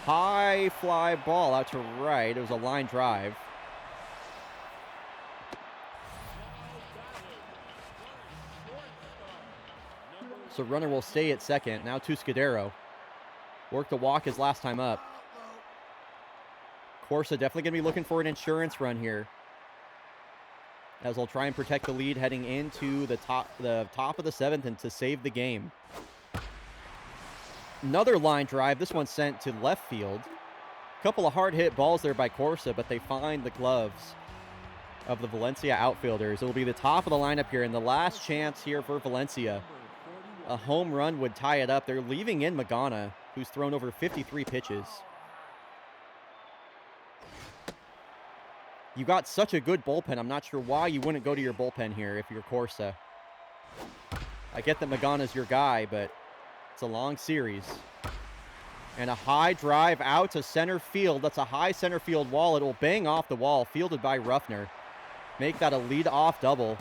High fly ball out to right. It was a line drive. So runner will stay at second. Now to Scudero. Worked the walk his last time up. Corsa definitely going to be looking for an insurance run here, as they'll try and protect the lead heading into the top of the 7th and to save the game. Another line drive. This one sent to left field. A couple of hard hit balls there by Corsa, but they find the gloves of the Valencia outfielders. It will be the top of the lineup here, and the last chance here for Valencia. A home run would tie it up. They're leaving in Magana, who's thrown over 53 pitches. You got such a good bullpen. I'm not sure why you wouldn't go to your bullpen here if you're Corsa. I get that Magana's your guy, but it's a long series. And a high drive out to center field. That's a high center field wall. It will bang off the wall, fielded by Ruffner. Make that a lead-off double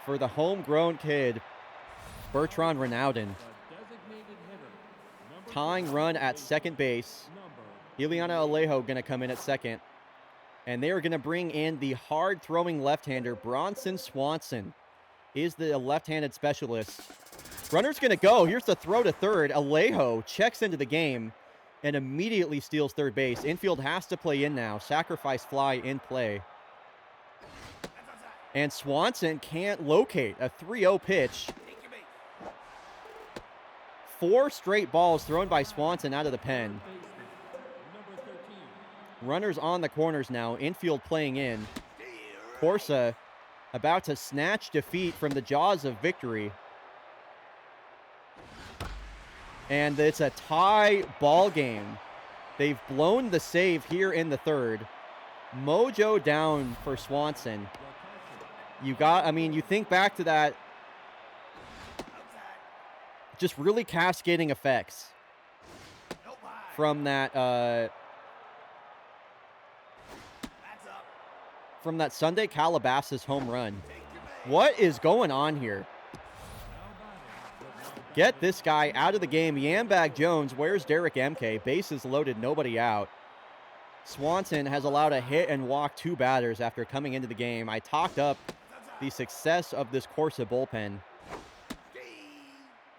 for the homegrown kid, Bertrand Ronaldo. Tying run at second base. Ileana Alejo going to come in at second. And they are going to bring in the hard-throwing left-hander. Bronson Swanson is the left-handed specialist. Runner's going to go. Here's the throw to third. Alejo checks into the game and immediately steals third base. Infield has to play in now. Sacrifice fly in play. And Swanson can't locate a 3-0 pitch. 4 straight balls thrown by Swanson out of the pen. Runners on the corners now. Infield playing in. Corsa about to snatch defeat from the jaws of victory. And it's a tie ball game. They've blown the save here in the third. Mojo down for Swanson. You think back to that. Just really cascading effects from that Sunday Calabasas home run. What is going on here? Get this guy out of the game. Yambag Jones, where's Derek MK? Bases loaded, nobody out. Swanson has allowed a hit and walk 2 batters after coming into the game. I talked up the success of this Corsa bullpen.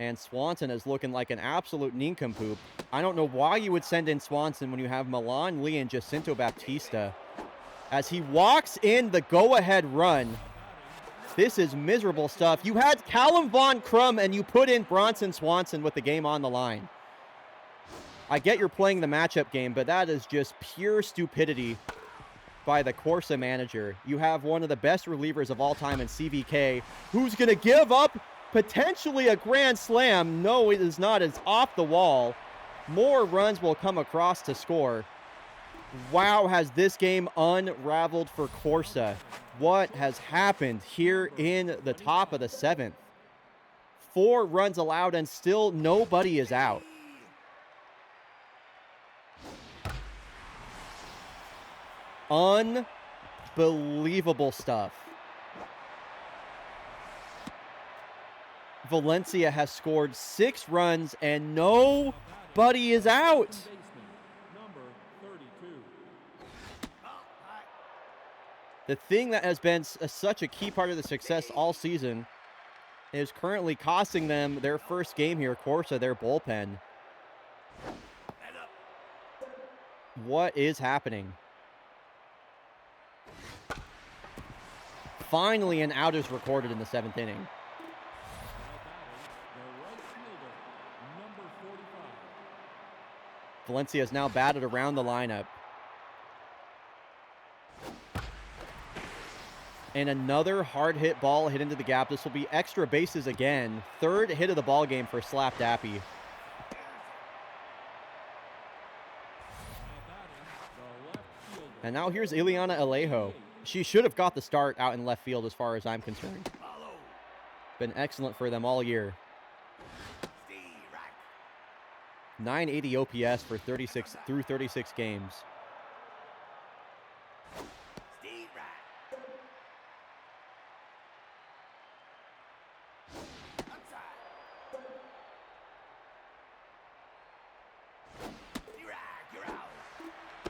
And Swanson is looking like an absolute nincompoop. I don't know why you would send in Swanson when you have Milan Lee and Jacinto Baptista. As he walks in the go-ahead run, this is miserable stuff. You had Callum Von Crum and you put in Bronson Swanson with the game on the line. I get you're playing the matchup game, but that is just pure stupidity by the Corsa manager. You have one of the best relievers of all time in CVK, who's going to give up potentially a grand slam. No, it is not. It's off the wall. More runs will come across to score. Wow, has this game unraveled for Corsa? What has happened here in the top of the 7th? 4 runs allowed and still nobody is out. Unbelievable stuff. Valencia has scored 6 runs and nobody is out. Number 32. The thing that has been such a key part of the success all season is currently costing them their first game here, Corsa, their bullpen. What is happening? Finally, an out is recorded in the 7th inning. Valencia is now batted around the lineup. And another hard hit ball hit into the gap. This will be extra bases again. 3rd hit of the ball game for Slap Dappy. And now here's Ileana Alejo. She should have got the start out in left field as far as I'm concerned. Been excellent for them all year. 980 OPS for 36 games.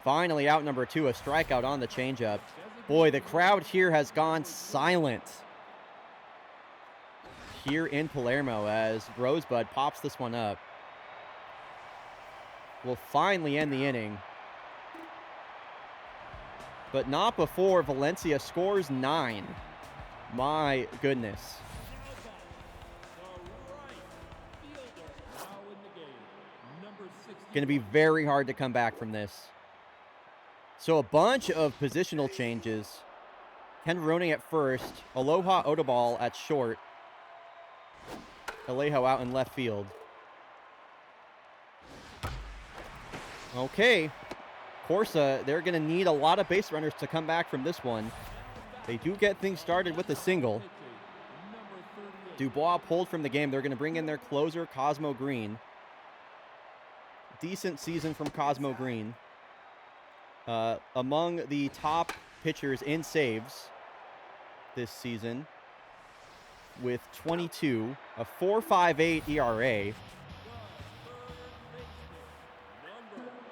Finally out number 2, a strikeout on the changeup. Boy, the crowd here has gone silent here in Palermo as Rosebud pops this one up. Will finally end the inning. But not before Valencia scores 9. My goodness. Going to be very hard to come back from this. So a bunch of positional changes. Ken Verone at first. Aloha Odubal at short. Alejo out in left field. Okay. Corsa, they're going to need a lot of base runners to come back from this one. They do get things started with a single. Dubois pulled from the game. They're going to bring in their closer, Cosmo Green. Decent season from Cosmo Green. Among the top pitchers in saves this season with 22, a 4.58 ERA,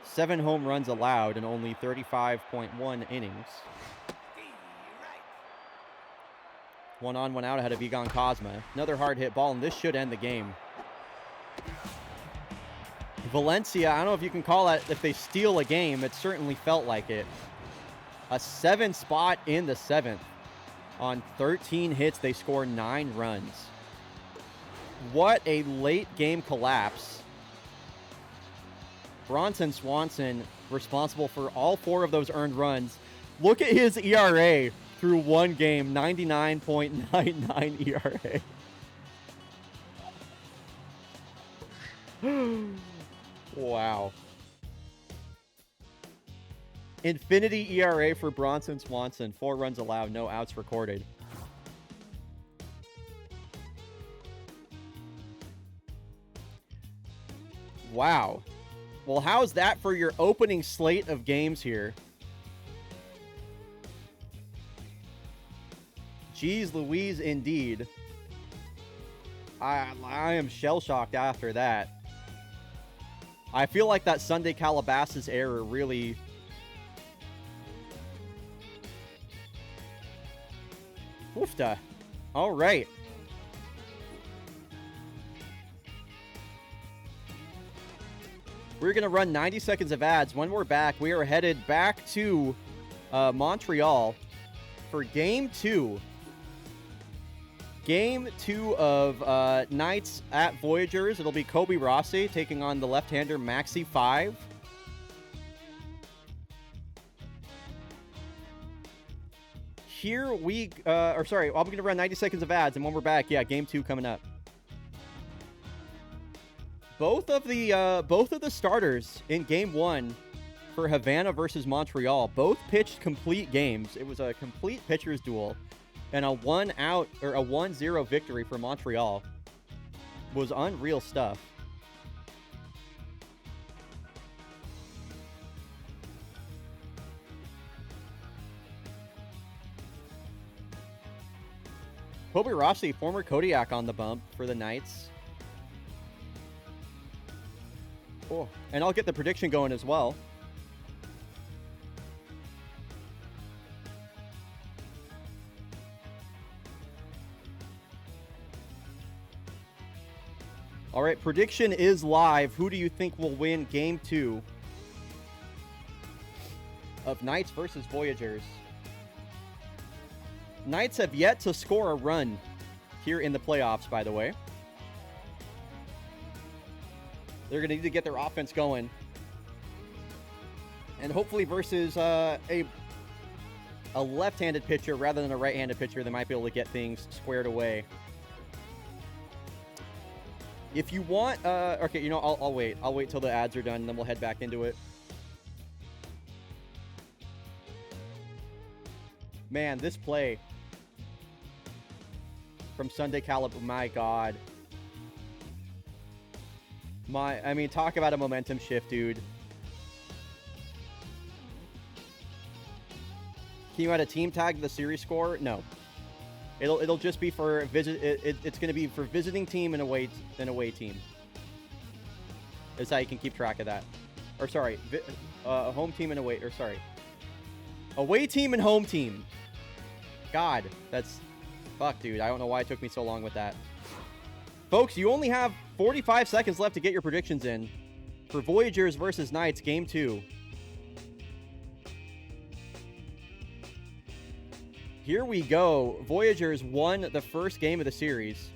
7 home runs allowed in only 35.1 innings. 1 on, 1 out ahead of Egon Cosma. Another hard hit ball, and this should end the game. Valencia, I don't know if you can call that if they steal a game. It certainly felt like it. A 7 spot in the 7th. On 13 hits, they score 9 runs. What a late game collapse. Bronson Swanson responsible for all 4 of those earned runs. Look at his ERA through 1 game, 99.99 ERA. Wow. Infinity ERA for Bronson Swanson. 4 runs allowed, no outs recorded. Wow. Well, how's that for your opening slate of games here? Jeez Louise, indeed. I am shell-shocked after that. I feel like that Sunday Calabasas error really... Oofta. All right. We're going to run 90 seconds of ads. When we're back, we are headed back to Montreal for Game 2. Game 2 of Knights at Voyagers. It'll be Kobe Rossi taking on the left-hander Maxi 5. Here we, I'm going to run 90 seconds of ads, and when we're back, yeah, Game 2 coming up. Both of the starters in Game 1 for Havana versus Montreal both pitched complete games. It was a complete pitcher's duel, and a 1-0 victory for Montreal. Was unreal stuff. Kobe Rossi, former Kodiak on the bump for the Knights. Oh, and I'll get the prediction going as well. All right, prediction is live. Who do you think will win Game 2 of Knights versus Voyagers? Knights have yet to score a run here in the playoffs, by the way. They're going to need to get their offense going. And hopefully versus a left-handed pitcher rather than a right-handed pitcher, they might be able to get things squared away. If you want... okay, you know, I'll wait. I'll wait till the ads are done, and then we'll head back into it. Man, this play from Sunday Calib, my God. I mean, talk about a momentum shift, dude. Can you add a team tag to the series score? No. It'll just be for visit. It's going to be for visiting team and away team. That's how you can keep track of that. Or sorry, home team and away. Or sorry, away team and home team. God, that's fuck, dude. I don't know why it took me so long with that. Folks, you only have 45 seconds left to get your predictions in for Voyagers versus Knights, Game 2. Here we go. Voyagers won the first game of the series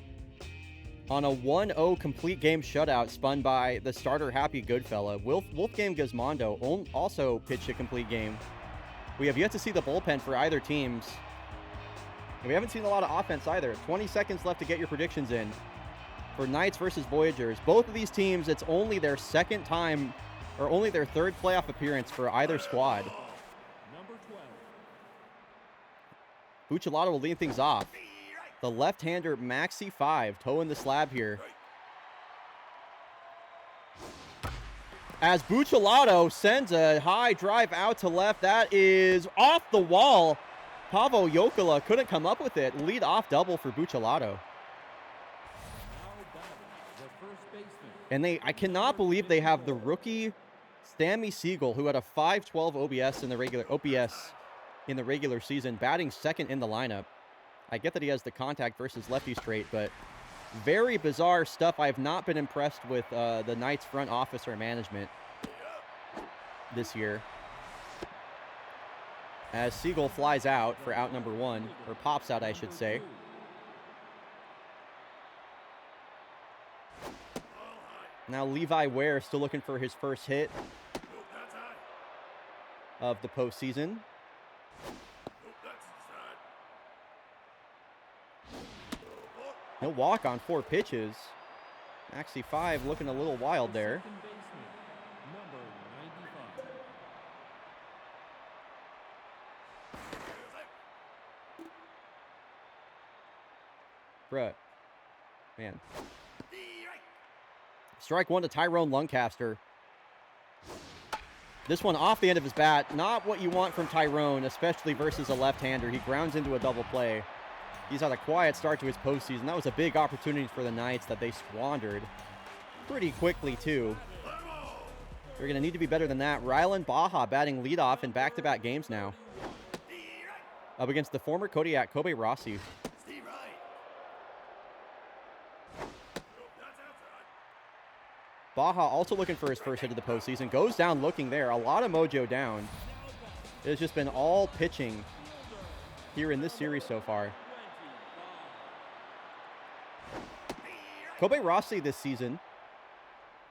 on a 1-0 complete game shutout spun by the starter Happy Goodfella. Wolfgang Gizmondo also pitched a complete game. We have yet to see the bullpen for either teams. And we haven't seen a lot of offense either. 20 seconds left to get your predictions in for Knights versus Voyagers. Both of these teams, it's only their second time or only their third playoff appearance for either squad. Number 12. Buccellato will lead things off. The left-hander Maxi 5 toeing the slab here. As Buccellato sends a high drive out to left, that is off the wall. Paavo Jokela couldn't come up with it. Lead off double for Buccellato. And I cannot believe they have the rookie Sammy Siegel, who had a 512 OPS in the regular season, batting second in the lineup. I get that he has the contact versus lefty straight, but very bizarre stuff. I have not been impressed with the Knights front office or management this year. As Siegel flies out for out number 1, or pops out, I should say. Now Levi Ware still looking for his first hit of the postseason. No walk on 4 pitches. Maxi 5 looking a little wild there. Bruh. Man. Strike 1 to Tyrone Lancaster. This one off the end of his bat. Not what you want from Tyrone, especially versus a left-hander. He grounds into a double play. He's had a quiet start to his postseason. That was a big opportunity for the Knights that they squandered pretty quickly, too. They're going to need to be better than that. Rylan Baja batting leadoff in back-to-back games now. Up against the former Kodiak, Kobe Rossi. Baja also looking for his first hit of the postseason. Goes down looking there. A lot of mojo down. It has just been all pitching here in this series so far. Kobe Rossi this season,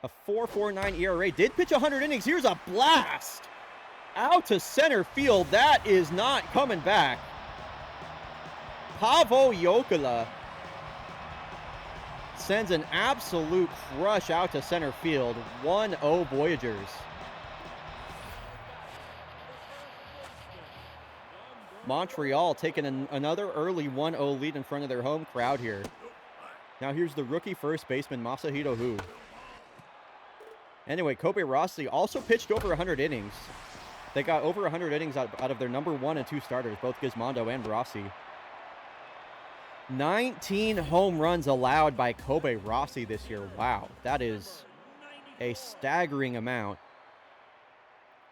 a 4.49 ERA, did pitch 100 innings. Here's a blast out to center field. That is not coming back. Paavo Jokela sends an absolute crush out to center field. 1-0 Voyagers. Montreal taking another early 1-0 lead in front of their home crowd here. Now here's the rookie first baseman, Masahiro Hu. Anyway, Kobe Rossi also pitched over 100 innings. They got over 100 innings out of their number 1 and 2 starters, both Gizmondo and Rossi. 19 home runs allowed by Kobe Rossi this year. Wow, that is a staggering amount.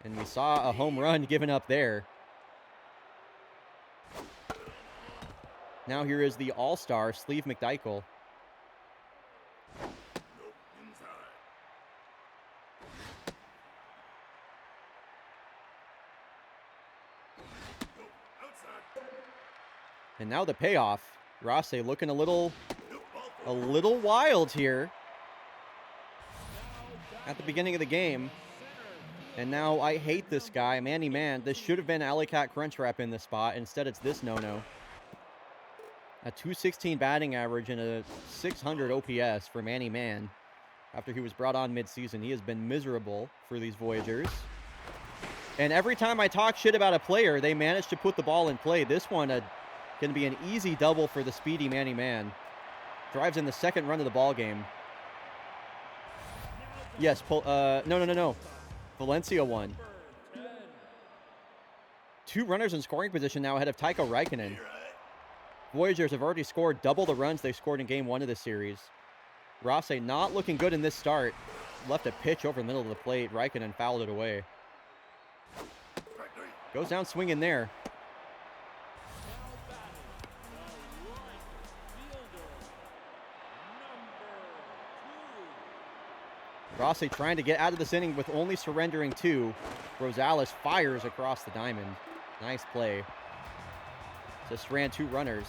And we saw a home run given up there. Now here is the all-star, Sleeve McDykel. And now the payoff. Rossi looking a little wild here at the beginning of the game. And now I hate this guy, Manny Man. This should have been Alley Cat Crunchwrap in this spot. Instead, it's this no-no. A 216 batting average and a 600 OPS for Manny Man. After he was brought on mid-season, he has been miserable for these Voyagers. And every time I talk shit about a player, they manage to put the ball in play. This one, going to be an easy double for the speedy Manny Man. Drives in the second run of the ball game. Yes, no. Valencia won. 2 runners in scoring position now ahead of Tycho Raikkonen. Voyagers have already scored double the runs they scored in Game 1 of this series. Rossi not looking good in this start. Left a pitch over the middle of the plate. Raikkonen fouled it away. Goes down swinging there. Rossi trying to get out of this inning with only surrendering 2. Rosales fires across the diamond. Nice play. Just ran 2 runners.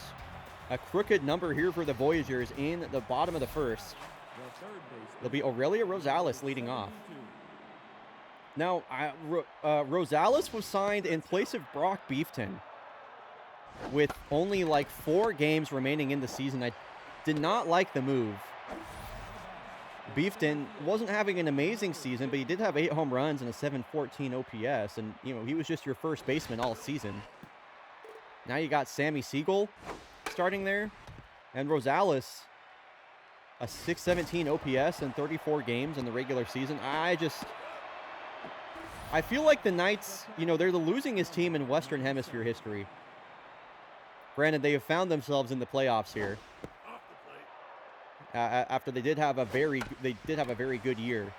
A crooked number here for the Voyagers in the bottom of the first. It'll be Aurelia Rosales leading off. Now, Rosales was signed in place of Brock Beefton with only like 4 games remaining in the season. I did not like the move. Beefton wasn't having an amazing season, but he did have 8 home runs and a 714 OPS, and he was just your first baseman all season. Now you got Sammy Siegel starting there, and Rosales, a 617 OPS in 34 games in the regular season. I feel like the Knights, they're the losingest team in Western Hemisphere history. Granted, they have found themselves in the playoffs here. After they did have a very good year.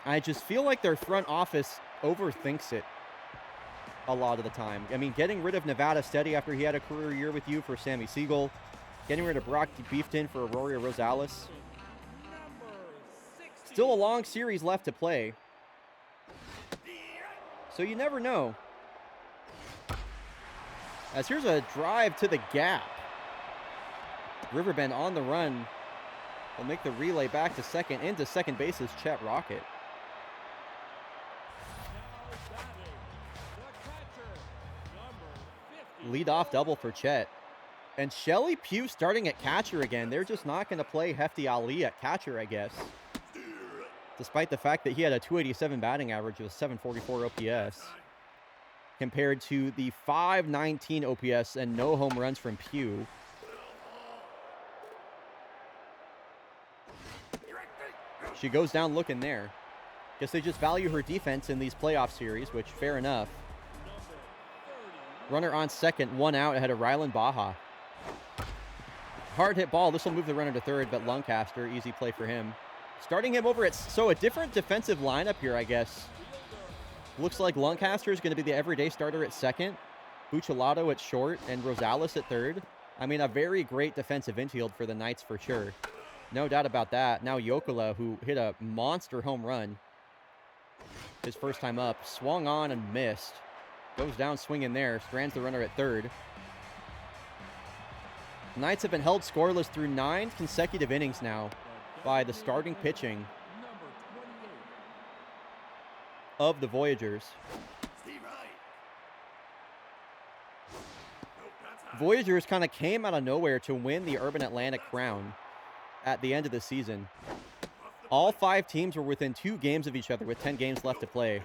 I just feel like their front office overthinks it a lot of the time. I mean, getting rid of Nevada Steady after he had a career year with you for Sammy Siegel, getting rid of Brock Beefton for Aurelia Rosales. Still a long series left to play, so you never know. As here's a drive to the gap. Riverbend on the run. Will make the relay back to second. Into second base is Chet Rocket. Leadoff double for Chet. And Shelly Pugh starting at catcher again. They're just not going to play Hefty Ali at catcher, I guess. Despite the fact that he had a 287 batting average with 744 OPS. Compared to the 519 OPS and no home runs from Pugh. She goes down looking there. Guess they just value her defense in these playoff series, which fair enough. Runner on second, 1 out ahead of Rylan Baja. Hard hit ball. This will move the runner to third, but Lancaster, easy play for him. Starting him over at, so a different defensive lineup here, I guess. Looks like Lancaster is going to be the everyday starter at second, Buccellato at short, and Rosales at third. I mean, a very great defensive infield for the Knights for sure. No doubt about that. Now Jokela, who hit a monster home run his first time up, swung on and missed. Goes down swinging there, strands the runner at third. Knights have been held scoreless through 9 consecutive innings now by the starting pitching Number 28. of the Voyagers. Steve right. Nope, that's high. Voyagers kind of came out of nowhere to win the Urban Atlantic crown at the end of the season. All 5 teams were within 2 games of each other with 10 games left to play.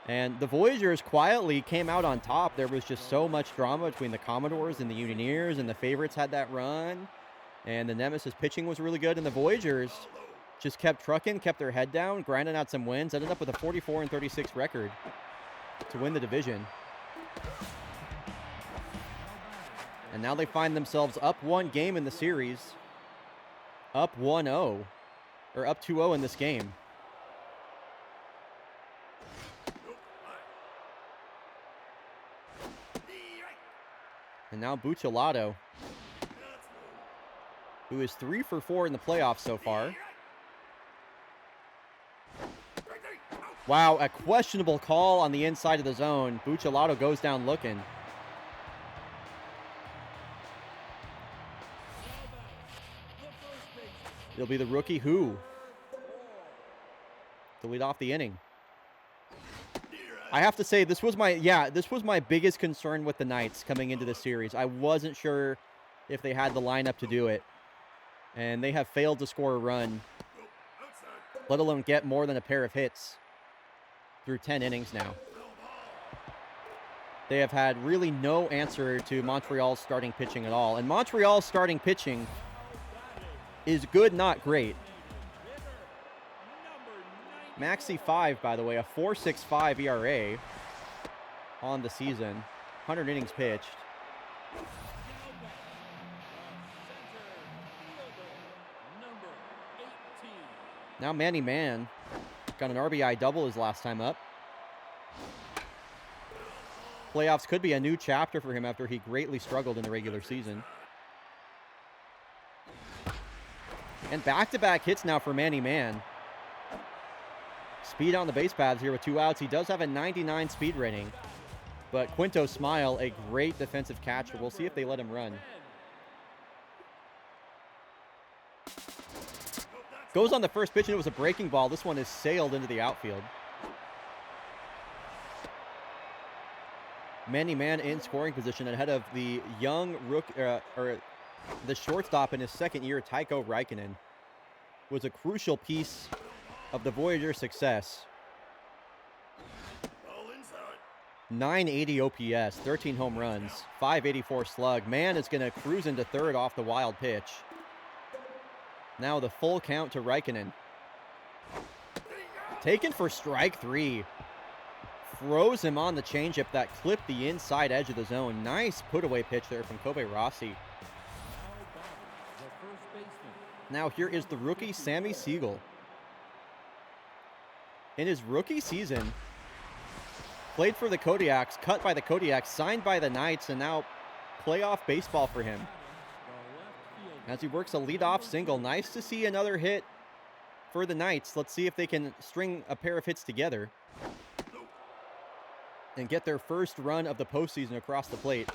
And the Voyagers quietly came out on top. There was just so much drama between the Commodores and the Unioneers, and the favorites had that run. And the Nemesis pitching was really good, and the Voyagers just kept trucking, kept their head down, grinding out some wins, ended up with a 44-36 record to win the division. And now they find themselves up 1 game in the series, up 1-0, or up 2-0 in this game. And now Buccellato, who is 3 for 4 in the playoffs so far. Wow, a questionable call on the inside of the zone. Buccellato goes down looking. It'll be the rookie Who to lead off the inning. I have to say, this was my biggest concern with the Knights coming into this series. I wasn't sure if they had the lineup to do it. And they have failed to score a run, let alone get more than a pair of hits through 10 innings now. They have had really no answer to Montreal's starting pitching at all. And Montreal's starting pitching is good, not great. Maxi 5, by the way, a 4.65 ERA on the season. 100 innings pitched. Number 18. Now Manny Mann got an RBI double his last time up. Playoffs could be a new chapter for him after he greatly struggled in the regular season. And back-to-back hits now for Manny Mann. Speed on the base paths here with 2 outs. He does have a 99 speed rating. But Quinto Smile, a great defensive catcher. We'll see if they let him run. Goes on the first pitch, and it was a breaking ball. This one is sailed into the outfield. Manny Mann in scoring position ahead of the young rookie, or the shortstop in his second year, Tycho Raikkonen. Was a crucial piece of the Voyagers' success. 980 OPS, 13 home runs, 584 slug. Mann is going to cruise into third off the wild pitch. Now the full count to Raikkonen. Taken for strike 3. Throws him on the changeup that clipped the inside edge of the zone. Nice put-away pitch there from Kobe Rossi. Now here is the rookie Sammy Siegel. In his rookie season, played for the Kodiaks, cut by the Kodiaks, signed by the Knights, and now playoff baseball for him. As he works a leadoff single. Nice to see another hit for the Knights. Let's see if they can string a pair of hits together and get their first run of the postseason across the plate.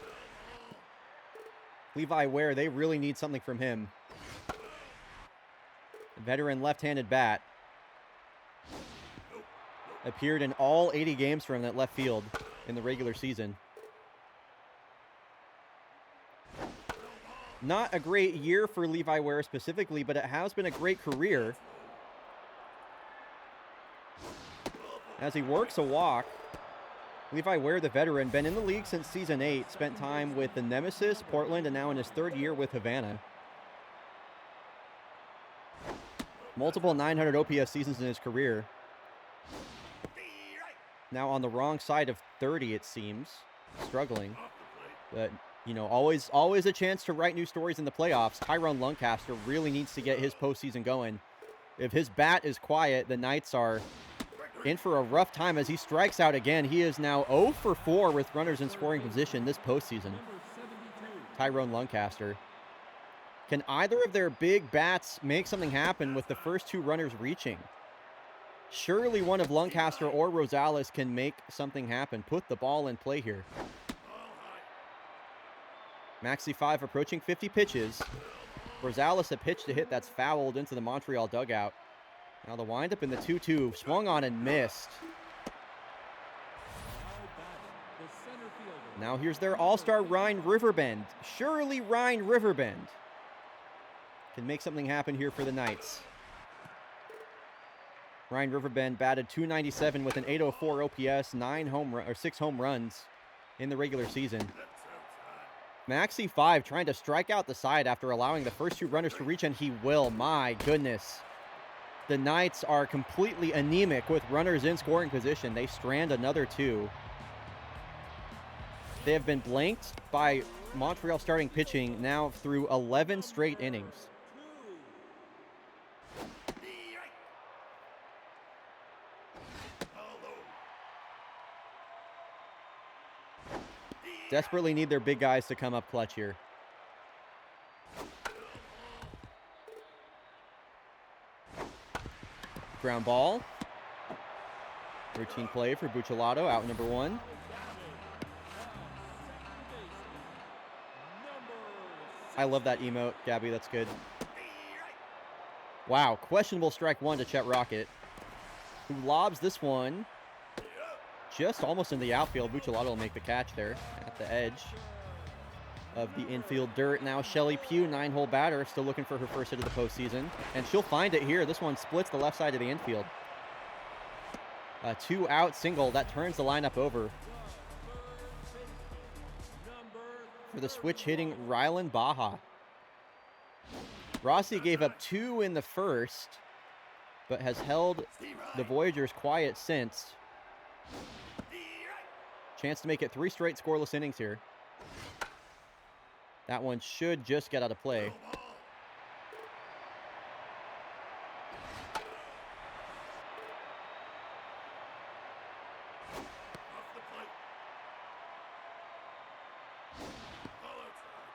Levi Ware, they really need something from him. Veteran left-handed bat. Appeared in all 80 games for him at left field in the regular season. Not a great year for Levi Ware specifically, but it has been a great career. As he works a walk, Levi Ware, the veteran, been in the league since season 8, spent time with the Nemesis, Portland, and now in his 3rd year with Havana. Multiple 900 OPS seasons in his career. Now on the wrong side of 30, it seems. Struggling. But, you know, always a chance to write new stories in the playoffs. Tyrone Lancaster really needs to get his postseason going. If his bat is quiet, the Knights are in for a rough time as he strikes out again. He is now 0 for 4 with runners in scoring position this postseason. Tyrone Lancaster. Can either of their big bats make something happen with the first two runners reaching? Surely one of Lancaster or Rosales can make something happen. Put the ball in play here. Maxi 5 approaching 50 pitches. Rosales a pitch to hit that's fouled into the Montreal dugout. Now the windup in the 2-2. Swung on and missed. Now here's their all-star Ryan Riverbend. Surely Ryan Riverbend can make something happen here for the Knights. Ryan Riverbend batted .297 with an .804 OPS, 6 home runs in the regular season. Maxi 5 trying to strike out the side after allowing the first two runners to reach, and he will. My goodness. The Knights are completely anemic with runners in scoring position. They strand another two. They have been blanked by Montreal starting pitching now through 11 straight innings. Desperately need their big guys to come up clutch here. Ground ball. Routine play for Buccellato, out number 1. I love that emote, Gabby, that's good. Wow, questionable strike 1 to Chet Rocket, who lobs this one just almost in the outfield. Buccellato will make the catch there at the edge of the infield dirt. Now Shelly Pugh, 9-hole batter, still looking for her first hit of the postseason. And she'll find it here. This one splits the left side of the infield. A 2-out single that turns the lineup over for the switch hitting Rylan Baja. Rossi gave up 2 in the first, but has held the Voyagers quiet since. Chance to make it 3 straight scoreless innings here. That one should just get out of play.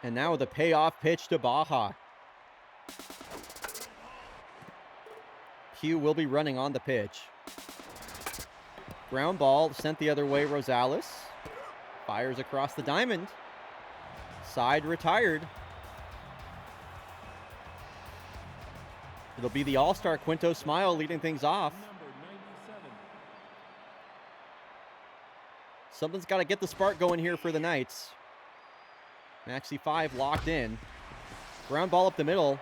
And now the payoff pitch to Baja. Pugh will be running on the pitch. Ground ball sent the other way. Rosales fires across the diamond. Side retired. It'll be the all-star Quinto Smile leading things off. Something's got to get the spark going here for the Knights. Maxi 5 locked in. Ground ball up the middle.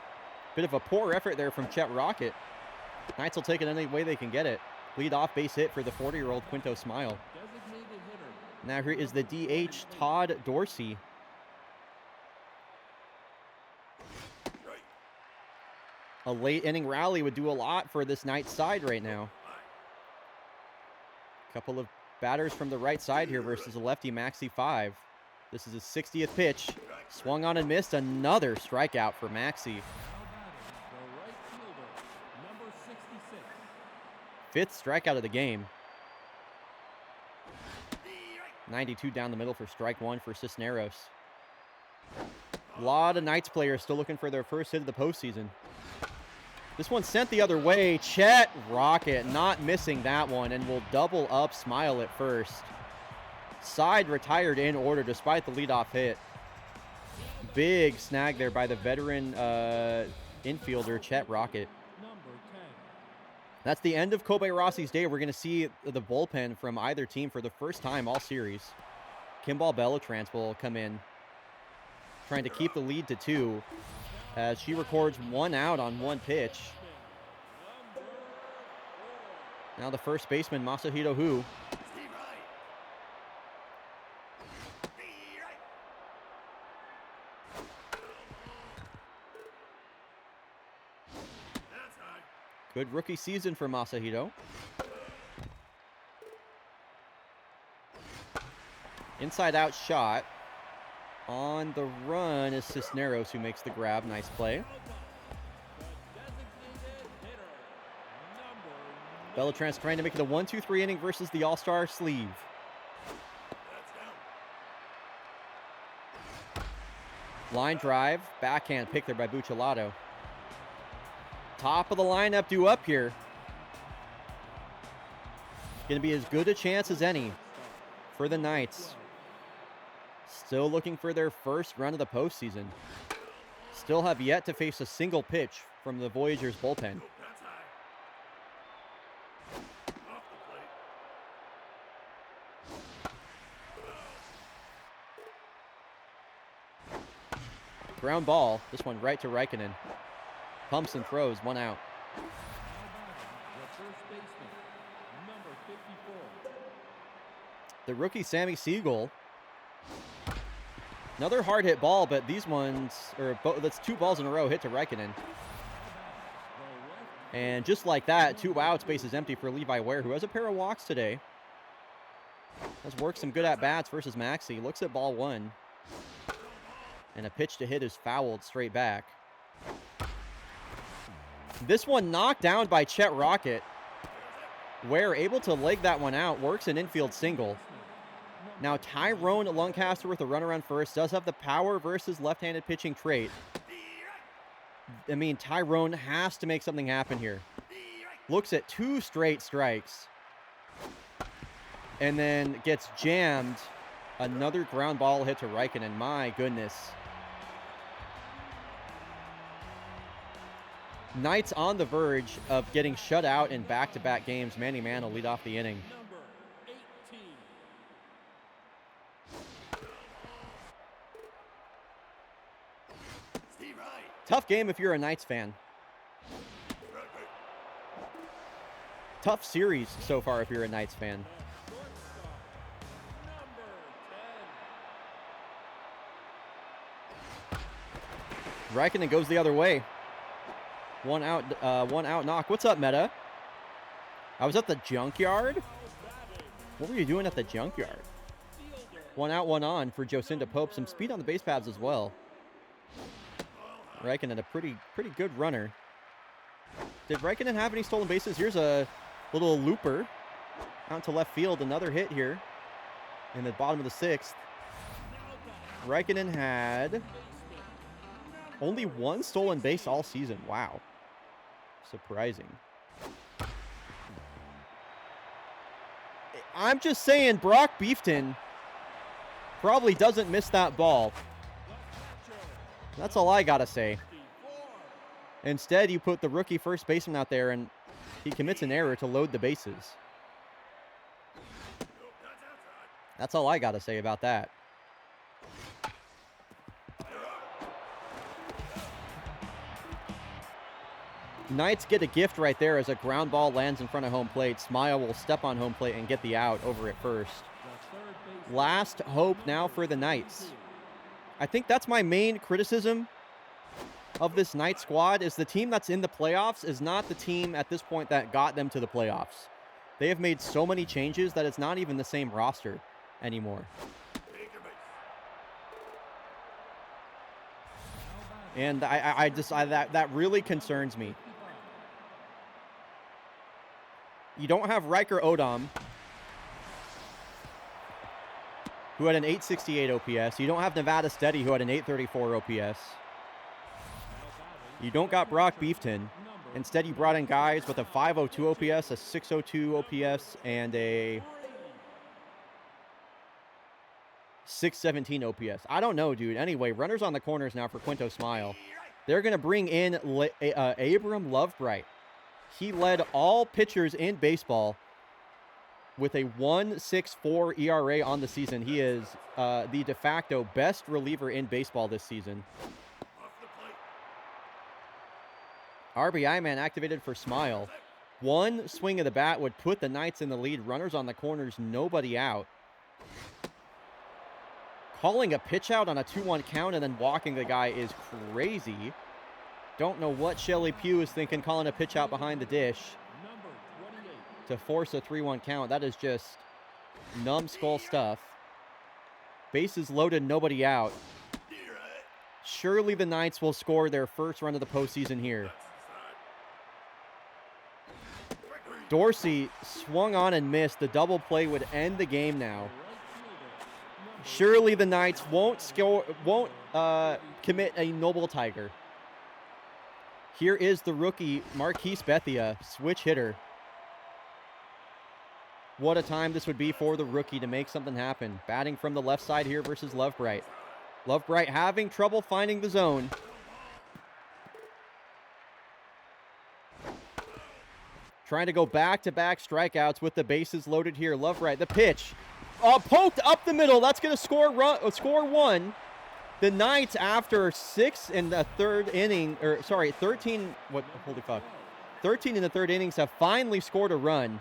Bit of a poor effort there from Chet Rocket. Knights will take it any way they can get it. Lead off base hit for the 40-year-old Quinto Smile. Now here is the DH, Todd Dorsey. A late inning rally would do a lot for this Knights side right now. Couple of batters from the right side here versus a lefty, Maxi 5. This is his 60th pitch. Swung on and missed. Another strikeout for Maxi. 5th strikeout of the game. 92 down the middle for strike 1 for Cisneros. A lot of Knights players still looking for their first hit of the postseason. This one sent the other way. Chet Rocket not missing that one, and will double up Smile at first. Side retired in order despite the leadoff hit. Big snag there by the veteran infielder, Chet Rocket. That's the end of Kobe Rossi's day. We're going to see the bullpen from either team for the first time all series. Kimball Bellatrance will come in, trying to keep the lead to 2 as she records 1 out on 1 pitch. Now the first baseman, Masahito Hu. Good rookie season for Masahito. Inside out shot. On the run is Cisneros who makes the grab. Nice play. Bellatrance trying to make it a 1-2-3 inning versus the All-Star Sleeve. Line drive, backhand pick there by Buccellato. Top of the lineup due up here. Going to be as good a chance as any for the Knights. Still looking for their first run of the postseason. Still have yet to face a single pitch from the Voyagers bullpen. That's high. Off the plate. Ground ball. This one right to Räikkönen. Pumps and throws. 1 out. The first baseman, number 54. The rookie Sammy Siegel. Another hard hit ball, but these ones, that's 2 balls in a row hit to Räikkönen. And just like that, 2 outs, bases empty for Levi Ware, who has a pair of walks today. Has worked some good at-bats versus Maxey. Looks at ball 1. And a pitch to hit is fouled straight back. This one knocked down by Chet Rocket. Ware able to leg that one out, works an infield single. Now Tyrone Lancaster with a runner on first does have the power versus left-handed pitching trait. I mean, Tyrone has to make something happen here. Looks at 2 straight strikes. And then gets jammed. Another ground ball hit to Räikkönen. My goodness. Knights on the verge of getting shut out in back-to-back games. Manny Mann will lead off the inning. Number 18. Steve Wright. Tough game if you're a Knights fan. Tough series so far if you're a Knights fan. Number 10. Räikkönen goes the other way. 1 out knock. What's up, Meta? I was at the junkyard? What were you doing at the junkyard? 1 out, 1 on for Jocinda Pope. Some speed on the base paths as well. Räikkönen, a pretty good runner. Did Räikkönen have any stolen bases? Here's a little looper out to left field. Another hit here in the bottom of the 6th. Räikkönen had only 1 stolen base all season. Wow. Surprising. I'm just saying Brock Beefton probably doesn't miss that ball. That's all I gotta say. Instead, you put the rookie first baseman out there and he commits an error to load the bases. That's all I gotta say about that. Knights get a gift right there as a ground ball lands in front of home plate. Smile will step on home plate and get the out over at first. Last hope now for the Knights. I think that's my main criticism of this Knights squad is the team that's in the playoffs is not the team at this point that got them to the playoffs. They have made so many changes that it's not even the same roster anymore. And that really concerns me. You don't have Riker Odom, who had an 868 OPS. You don't have Nevada Steady, who had an 834 OPS. You don't got Brock Beefton. Instead, you brought in guys with a 502 OPS, a 602 OPS, and a 617 OPS. I don't know, dude. Anyway, runners on the corners now for Quinto Smile. They're going to bring in Abram Lovebright. He led all pitchers in baseball with a 1.64 ERA on the season. He is the de facto best reliever in baseball this season. RBI man activated for Smile. 1 swing of the bat would put the Knights in the lead. Runners on the corners, nobody out. Calling a pitch out on a 2-1 count and then walking the guy is crazy. Don't know what Shelly Pugh is thinking calling a pitch out behind the dish to force a 3-1 count. That is just numbskull stuff. Bases loaded, nobody out. Surely the Knights will score their first run of the postseason here. Dorsey swung on and missed. The double play would end the game now. Surely the Knights won't commit a noble tiger. Here is the rookie, Marquise Bethia, switch hitter. What a time this would be for the rookie to make something happen. Batting from the left side here versus Lovebright. Lovebright having trouble finding the zone. Trying to go back-to-back strikeouts with the bases loaded here. Lovebright, the pitch. Poked up the middle. That's going to score one. The Knights, after 6 in the third inning, 13 in the third innings, have finally scored a run.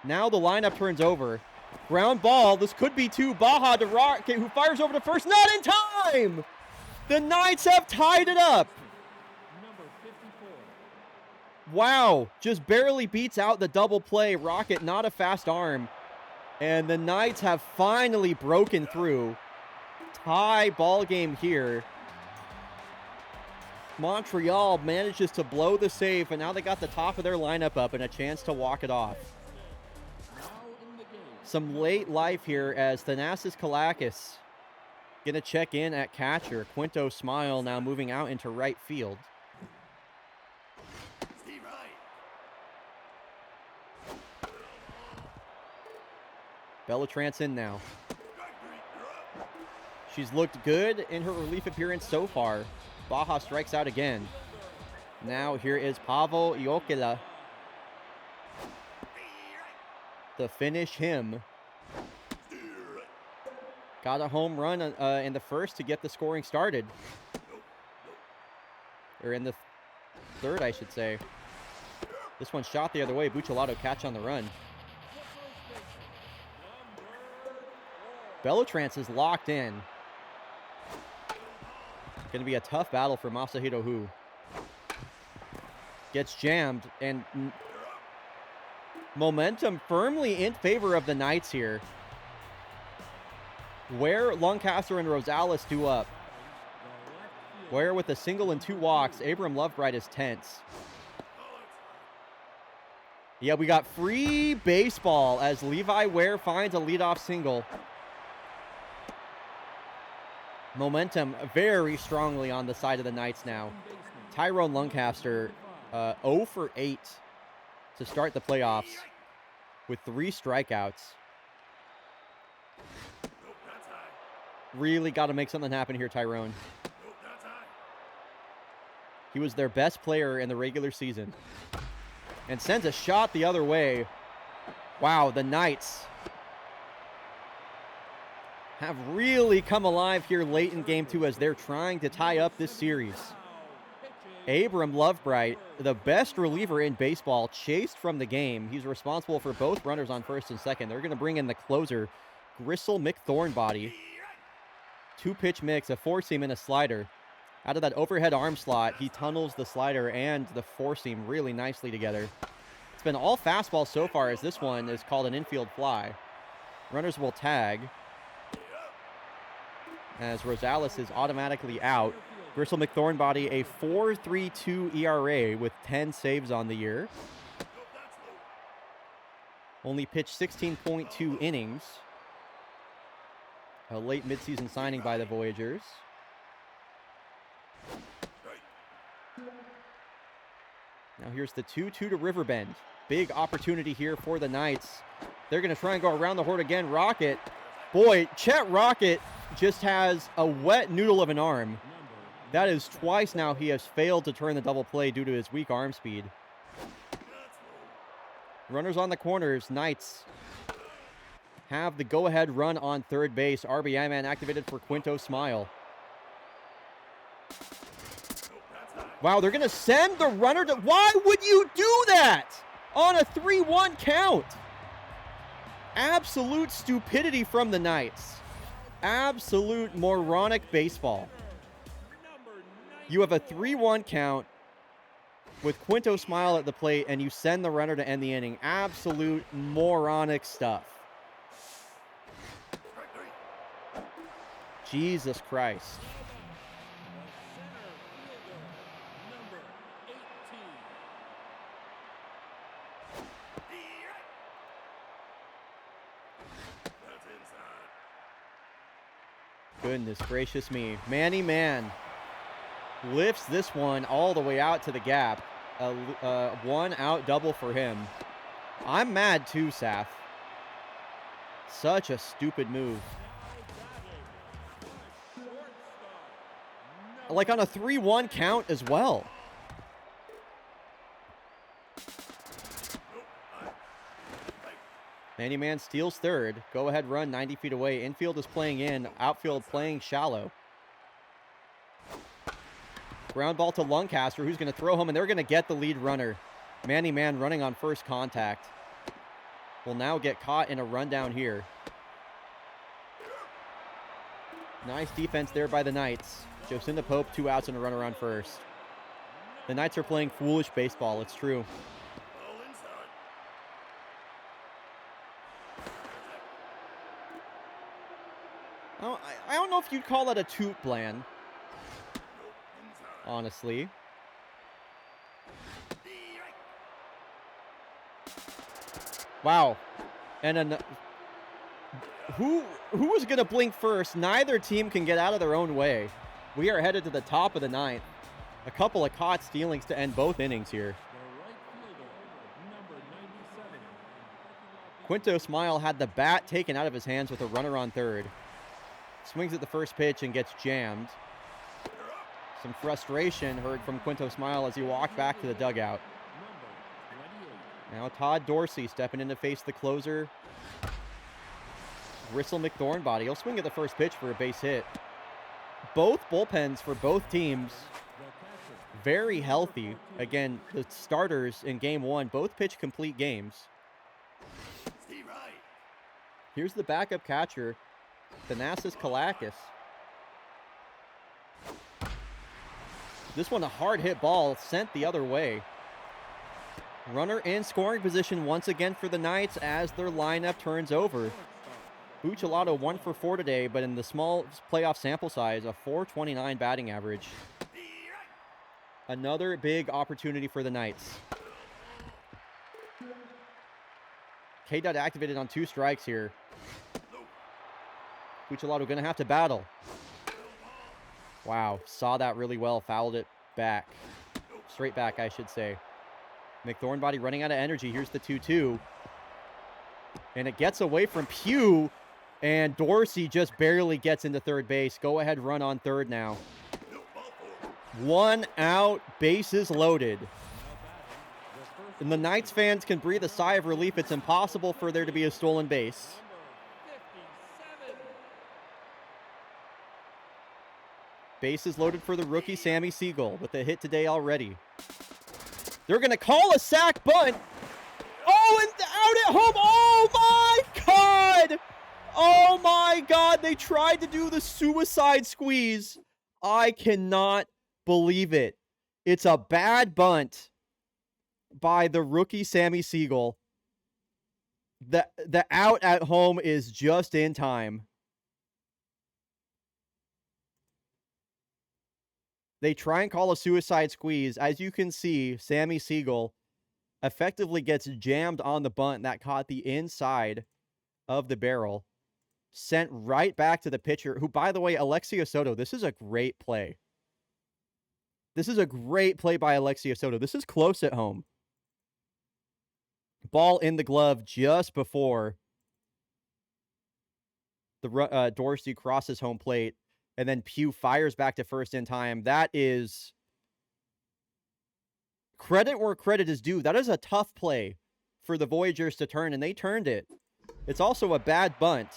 Now the lineup turns over. Ground ball. This could be two. Baja to Rocket, who fires over to first. Not in time! The Knights have tied it up. Number 54. Wow. Just barely beats out the double play. Rocket, not a fast arm. And the Knights have finally broken through. Tie ball game here. Montreal manages to blow the save, and now they got the top of their lineup up and a chance to walk it off. Now in the game. Some late life here as Thanasis Kalakis gonna check in at catcher. Quinto Smile now moving out into right field. Steve right. Bellatrance in now. Strike 3. You're up. She's looked good in her relief appearance so far. Baja strikes out again. Now here is Pavo Iokela to finish him. Got a home run in the first to get the scoring started. Or in the third, I should say. This one shot the other way. Buccellato catch on the run. Bellatrance is locked in. Going to be a tough battle for Masahiro Hu. Gets jammed, and momentum firmly in favor of the Knights here. Where Lancaster and Rosales do up. Where with a single and 2 walks, Abram Lovebright is tense. Yeah, we got free baseball as Levi Ware finds a leadoff single. Momentum very strongly on the side of the Knights now. Tyrone Lancaster 0 for 8 to start the playoffs with 3 strikeouts. Really got to make something happen here, Tyrone. He was their best player in the regular season. And sends a shot the other way. Wow, the Knights have really come alive here late in Game 2 as they're trying to tie up this series. Abram Lovebright, the best reliever in baseball, chased from the game. He's responsible for both runners on first and second. They're going to bring in the closer, Gristle McThornbody. 2-pitch mix, a 4-seam and a slider. Out of that overhead arm slot, he tunnels the slider and the 4-seam really nicely together. It's been all fastball so far, as this one is called an infield fly. Runners will tag as Rosales is automatically out. Gristle McThornbody, a 4.32 ERA with 10 saves on the year. Only pitched 16.2 innings. A late midseason signing by the Voyagers. Now here's the 2-2 to Riverbend. Big opportunity here for the Knights. They're going to try and go around the horn again. Rocket. Boy, Chet Rocket just has a wet noodle of an arm. That is twice now he has failed to turn the double play due to his weak arm speed. Runners on the corners. Knights have the go-ahead run on third base. RBI man activated for Quinto Smile. Wow, they're going to send the runner to... Why would you do that on a 3-1 count? Absolute stupidity from the Knights. Absolute moronic baseball. You have a 3-1 count with Quinto Smile at the plate, and you send the runner to end the inning. Absolute moronic stuff. Jesus Christ. Number 18. That's inside. Goodness gracious me. Manny Man lifts this one all the way out to the gap. A 1 out double for him. I'm mad too, Saf. Such a stupid move. Like on a 3-1 count as well. Manny Man steals third. Go ahead run 90 feet away. Infield is playing in. Outfield playing shallow. Ground ball to Lancaster, who's going to throw home, and they're going to get the lead runner. Manny Man running on first contact. Will now get caught in a rundown here. Nice defense there by the Knights. Jocinda Pope, 2 outs and a runner on first. The Knights are playing foolish baseball, it's true. Ball inside. I don't know if you'd call that a toot bland, Inside. honestly. Wow. And who was going to blink first? Neither team can get out of their own way. We are headed to the top of the ninth. A couple of caught stealings to end both innings here. The right fielder, number 97. Quinto Smile had the bat taken out of his hands with a runner on third. Swings at the first pitch and gets jammed. Some frustration heard from Quinto Smile as he walked back to the dugout. Number 28. Now Todd Dorsey stepping in to face the closer, Gristle McThornbody. He'll swing at the first pitch for a base hit. Both bullpens for both teams The catcher. very healthy. Again, the starters in game one both pitch complete games. Steve right. Here's the backup catcher, Thanasis Kalakis. This one a hard hit ball sent the other way. Runner in scoring position once again for the Knights as their lineup turns over. Buccellato 1 for 4 today, but in the small playoff sample size, a .429 batting average. Another big opportunity for the Knights. K-Dot activated on 2 strikes here. Buccellato gonna have to battle. Wow, saw that really well, fouled it back. Straight back, I should say. McThornbody running out of energy. Here's the 2-2. And it gets away from Pugh. And Dorsey just barely gets into third base. Go ahead, run on third now. 1 out, bases loaded. And the Knights fans can breathe a sigh of relief. It's impossible for there to be a stolen base. Number 57. Bases loaded for the rookie Sammy Siegel with a hit today already. They're going to call a sac bunt. Oh, and out at home. Oh, my God. Oh, my God. They tried to do the suicide squeeze. I cannot believe it. It's a bad bunt by the rookie Sammy Siegel. The out at home is just in time. They try and call a suicide squeeze. As you can see, Sammy Siegel effectively gets jammed on the bunt that caught the inside of the barrel. Sent right back to the pitcher, who, by the way, Alexia Soto, this is a great play. This is a great play by Alexia Soto. This is close at home. Ball in the glove just before the Dorsey crosses home plate. And then Pugh fires back to first in time. That is credit where credit is due. That is a tough play for the Voyagers to turn, and they turned it. It's also a bad bunt.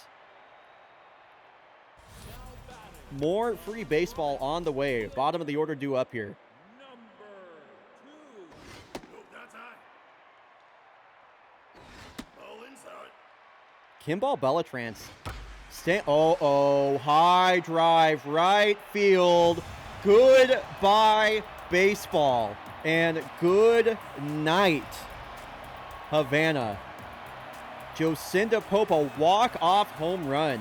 More free baseball on the way. Bottom of the order due up here. Number 2. That's high. Ball inside. Kimball Bellatrance. High drive, right field. Goodbye, baseball. And good night, Havana. Jocinda Pope, a walk-off home run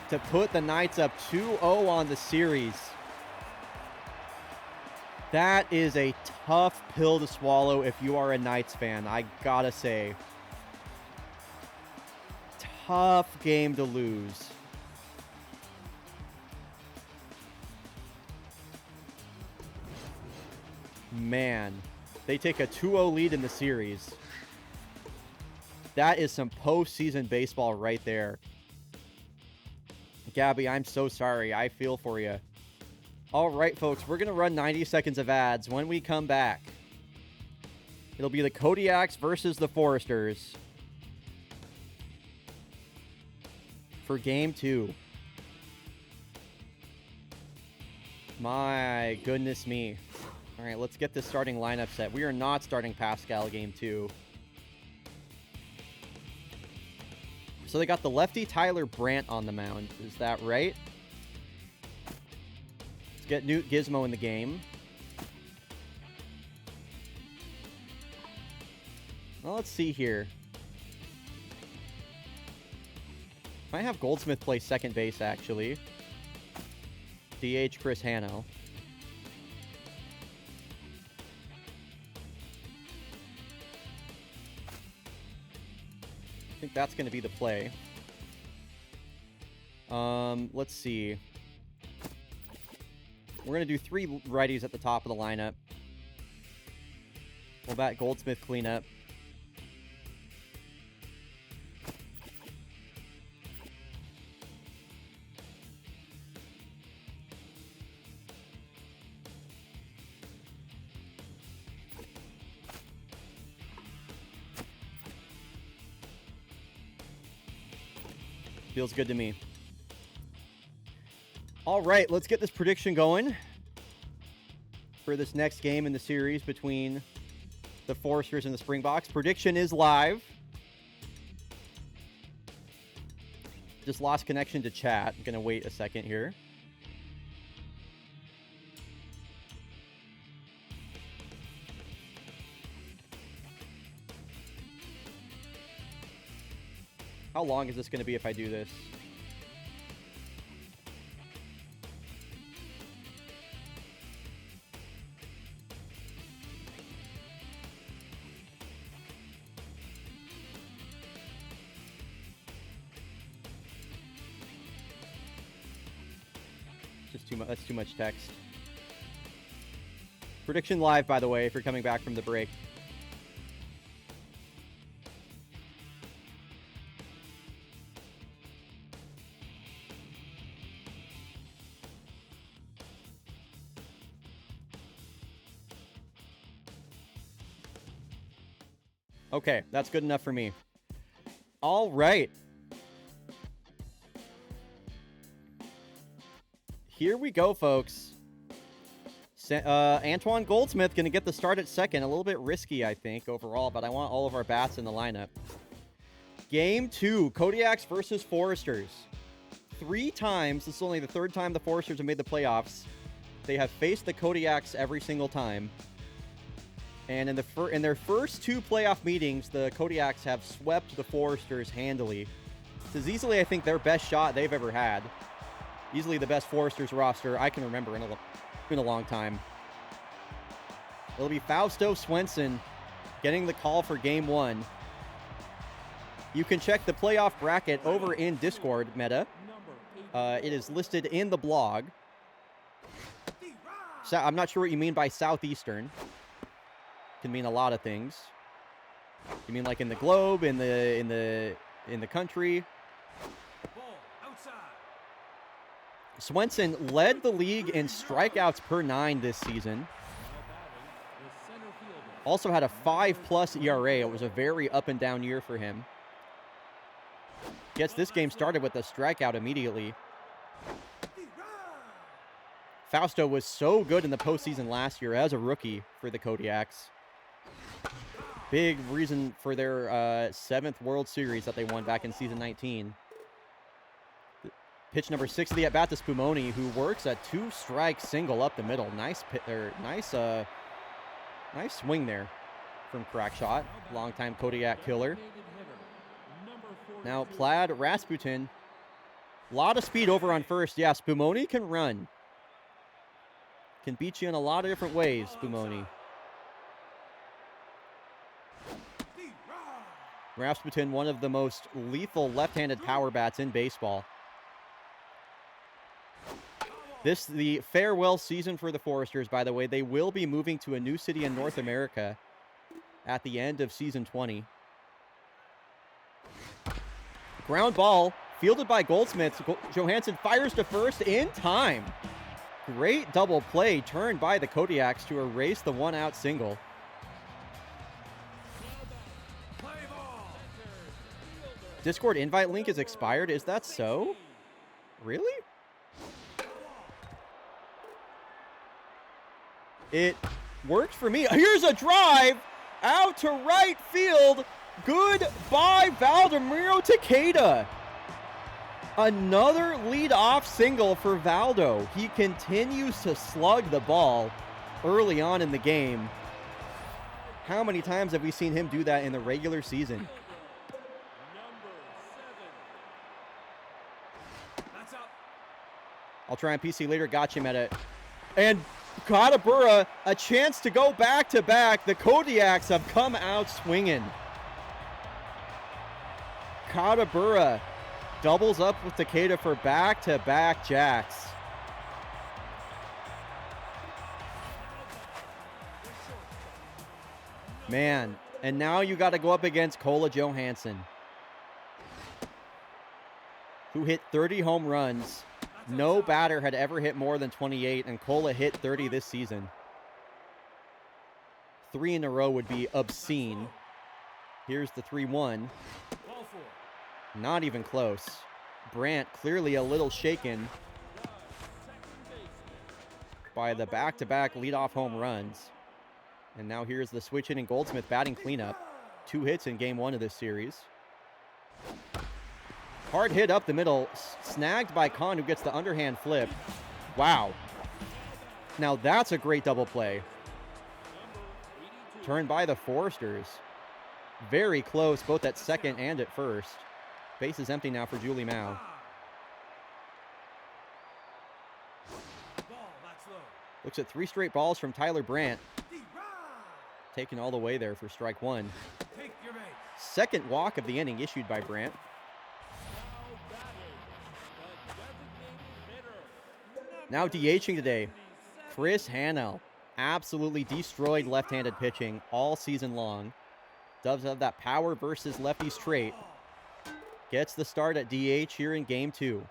to put the Knights up 2-0 on the series. That is a tough pill to swallow if you are a Knights fan, I gotta say. Tough game to lose. Man, they take a 2-0 lead in the series. That is some postseason baseball right there. Gabby, I'm so sorry. I feel for you. All right, folks, we're going to run 90 seconds of ads. When we come back, it'll be the Kodiaks versus the Foresters for Game 2. My goodness me. All right, let's get this starting lineup set. We are not starting Pascal Game 2. So they got the lefty Tyler Brandt on the mound. Is that right? Let's get Newt Gizmo in the game. Well, let's see here. Might have Goldsmith play second base, actually. DH Chris Hanno. I think that's going to be the play. Let's see. We're going to do 3 righties at the top of the lineup. We'll bat Goldsmith cleanup. Feels good to me. All right, let's get this prediction going for this next game in the series between the Foresters and the Springboks. Prediction is live. Just lost connection to chat. I'm going to wait a second here. How long is this going to be if I do this? Just too much. That's too much text. Prediction live, by the way, if you're coming back from the break. Okay, that's good enough for me. All right. Here we go, folks. Antoine Goldsmith going to get the start at second. A little bit risky, I think, overall, but I want all of our bats in the lineup. Game 2, Kodiaks versus Foresters. 3 times, this is only the 3rd time the Foresters have made the playoffs. They have faced the Kodiaks every single time. And in their first 2 playoff meetings, the Kodiaks have swept the Foresters handily. This is easily, I think, their best shot they've ever had. Easily the best Foresters roster I can remember in a long time. It'll be Fausto Swenson getting the call for Game 1. You can check the playoff bracket over in Discord, Meta. It is listed in the blog. So, I'm not sure what you mean by Southeastern. Can mean a lot of things. You mean like in the globe, in the country? Swenson led the league in strikeouts per 9 this season. Also had a 5+ ERA. It was a very up and down year for him. Gets this game started with a strikeout immediately. Fausto was so good in the postseason last year as a rookie for the Kodiaks. Big reason for their 7th World Series that they won back in season 19. Pitch number 6 of the at-bat to Spumoni, who works a 2-strike single up the middle. Nice swing there from Crackshot. Longtime Kodiak killer. Now Plaid Rasputin. A lot of speed over on first. Yeah, Spumoni can run. Can beat you in a lot of different ways, Spumoni. Rasputin, one of the most lethal left-handed power bats in baseball. The farewell season for the Foresters, by the way. They will be moving to a new city in North America at the end of season 20. Ground ball, fielded by Goldsmith. Johansson fires to first in time. Great double play turned by the Kodiaks to erase the one-out single. Play ball. Discord invite link is expired. Is that so? Really? It worked for me. Here's a drive out to right field. Goodbye, Valdemiro Takeda. Another lead-off single for Valdo. He continues to slug the ball early on in the game. How many times have we seen him do that in the regular season? That's up. I'll try and PC later. Got you, Meta. And Katabura, a chance to go back-to-back. The Kodiaks have come out swinging. Katabura doubles up with Takeda for back-to-back jacks. Man, and now you got to go up against Kola Johansson, who hit 30 home runs. No batter had ever hit more than 28, and Kola hit 30 this season. 3 in a row would be obscene. Here's the 3-1. Ball 4. Not even close. Brandt clearly a little shaken by the back-to-back leadoff home runs. And now here's the switch hitting Goldsmith batting cleanup. 2 hits in game 1 of this series. Hard hit up the middle, snagged by Khan, who gets the underhand flip. Wow. Now that's a great double play. Turned by the Foresters. Very close, both at second and at first. Base is empty now for Julie Mao. Ball, that's low. Looks at 3 straight balls from Tyler Brandt. Taken all the way there for strike 1. Take your base. Second walk of the inning issued by Brandt. Now DHing today, Chris Hanel. Absolutely destroyed left-handed pitching all season long. Does have that power versus lefties trait. Gets the start at DH here in game 2.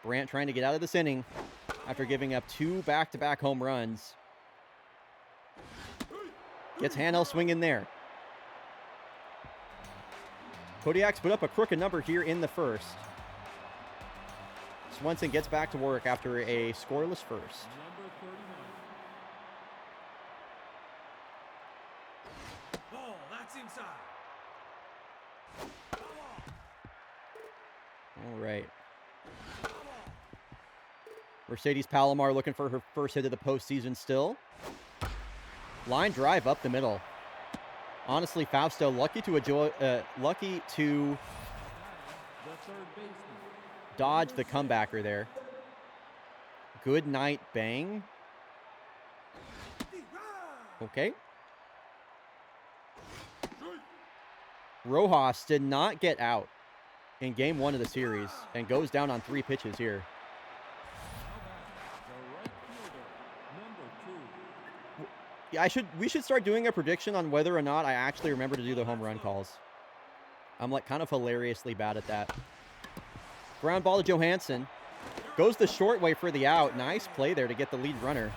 Brandt trying to get out of this inning after giving up 2 back-to-back home runs. Gets Hanel swinging there. Kodiaks put up a crooked number here in the first. Swenson gets back to work after a scoreless first. Ball, that's inside. All right. Mercedes Palomar looking for her first hit of the postseason still. Line drive up the middle. Honestly, Fausto lucky to dodge the comebacker there. Good night, bang. Okay. Rojas did not get out in game 1 of the series and goes down on 3 pitches here. Yeah, we should start doing a prediction on whether or not I actually remember to do the home run calls. I'm like kind of hilariously bad at that. Ground ball to Johansson. Goes the short way for the out. Nice play there to get the lead runner.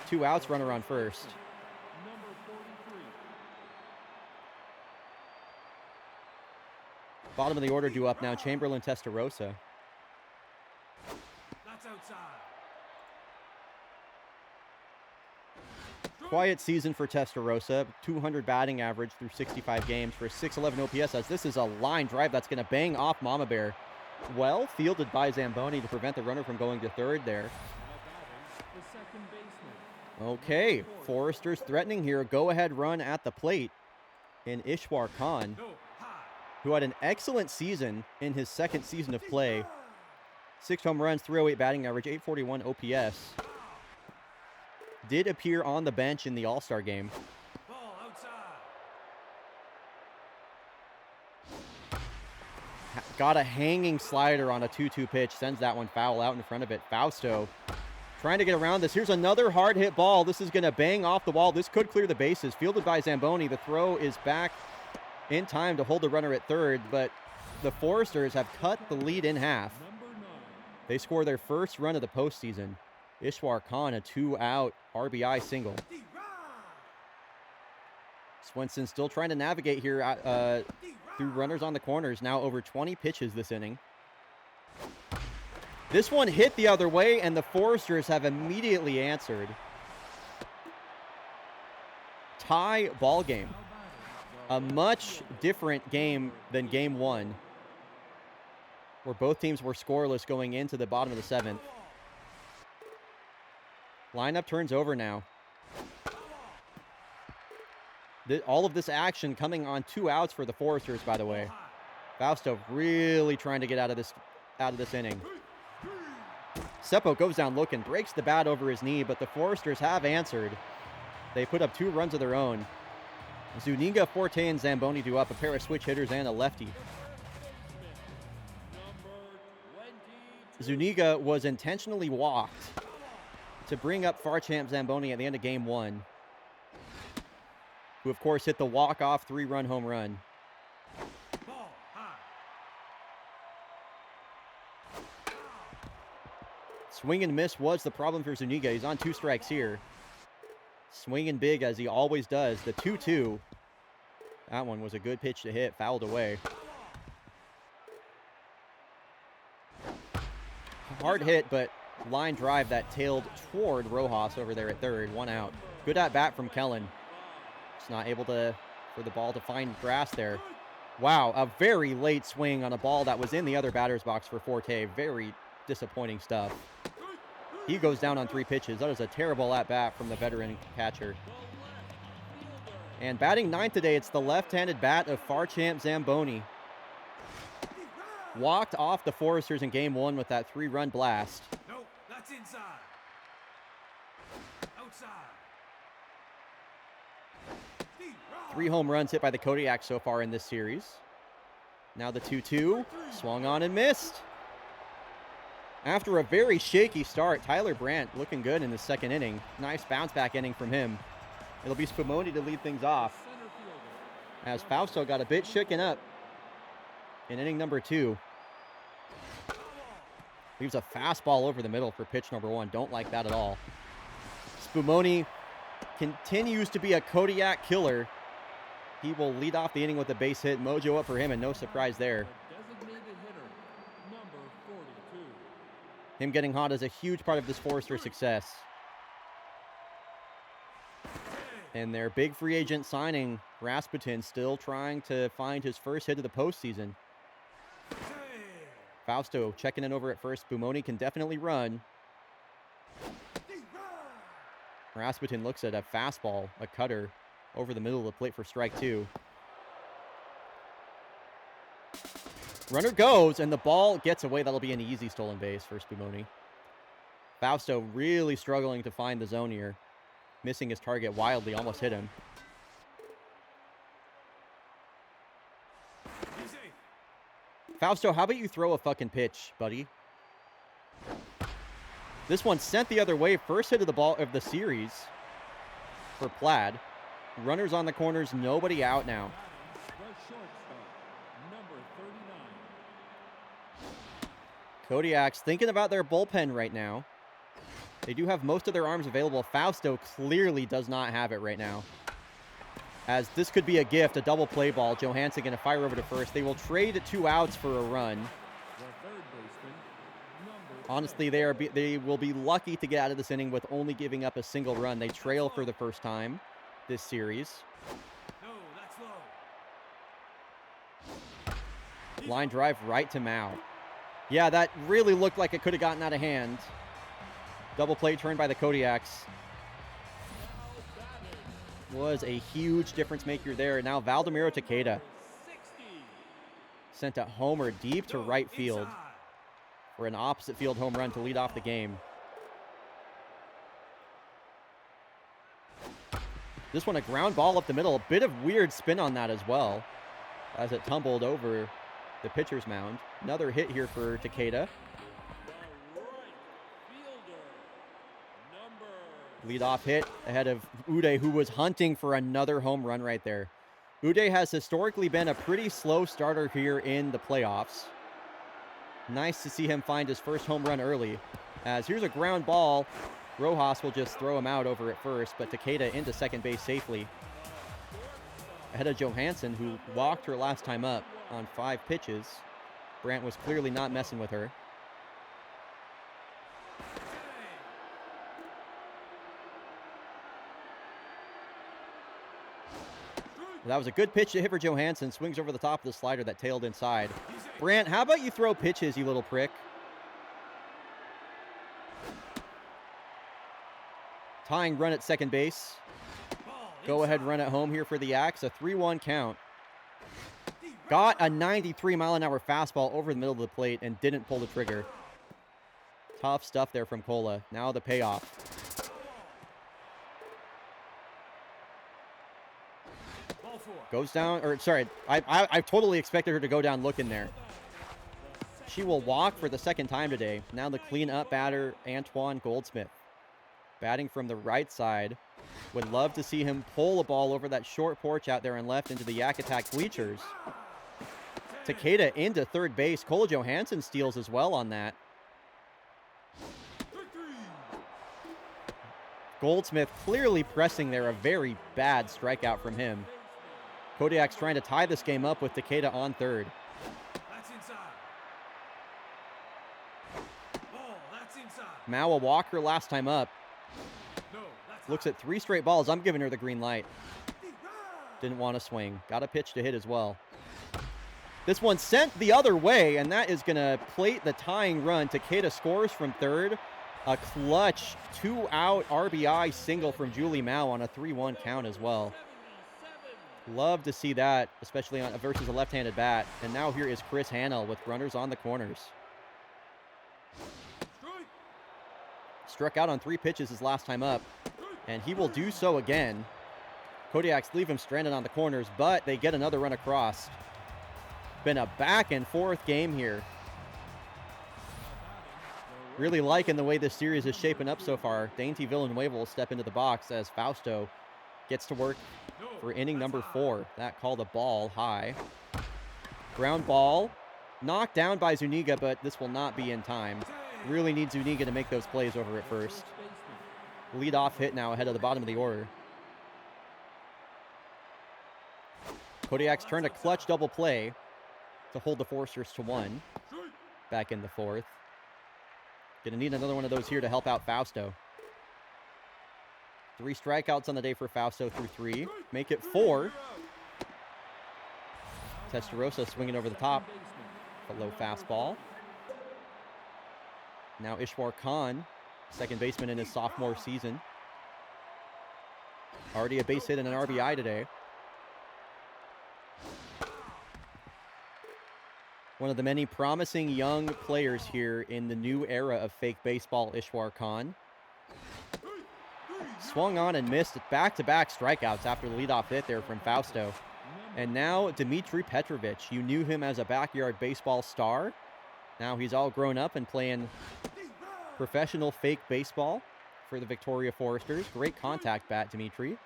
2 outs, runner on first. Bottom of the order due up now. Chamberlain, Testarossa. That's outside. Quiet season for Testarossa. 200 batting average through 65 games for a 611 OPS. As this is a line drive that's going to bang off Mama Bear. Well fielded by Zamboni to prevent the runner from going to third there. Okay, Foresters threatening here. Go-ahead run at the plate in Ishwar Khan, who had an excellent season in his second season of play. 6 home runs, 308 batting average, 841 OPS. Did appear on the bench in the All-Star game. Ball outside. Got a hanging slider on a 2-2 pitch. Sends that one foul out in front of it. Fausto trying to get around this. Here's another hard hit ball. This is going to bang off the wall. This could clear the bases. Fielded by Zamboni. The throw is back in time to hold the runner at third, but the Foresters have cut the lead in half. They score their first run of the postseason. Ishwar Khan, a 2-out RBI single. Swenson still trying to navigate here through runners on the corners. Now over 20 pitches this inning. This one hit the other way, and the Foresters have immediately answered. Tie ball game. A much different game than game one, where both teams were scoreless going into the bottom of the seventh. Lineup turns over now. All of this action coming on 2 outs for the Foresters, by the way. Fausto really trying to get out of this inning. Seppo goes down looking, breaks the bat over his knee, but the Foresters have answered. They put up 2 runs of their own. Zuniga, Forte, and Zamboni do up, a pair of switch hitters and a lefty. Zuniga was intentionally walked to bring up Farchamp Zamboni at the end of game 1, who of course hit the walk-off 3-run home run. Swing and miss was the problem for Zuniga. He's on 2 strikes here. Swinging big as he always does. The 2-2. That one was a good pitch to hit. Fouled away. Hard hit, but line drive that tailed toward Rojas over there at third. 1 out. Good at bat from Kellen. Just not able for the ball to find grass there. Wow, a very late swing on a ball that was in the other batter's box for Forte. Very disappointing stuff. He goes down on 3 pitches. That is a terrible at-bat from the veteran catcher. And batting 9th today, it's the left-handed bat of Farchamp Zamboni. Walked off the Foresters in game 1 with that 3-run blast. No, that's inside. Outside. 3 home runs hit by the Kodiaks so far in this series. Now the 2-2. Swung on and missed. After a very shaky start, Tyler Brandt looking good in the 2nd inning. Nice bounce back inning from him. It'll be Spumoni to lead things off, as Fausto got a bit shaken up in inning number 2. Leaves a fastball over the middle for pitch number 1. Don't like that at all. Spumoni continues to be a Kodiak killer. He will lead off the inning with a base hit. Mojo up for him, and no surprise there. Him getting hot is a huge part of this Forester success. And their big free agent signing, Rasputin, still trying to find his first hit of the postseason. Fausto checking in over at first. Spumoni can definitely run. Rasputin looks at a fastball, a cutter, over the middle of the plate for strike 2. Runner goes, and the ball gets away. That'll be an easy stolen base for Spumoni. Fausto really struggling to find the zone here. Missing his target wildly, almost hit him. Fausto, how about you throw a fucking pitch, buddy? This one sent the other way. First hit of the ball of the series for Plaid. Runners on the corners, nobody out now. Kodiaks thinking about their bullpen right now. They do have most of their arms available. Fausto clearly does not have it right now, as this could be a gift, a double play ball. Johansson going to fire over to first. They will trade 2 outs for a run. Honestly, they will be lucky to get out of this inning with only giving up a single run. They trail for the first time this series. No, that's low. Line drive right to Mao. Yeah, that really looked like it could have gotten out of hand. Double play turned by the Kodiaks. Was a huge difference maker there. Now Valdemiro Takeda sent a homer deep to right field for an opposite field home run to lead off the game. This one a ground ball up the middle. A bit of weird spin on that as well, as it tumbled over the pitcher's mound. Another hit here for Takeda. The right fielder, number Leadoff hit ahead of Uday, who was hunting for another home run right there. Uday has historically been a pretty slow starter here in the playoffs. Nice to see him find his first home run early. As here's a ground ball. Rojas will just throw him out over at first, but Takeda into second base safely. Ahead of Johansson, who walked her last time up on 5 pitches. Brandt was clearly not messing with her. That was a good pitch to hit for Johansson. Swings over the top of the slider that tailed inside. Brandt, how about you throw pitches, you little prick? Tying run at second base. Go ahead run at home here for the Axe. A 3-1 count. Got a 93-mile-an-hour fastball over the middle of the plate and didn't pull the trigger. Tough stuff there from Cola. Now the payoff. Goes down, or sorry, I totally expected her to go down looking there. She will walk for the second time today. Now the clean-up batter, Antoine Goldsmith. Batting from the right side. Would love to see him pull a ball over that short porch out there and left into the Yak Attack bleachers. Takeda into third base. Cola Johansson steals as well on that. Goldsmith clearly pressing there. A very bad strikeout from him. Kodiak's trying to tie this game up with Takeda on third. That's inside. Ball, that's inside. Mao a walker last time up. No, that's Looks at 3 straight balls. I'm giving her the green light. Didn't want to swing. Got a pitch to hit as well. This one sent the other way, and that is going to plate the tying run. Takeda scores from third. A clutch 2-out RBI single from Julie Mao on a 3-1 count as well. Love to see that, especially on versus a left-handed bat. And now here is Chris Hannell with runners on the corners. Struck out on 3 pitches his last time up, and he will do so again. Kodiaks leave him stranded on the corners, but they get another run across. Been a back and forth game here. Really liking the way this series is shaping up so far. Dainty Villanueva will step into the box as Fausto gets to work for inning number 4. That called a ball high. Ground ball. Knocked down by Zuniga, but this will not be in time. Really need Zuniga to make those plays over at first. Lead-off hit now ahead of the bottom of the order. Kodiak's turned a clutch double play to hold the Foresters to 1. Back in the 4th. Gonna need another one of those here to help out Fausto. 3 strikeouts on the day for Fausto through 3. Make it 4. Testarossa swinging over the top. A low fastball. Now Ishwar Khan, second baseman in his sophomore season. Already a base hit and an RBI today. One of the many promising young players here in the new era of fake baseball, Ishwar Khan. Swung on and missed back-to-back strikeouts after the leadoff hit there from Fausto. And now Dmitry Petrovich. You knew him as a backyard baseball star. Now he's all grown up and playing professional fake baseball for the Victoria Foresters. Great contact bat, Dmitry.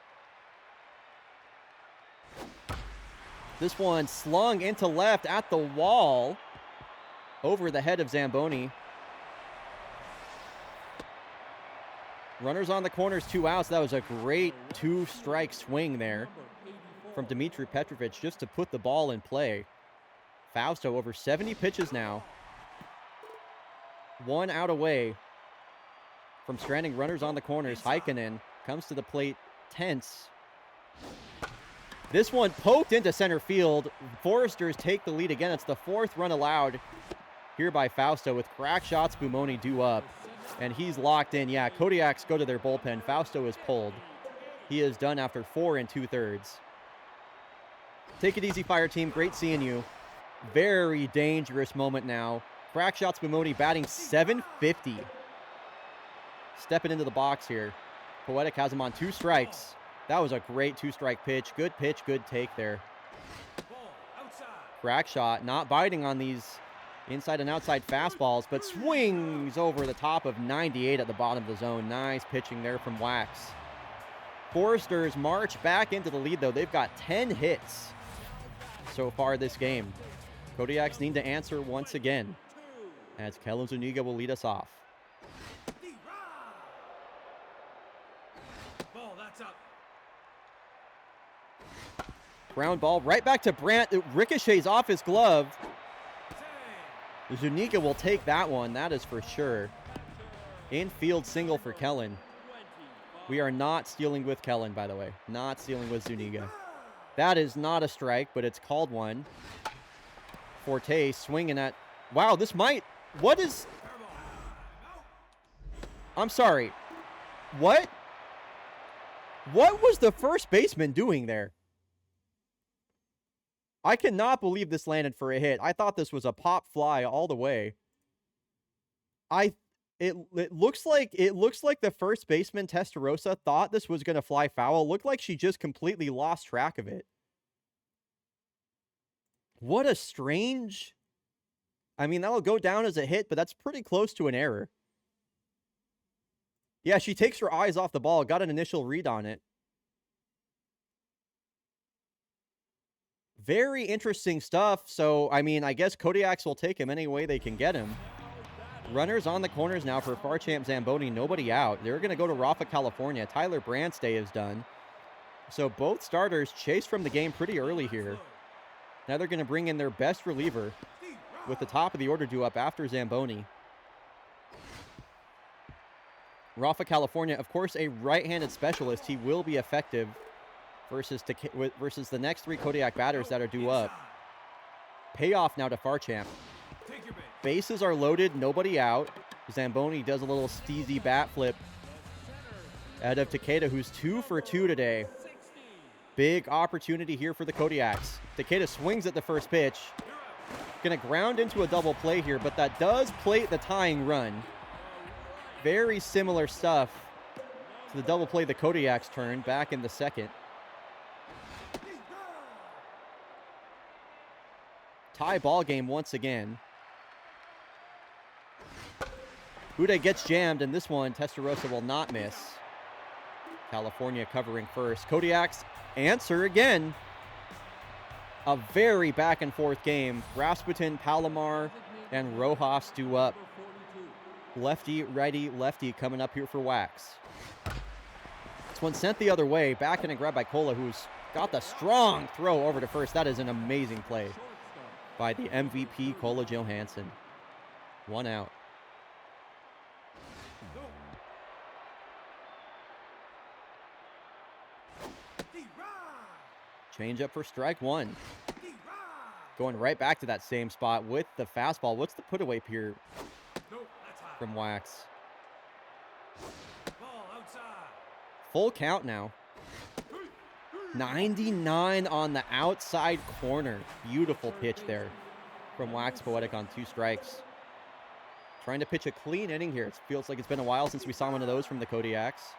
This one slung into left at the wall over the head of Zamboni. Runners on the corners, 2 outs. That was a great 2-strike swing there from Dmitry Petrovich just to put the ball in play. Fausto over 70 pitches now. 1 out away from stranding runners on the corners. Heikkinen comes to the plate tense. This one poked into center field. Foresters take the lead again. It's the 4th run allowed here by Fausto with crack shots. Bumoni due up. And he's locked in. Yeah, Kodiaks go to their bullpen. Fausto is pulled. He is done after 4 2/3. Take it easy, Fire Team. Great seeing you. Very dangerous moment now. Crack shots. Bumoni batting .750. Stepping into the box here. Poetic has him on 2 strikes. That was a great 2-strike pitch. Good take there. Crack shot, not biting on these inside and outside fastballs, but swings over the top of 98 at the bottom of the zone. Nice pitching there from Wax. Foresters march back into the lead, though. They've got 10 hits so far this game. Kodiaks need to answer once again, as Kellen Zuniga will lead us off. Ball, that's up. Ground ball right back to Brandt. It ricochets off his glove. Zuniga will take that one, that is for sure. Infield single for Kellen. We are not stealing with Kellen, by the way. Not stealing with Zuniga. That is not a strike, but it's called one. Forte swinging at... Wow, this might... What is... I'm sorry. What? What was the first baseman doing there? I cannot believe this landed for a hit. I thought this was a pop fly all the way. It looks like the first baseman Testarossa thought this was going to fly foul. It looked like she just completely lost track of it. What a strange... I mean, that'll go down as a hit, but that's pretty close to an error. Yeah, she takes her eyes off the ball, got an initial read on it. Very interesting stuff. So, I mean, I guess Kodiaks will take him any way they can get him. Runners on the corners now for Far Champ Zamboni. Nobody out. They're going to go to Rafa, California. Tyler Brandt's day is done. So both starters chased from the game pretty early here. Now they're going to bring in their best reliever with the top of the order due up after Zamboni. Rafa, California, of course, a right-handed specialist. He will be effective versus the next three Kodiak batters that are due up. Payoff now to Far Champ. Bases are loaded, nobody out. Zamboni does a little steezy bat flip out of Takeda, who's 2 for 2 today. Big opportunity here for the Kodiaks. Takeda swings at the first pitch. Gonna ground into a double play here, but that does plate the tying run. Very similar stuff to the double play the Kodiaks turned back in the second. Tie ball game once again. Uday gets jammed, and this one, Testarossa will not miss. California covering first. Kodiaks answer again. A very back-and-forth game. Rasputin, Palomar, and Rojas due up. Lefty, righty, lefty coming up here for Wax. This one sent the other way. Back in and grab by Kola, who's got the strong throw over to first. That is an amazing play by the MVP, Kola Johansson. 1 out. Change up for strike one. Going right back to that same spot with the fastball. What's the put away here from Wax? Full count now. 99 on the outside corner. Beautiful pitch there from Wax Poetic on 2 strikes. Trying to pitch a clean inning here. It feels like it's been a while since we saw one of those from the Kodiaks.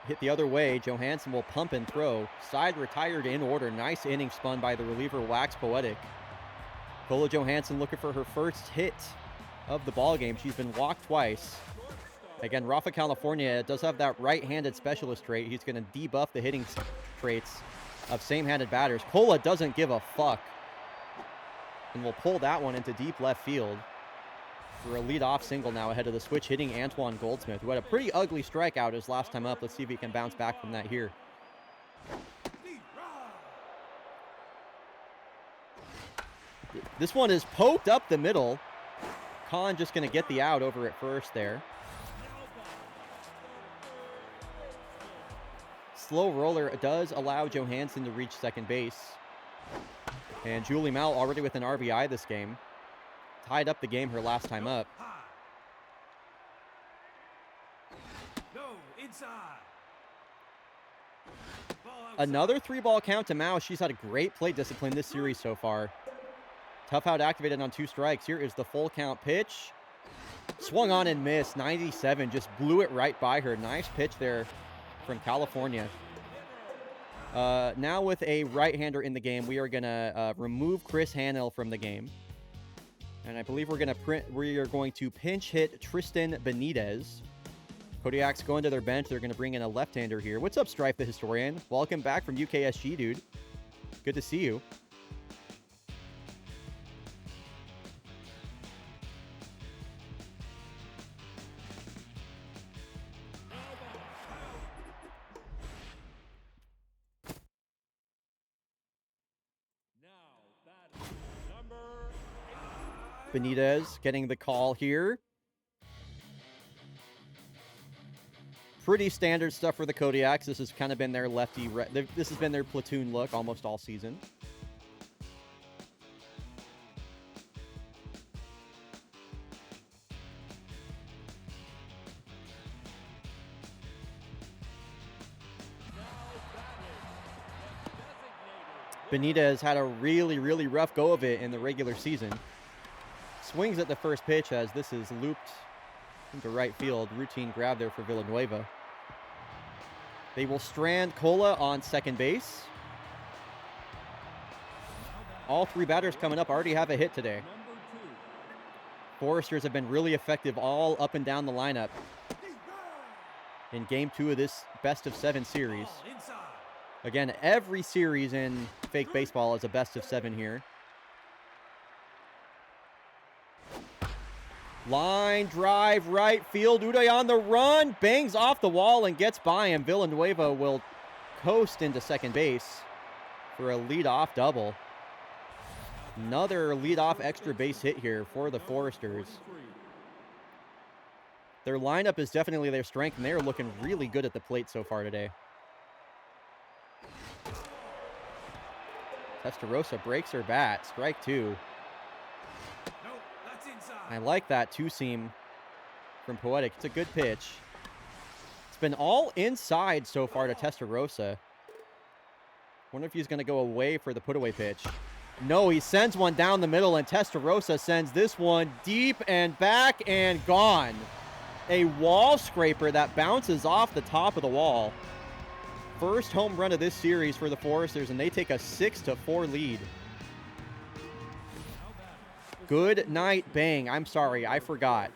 Hit the other way. Johansson will pump and throw. Side retired in order. Nice inning spun by the reliever Wax Poetic. Kola Johansson looking for her first hit of the ball game. She's been walked twice. Again, Rafa, California does have that right-handed specialist trait. He's going to debuff the hitting traits of same-handed batters. Kola doesn't give a fuck, and will pull that one into deep left field for a leadoff single now ahead of the switch hitting Antoine Goldsmith, who had a pretty ugly strikeout his last time up. Let's see if he can bounce back from that here. This one is poked up the middle. Khan just going to get the out over at first there. Slow roller does allow Johansson to reach second base. And Julie Mel already with an RBI this game. Tied up the game her last time up. Another 3-ball count to Mao. She's had a great plate discipline this series so far. Tough out activated on 2 strikes. Here is the full count pitch. Swung on and missed. 97, just blew it right by her. Nice pitch there from California. Now with a right-hander in the game, we are going to remove Chris Hanel from the game. And I believe we are going to pinch hit Tristan Benitez. Kodiak's going to their bench. They're going to bring in a left-hander here. What's up, Stripe the Historian? Welcome back from UKSG, dude. Good to see you. Benitez getting the call here. Pretty standard stuff for the Kodiaks. This has kind of been their lefty. This has been their platoon look almost all season. Benitez had a really, really rough go of it in the regular season. Swings at the first pitch as this is looped into right field. Routine grab there for Villanueva. They will strand Cola on second base. All three batters coming up already have a hit today. Foresters have been really effective all up and down the lineup in game 2 of this best-of-7 series. Again, every series in fake baseball is a best-of-7 here. Line drive right field. Uday on the run. Bangs off the wall and gets by him. Villanueva will coast into second base for a leadoff double. Another leadoff extra base hit here for the Foresters. Their lineup is definitely their strength, and they are looking really good at the plate so far today. Testarossa breaks her bat. Strike 2. I like that two-seam from Poetic. It's a good pitch. It's been all inside so far to Testarossa. Wonder if he's going to go away for the put-away pitch. No, he sends one down the middle, and Testarossa sends this one deep and back and gone. A wall scraper that bounces off the top of the wall. First home run of this series for the Foresters, and they take a 6-4 lead. Good night, bang. I'm sorry. I forgot.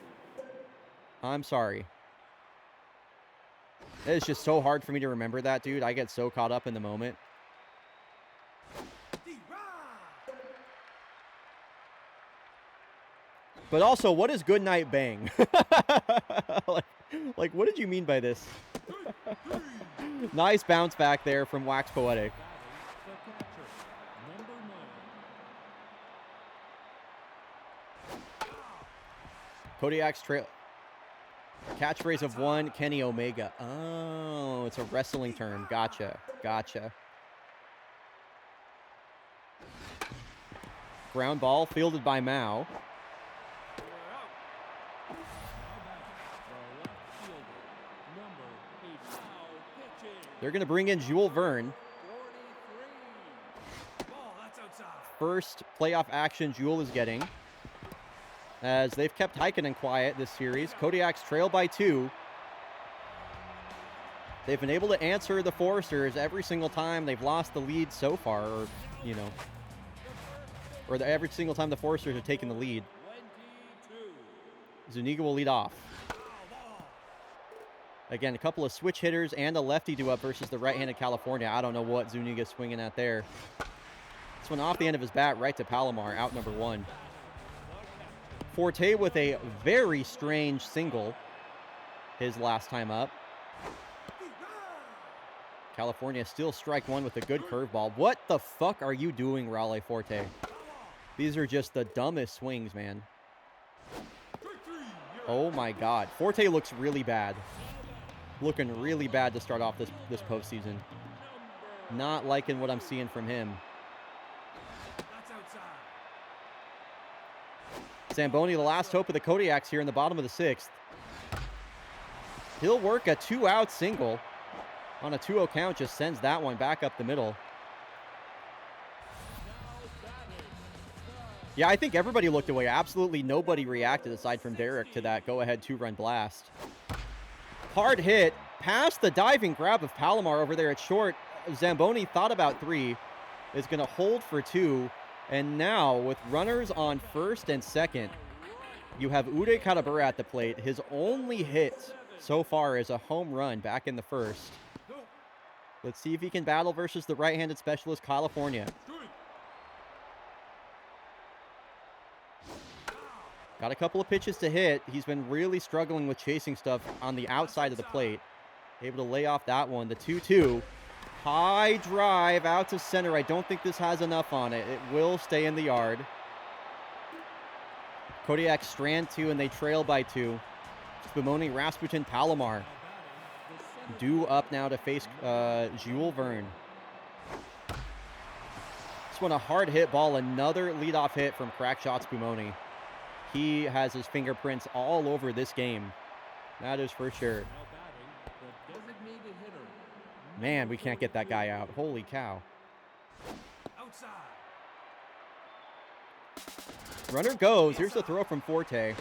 I'm sorry. It's just so hard for me to remember that, dude. I get so caught up in the moment. But also, what is good night, bang? like, what did you mean by this? Nice bounce back there from Wax Poetic. Kodiak's trail. Catchphrase of one, Kenny Omega. Oh, it's a wrestling term. Gotcha. Gotcha. Ground ball fielded by Mao. They're going to bring in Jules Verne. First playoff action Jules is getting, as they've kept Heikkinen quiet this series. Kodiak's trail by 2. They've been able to answer the Foresters every single time they've lost the lead so far, or, you know, or every single time the Foresters have taken the lead. Zuniga will lead off. Again, a couple of switch hitters and a lefty due up versus the right-handed California. I don't know what Zuniga's swinging at there. This one off the end of his bat right to Palomar, out number 1. Forte with a very strange single his last time up. California still strike 1 with a good curveball. What the fuck are you doing, Raleigh Forte? These are just the dumbest swings, man. Oh my God. Forte looks really bad. Looking really bad to start off this postseason. Not liking what I'm seeing from him. Zamboni, the last hope of the Kodiaks here in the bottom of the 6th. He'll work a 2-out single on a 2-0 count. Just sends that one back up the middle. Yeah, I think everybody looked away. Absolutely nobody reacted aside from Derek to that go-ahead 2-run blast. Hard hit. Past the diving grab of Palomar over there at short. Zamboni thought about 3. Is going to hold for 2. And now, with runners on first and second, you have Uday Katabura at the plate. His only hit so far is a home run back in the first. Let's see if he can battle versus the right-handed specialist, California. Got a couple of pitches to hit. He's been really struggling with chasing stuff on the outside of the plate. Able to lay off that one. The 2-2. High drive out to center. I don't think this has enough on it. It will stay in the yard. Kodiak strand 2, and they trail by 2. Spumoni, Rasputin, Palomar. Due up now to face Jules Verne. This one a hard hit ball. Another leadoff hit from Crackshot Spumoni. He has his fingerprints all over this game. That is for sure. Man, we can't get that guy out. Holy cow. Outside. Runner goes. Here's the throw from Forte. You're out.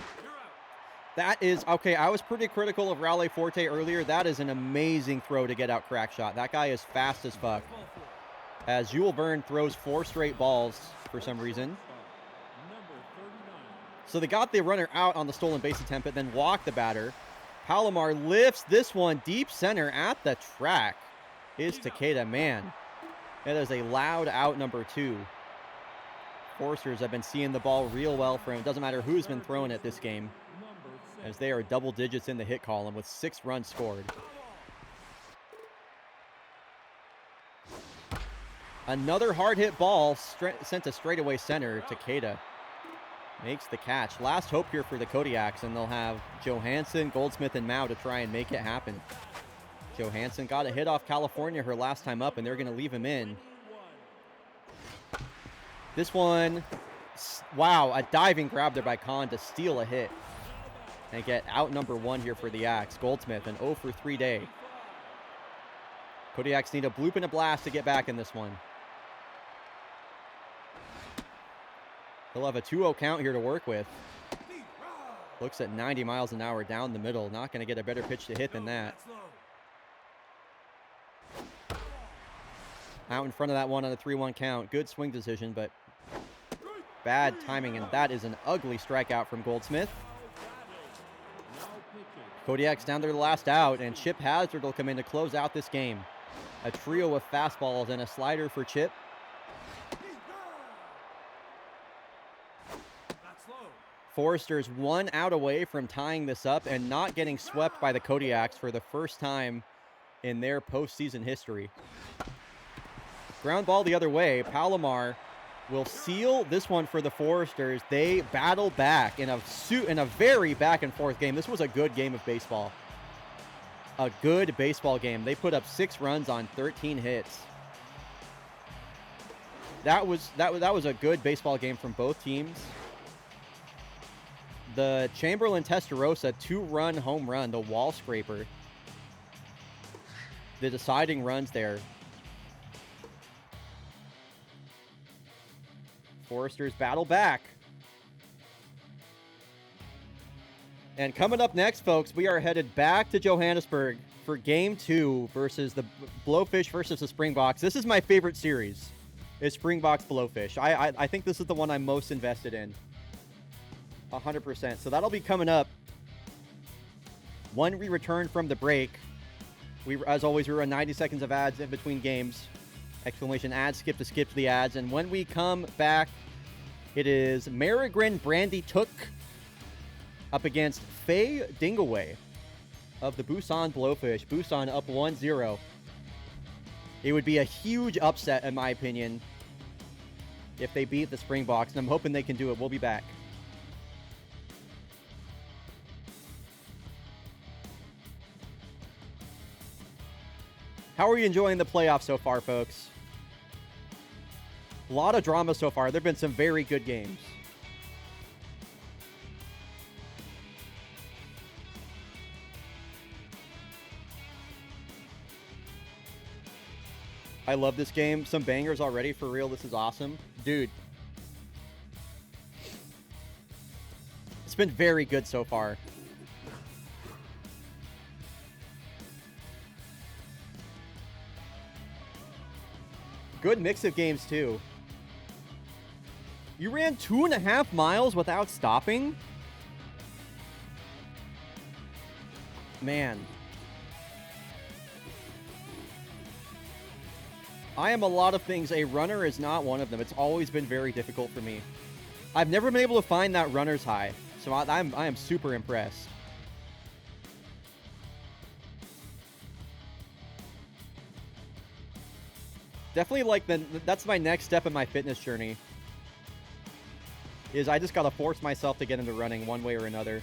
That is, okay, I was pretty critical of Raleigh Forte earlier. That is an amazing throw to get out Crackshot. That guy is fast as fuck. Ball 4. As Jules Verne throws 4 straight balls for some reason. So they got the runner out on the stolen base attempt, but then walked the batter. Palomar lifts this one deep center at the track. Is Takeda, man. That is a loud out number 2. Forsters have been seeing the ball real well for him. Doesn't matter who's been throwing it this game, as they are double digits in the hit column with 6 runs scored. Another hard hit ball sent to straightaway center. Takeda makes the catch. Last hope here for the Kodiaks, and they'll have Johansson, Goldsmith, and Mao to try and make it happen. Johansson got a hit off California her last time up, and they're going to leave him in. This one, wow, a diving grab there by Khan to steal a hit and get out number 1 here for the Axe. Goldsmith, an 0 for 3 day. Kodiaks need a bloop and a blast to get back in this one. He'll have a 2-0 count here to work with. Looks at 90 miles an hour down the middle. Not going to get a better pitch to hit than that. Out in front of that one on a 3-1 count. Good swing decision, but bad timing, and that is an ugly strikeout from Goldsmith. Kodiak's down there the last out, and Chip Hazard will come in to close out this game. A trio of fastballs and a slider for Chip. Forrester's 1 out away from tying this up and not getting swept by the Kodiaks for the first time in their postseason history. Ground ball the other way. Palomar will seal this one for the Foresters. They battle back in a very back and forth game. This was a good game of baseball. A good baseball game. They put up 6 runs on 13 hits. That was a good baseball game from both teams. The Chamberlain Testarossa 2-run home run, the wall scraper. The deciding runs there. Foresters battle back. And coming up next, folks, we are headed back to Johannesburg for Game 2 versus the Blowfish versus the Springboks. This is my favorite series, is Springboks Blowfish. I think this is the one I'm most invested in. 100%. So that'll be coming up when we return from the break. As always, we run 90 seconds of ads in between games. Exclamation ads, skip the ads. And when we come back, it is Marigrin Brandy Took up against Faye Dingaway of the Busan Blowfish. Busan up 1-0. It would be a huge upset, in my opinion, if they beat the Springboks, and I'm hoping they can do it. We'll be back. How are you enjoying the playoffs so far, folks? A lot of drama so far. There have been some very good games. I love this game. Some bangers already, for real. This is awesome. Dude, been very good so far. Good mix of games, too. You ran 2.5 miles without stopping? Man. I am a lot of things. A runner is not one of them. It's always been very difficult for me. I've never been able to find that runner's high. So I am super impressed. Definitely like that's my next step in my fitness journey. Is I just gotta force myself to get into running one way or another.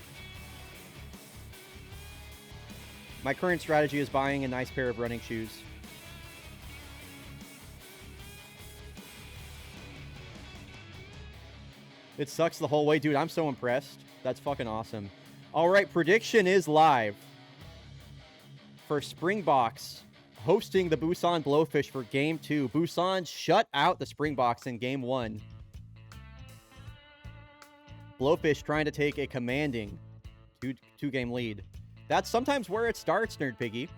My current strategy is buying a nice pair of running shoes. It sucks the whole way. Dude, I'm so impressed. That's fucking awesome. All right, prediction is live for Springboks hosting the Busan Blowfish for Game 2. Busan shut out the Springboks in Game 1. Blowfish trying to take a commanding two-game lead. That's sometimes where it starts, Nerd Piggy.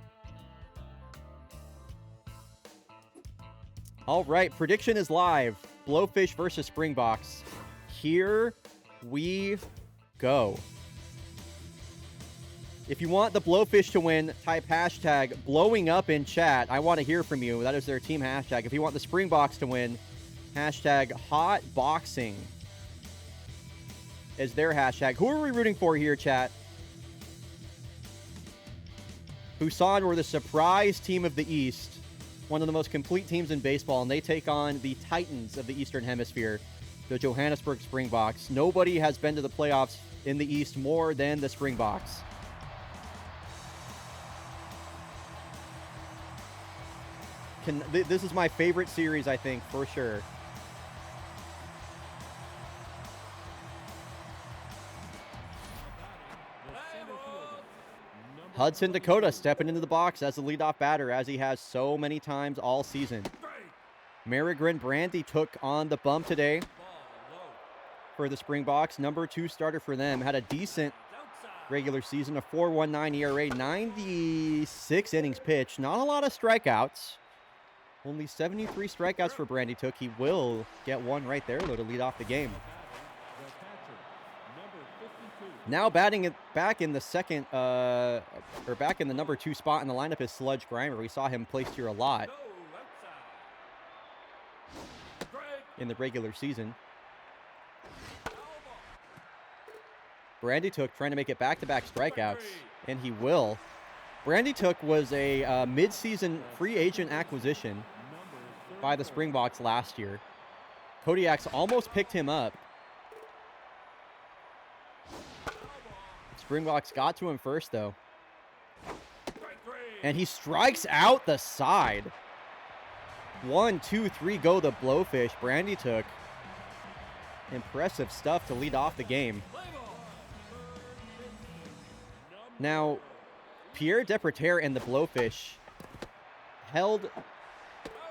All right, prediction is live. Blowfish versus Springboks. Here we go. If you want the Blowfish to win, type hashtag blowing up in chat. I want to hear from you. That is their team hashtag. If you want the Springboks to win, hashtag hotboxing is their hashtag. Who are we rooting for here, chat? Busan were the surprise team of the East, one of the most complete teams in baseball, and they take on the Titans of the Eastern Hemisphere, the Johannesburg Springboks. Nobody has been to the playoffs in the East more than the Springboks. This is my favorite series, I think, for sure. Hudson Dakota stepping into the box as the leadoff batter, as he has so many times all season. Merigrin Brandy took on the bump today for the Springboks. Number 2 starter for them. Had a decent regular season, a 4.19 ERA, 96 innings pitched. Not a lot of strikeouts. Only 73 strikeouts for Brandy took. He will get one right there, though, to lead off the game. Now batting it back in the second, or back in the number 2 spot in the lineup is Sludge Grimer. We saw him placed here a lot in the regular season. Brandy Took trying to make it back-to-back strikeouts, and he will. Brandy Took was a mid-season free agent acquisition by the Springboks last year. Kodiak's almost picked him up. Springboks got to him first, though. And he strikes out the side. 1, 2, 3 go the Blowfish. Brandy Took. Impressive stuff to lead off the game. Now, Pierre Depreter and the Blowfish held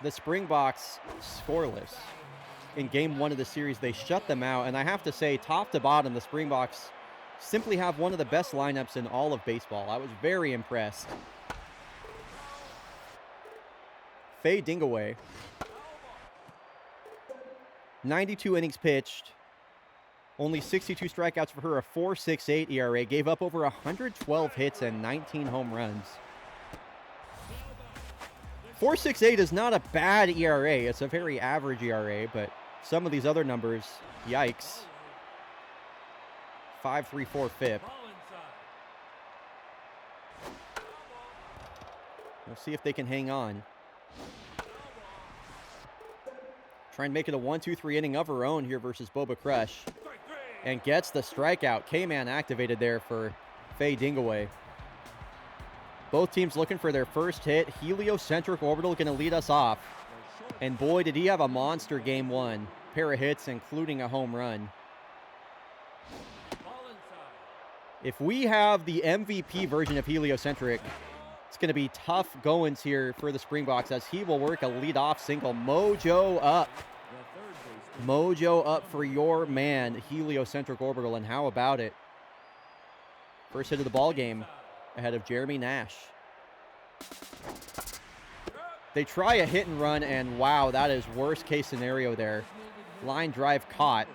the Springboks scoreless in Game 1 of the series. They shut them out, and I have to say, top to bottom, the Springboks simply have one of the best lineups in all of baseball. I was very impressed. Faye Dingaway, 92 innings pitched, only 62 strikeouts for her, a 4.68 ERA, gave up over 112 hits and 19 home runs. 4.68 is not a bad ERA. It's a very average ERA, but some of these other numbers, yikes. 5.34 FIP. We'll see if they can hang on. Try and make it a 1-2-3 inning of her own here versus Boba Crush. And gets the strikeout. K-Man activated there for Faye Dingaway. Both teams looking for their first hit. Heliocentric Orbital going to lead us off. And boy, did he have a monster Game 1. Pair of hits, including a home run. If we have the MVP version of Heliocentric, it's going to be tough goings here for the Springboks as he will work a leadoff single. Mojo up. Mojo up for your man, Heliocentric Orbital, and how about it? First hit of the ball game ahead of Jeremy Nash. They try a hit and run, and wow, that is worst case scenario there. Line drive caught.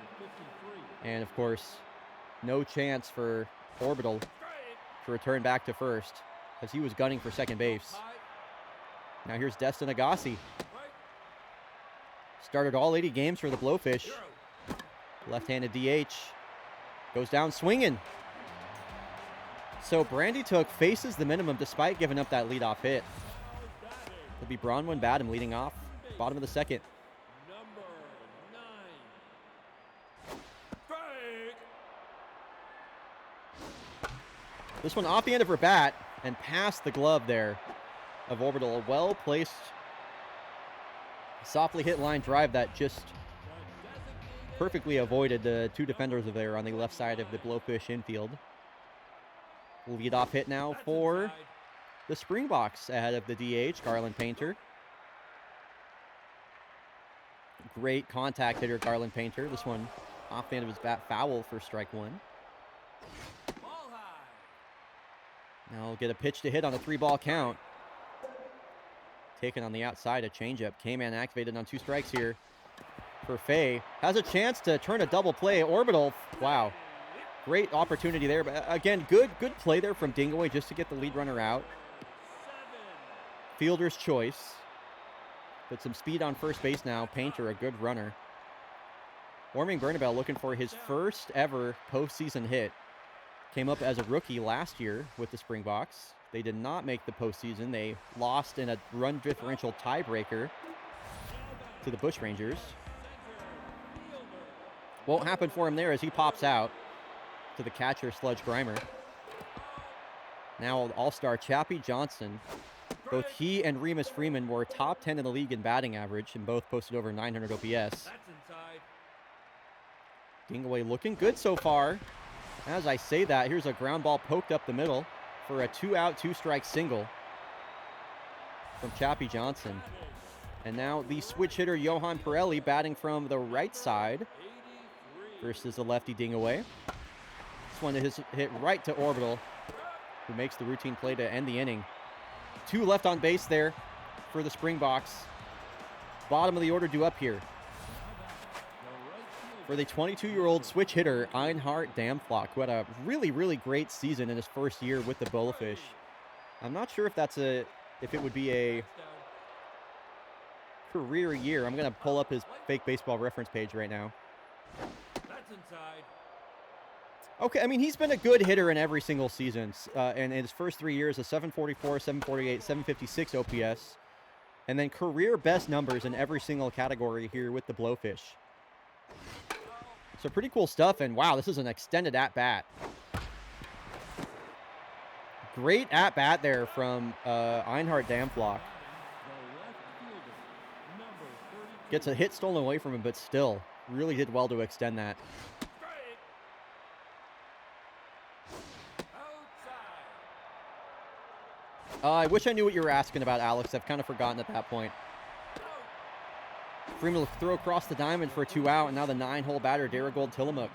And of course, no chance for Orbital to return back to first as he was gunning for second base. Now here's Destin Agassi. Started all 80 games for the Blowfish. Left-handed DH. Goes down swinging. So Brandy Took faces the minimum despite giving up that leadoff hit. It'll be Bronwyn Badham leading off. Bottom of the second. Number 9. This one off the end of her bat and past the glove there of Orbital. A well-placed, softly hit line drive that just perfectly avoided the two defenders of there on the left side of the Blowfish infield. Lead off hit now for the Springboks ahead of the DH, Garland Painter. Great contact hitter, Garland Painter. This one off the end of his bat, foul for strike one. Now we'll get a pitch to hit on a 3-ball count. Taken on the outside, a changeup. K-Man activated on 2 strikes here for Faye. Has a chance to turn a double play. Orbital, wow. Great opportunity there. But again, good play there from Dingaway just to get the lead runner out. Fielder's choice. But some speed on first base now. Painter, a good runner. Warming Bernabel looking for his first ever postseason hit. Came up as a rookie last year with the Springboks. They did not make the postseason. They lost in a run differential tiebreaker to the Bushrangers. Won't happen for him there as he pops out to the catcher, Sludge Grimer. Now All-Star Chappie Johnson. Both he and Remus Freeman were top 10 in the league in batting average and both posted over 900 OPS. Dingaway looking good so far. As I say that, here's a ground ball poked up the middle for a 2-out, 2-strike single from Chappie Johnson. And now the switch hitter, Johan Pirelli, batting from the right side versus the lefty Dingaway. This one is hit right to Orbital, who makes the routine play to end the inning. 2 left on base there for the Springboks. Bottom of the order due up here for the 22-year-old switch hitter, Einhart Damflock, who had a really, really great season in his first year with the Blowfish. I'm not sure if if it would be a career year. I'm going to pull up his fake baseball reference page right now. Okay, I mean, he's been a good hitter in every single season. And in his first 3 years, a 744, 748, 756 OPS. And then career best numbers in every single category here with the Blowfish. So pretty cool stuff, and wow, this is an extended at-bat. Great at-bat there from Einhart Damflock. Gets a hit stolen away from him, but still really did well to extend that. I wish I knew what you were asking about, Alex. I've kind of forgotten at that point. Freeman will throw across the diamond for a 2-out, and now the 9-hole batter, Darigold Tillamook.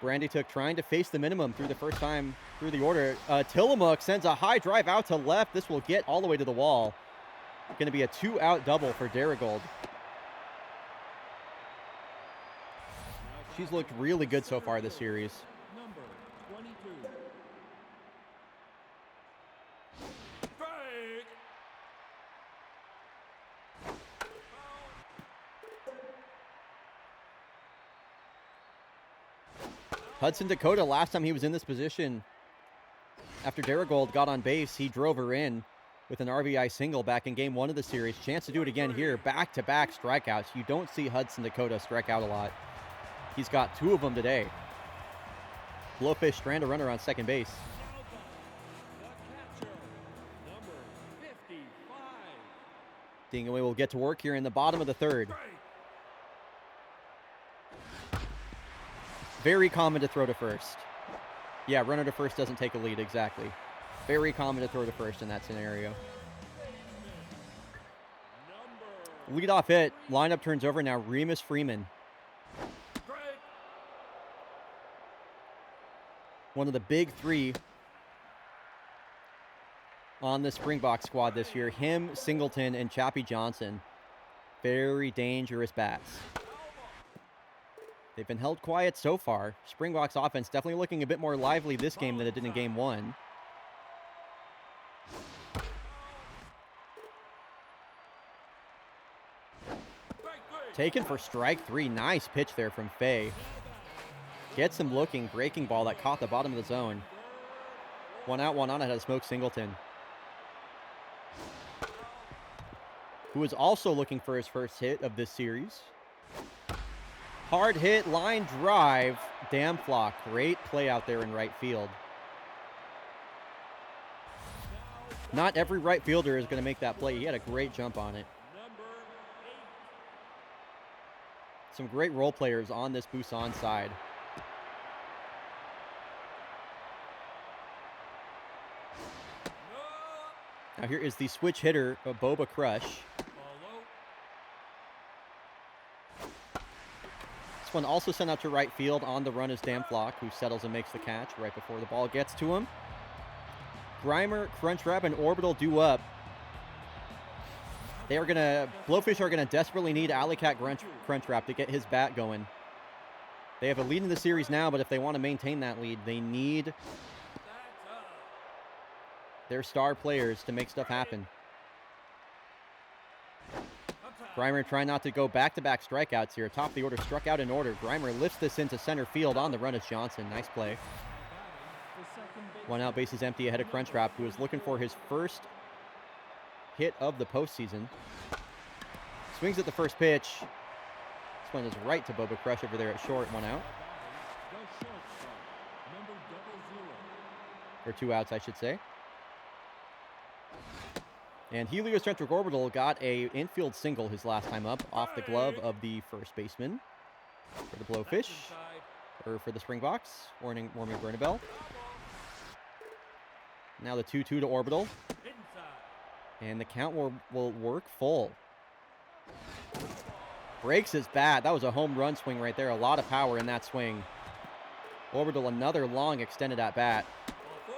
Brandy Took trying to face the minimum through the first time through the order. Tillamook sends a high drive out to left. This will get all the way to the wall. Going to be a 2-out double for Darigold. She's looked really good so far this series. Number 22. Hudson Dakota, last time he was in this position, after Darigold got on base, he drove her in with an RBI single back in game 1 of the series. Chance to do it again here. Back-to-back strikeouts. You don't see Hudson Dakota strike out a lot. He's got 2 of them today. Blowfish strand a runner on second base. Dingaway will get to work here in the bottom of the third. Very common to throw to first. Yeah, runner to first doesn't take a lead, exactly. Very common to throw to first in that scenario. Leadoff hit. Lineup turns over now. Remus Freeman. One of the big three on the Springbok squad this year. Him, Singleton, and Chappie Johnson. Very dangerous bats. They've been held quiet so far. Springboks offense definitely looking a bit more lively this game than it did in game 1. Taken for strike 3. Nice pitch there from Faye. Gets him looking. Breaking ball that caught the bottom of the zone. 1 out, 1 on ahead of Smoke Singleton, who is also looking for his first hit of this series. Hard hit, line drive, damn flock. Great play out there in right field. Not every right fielder is going to make that play. He had a great jump on it. Some great role players on this Busan side. Now here is the switch hitter of Boba Crush. This one also sent out to right field. On the run is Damflock, who settles and makes the catch right before the ball gets to him. Grimer, Crunchwrap, and Orbital due up. They are going to... Blowfish are going to desperately need Alley Cat Crunchwrap to get his bat going. They have a lead in the series now, but if they want to maintain that lead, they need their star players to make stuff happen. Grimer trying not to go back-to-back strikeouts here. Top of the order, struck out in order. Grimer lifts this into center field. On the run is Johnson. Nice play. 1 out, bases empty ahead of Crunchwrap, who is looking for his first hit of the postseason. Swings at the first pitch. This one is right to Boba Crush over there at short. 1 out. Or 2 outs, I should say. And Heliocentric Orbital got a infield single his last time up off the glove of the first baseman for the Blowfish, or for the Springboks, warming Bernabel. Now the 2-2 to Orbital. And the count will work full. Breaks his bat. That was a home run swing right there. A lot of power in that swing. Orbital, another long extended at bat.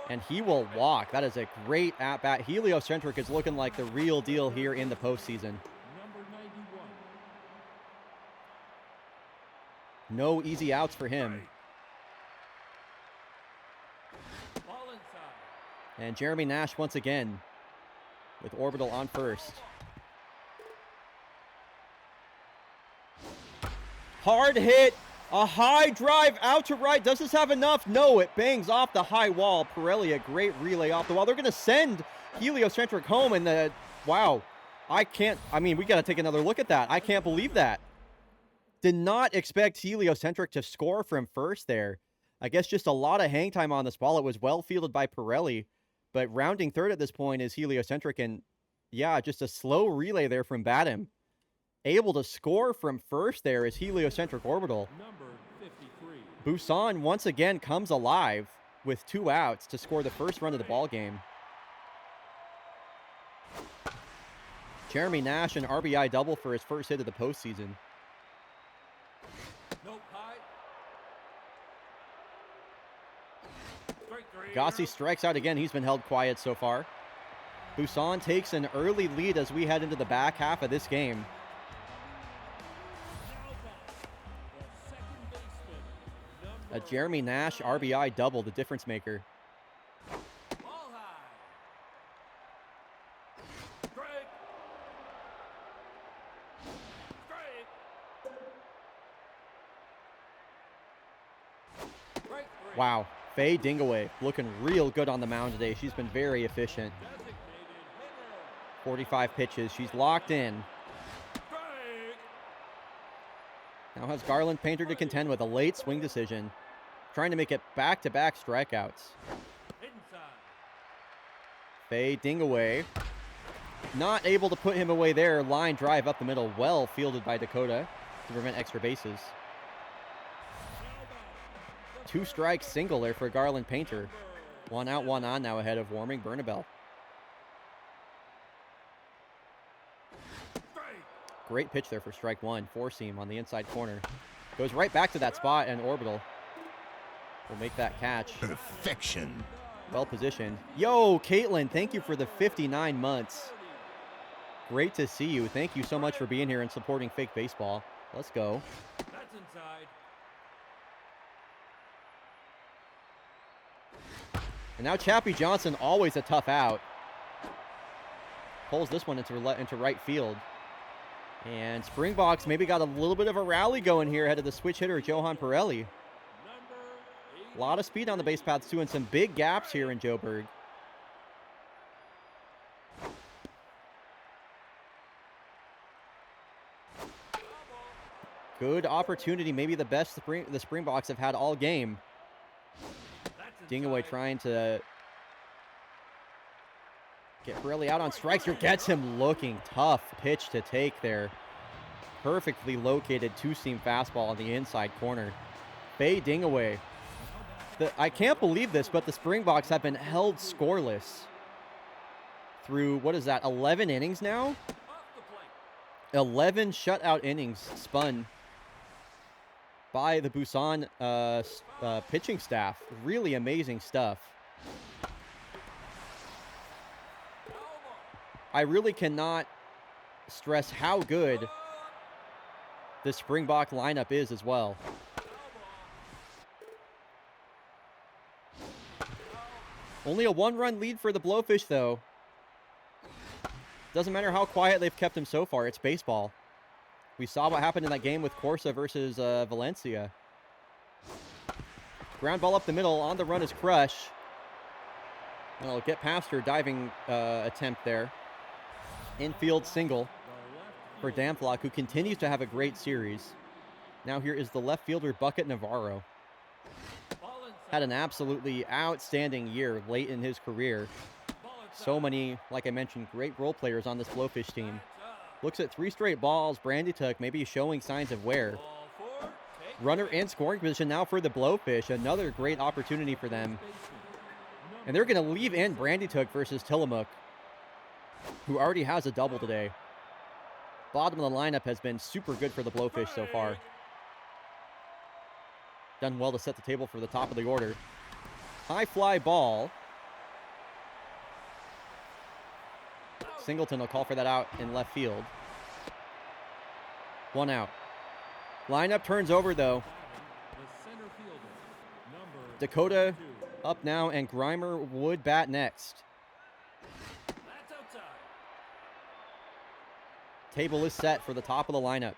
And he will walk. That is a great at-bat. Heliocentric is looking like the real deal here in the postseason. No easy outs for him. And Jeremy Nash once again with Orbital on first. Hard hit. A high drive out to right. Does this have enough? No, it bangs off the high wall. Pirelli, a great relay off the wall. They're going to send Heliocentric home. And wow, we got to take another look at that. I can't believe that. Did not expect Heliocentric to score from first there. I guess just a lot of hang time on this ball. It was well fielded by Pirelli. But rounding third at this point is Heliocentric. And yeah, just a slow relay there from Batum. Able to score from first there is Heliocentric Orbital. Busan once again comes alive with 2 outs to score the first run of the ball game. Jeremy Nash, an RBI double for his first hit of the postseason. Gossi strikes out again. He's been held quiet so far. Busan takes an early lead as we head into the back half of this game. A Jeremy Nash RBI double, the difference maker. Wow, Faye Dingaway looking real good on the mound today. She's been very efficient. 45 pitches. She's locked in. Now has Garland Painter to contend with a late swing decision. Trying to make it back-to-back strikeouts. Faye Dingaway. Not able to put him away there. Line drive up the middle. Well fielded by Dakota to prevent extra bases. 2 strikes single there for Garland Painter. 1 out, 1 on now ahead of warming Bernabel. Great pitch there for strike 1. 4-seam on the inside corner. Goes right back to that spot and Orbital. will make that catch. Perfection. Well positioned. Yo, Caitlin, thank you for the 59 months. Great to see you. Thank you so much for being here and supporting Fake Baseball. Let's go. That's inside. And now Chappie Johnson, always a tough out. Pulls this one into right field. And Springboks maybe got a little bit of a rally going here ahead of the switch hitter, Johan Pirelli. A lot of speed on the base paths too, and some big gaps here in Joburg. Good opportunity, maybe the best the Springboks have had all game. Dingaway trying to get Pirelli out on strikes. Here gets him looking. Tough pitch to take there. Perfectly located two-seam fastball on the inside corner. Faye Dingaway. I can't believe this, but the Springboks have been held scoreless through, what is that, 11 innings now? 11 shutout innings spun by the Busan pitching staff. Really amazing stuff. I really cannot stress how good the Springbok lineup is as well. Only a one-run lead for the Blowfish, though. Doesn't matter how quiet they've kept him so far. It's baseball. We saw what happened in that game with Corsa versus Valencia. Ground ball up the middle. On the run is Crush. And I'll get past her diving attempt there. Infield single for Damflock, who continues to have a great series. Now here is the left fielder, Bucket Navarro. Had an absolutely outstanding year late in his career. So many, like I mentioned, great role players on this Blowfish team. Looks at 3 straight balls. Brandy Tuck maybe showing signs of wear. Runner in scoring position now for the Blowfish. Another great opportunity for them. And they're going to leave in Brandy Tuck versus Tillamook, who already has a double today. Bottom of the lineup has been super good for the Blowfish so far. Done well to set the table for the top of the order. High fly ball. Singleton will call for that out in left field. 1 out. Lineup turns over, though. Dakota up now, and Grimer would bat next. Table is set for the top of the lineup.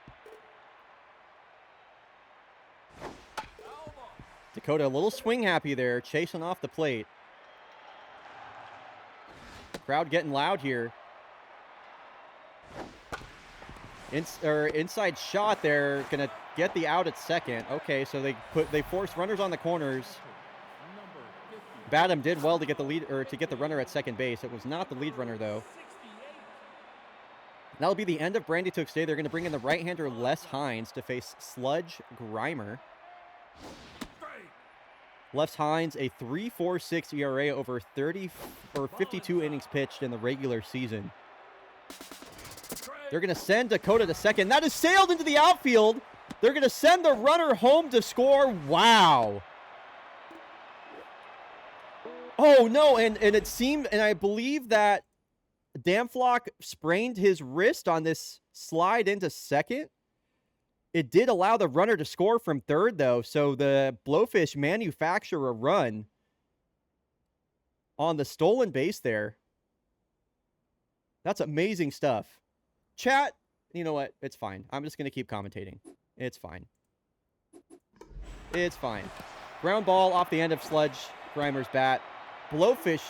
Dakota a little swing happy there, chasing off the plate. Crowd getting loud here. Inside shot there, gonna get the out at second. Okay, so they force runners on the corners. Badham did well to get the lead, or to get the runner at second base. It was not the lead runner though. That'll be the end of Brandy Took's day. They're going to bring in the right-hander Les Hines to face Sludge Grimer. Les Hines, a 3.46 ERA over 52 innings pitched in the regular season. They're going to send Dakota to second. That is sailed into the outfield. They're going to send the runner home to score. Wow. Oh, no, and it seemed, and I believe that Damflock sprained his wrist on this slide into second. It did allow the runner to score from third, though, so the Blowfish manufacture a run on the stolen base there. That's amazing stuff. Chat, you know what? It's fine. I'm just going to keep commentating. It's fine. It's fine. Ground ball off the end of Sludge Grimer's bat. Blowfish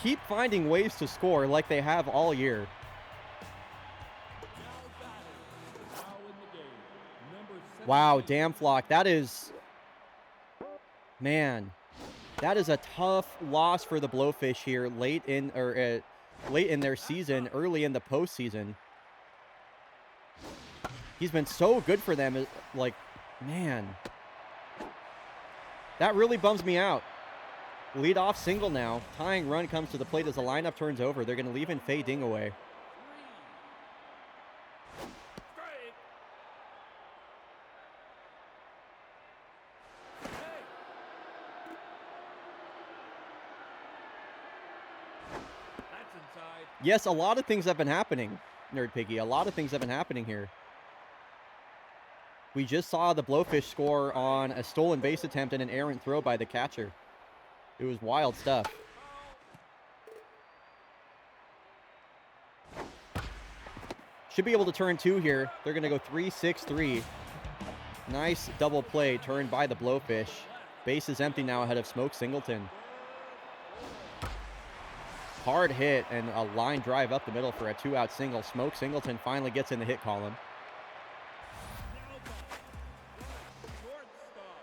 keep finding ways to score like they have all year. Wow, Damflock, that is, man, that is a tough loss for the Blowfish here late in their season, early in the postseason. He's been so good for them. Like, man, that really bums me out. Lead off single now. Tying run comes to the plate as the lineup turns over. They're going to leave in Faye Dingaway. inside. Yes, a lot of things have been happening, Nerd Piggy. A lot of things have been happening here. We just saw the Blowfish score on a stolen base attempt and an errant throw by the catcher. It was wild stuff. Should be able to turn 2 here. They're going to go 3-6-3. Nice double play turned by the Blowfish. Base is empty now ahead of Smoke Singleton. Hard hit and a line drive up the middle for a 2-out single. Smoke Singleton finally gets in the hit column.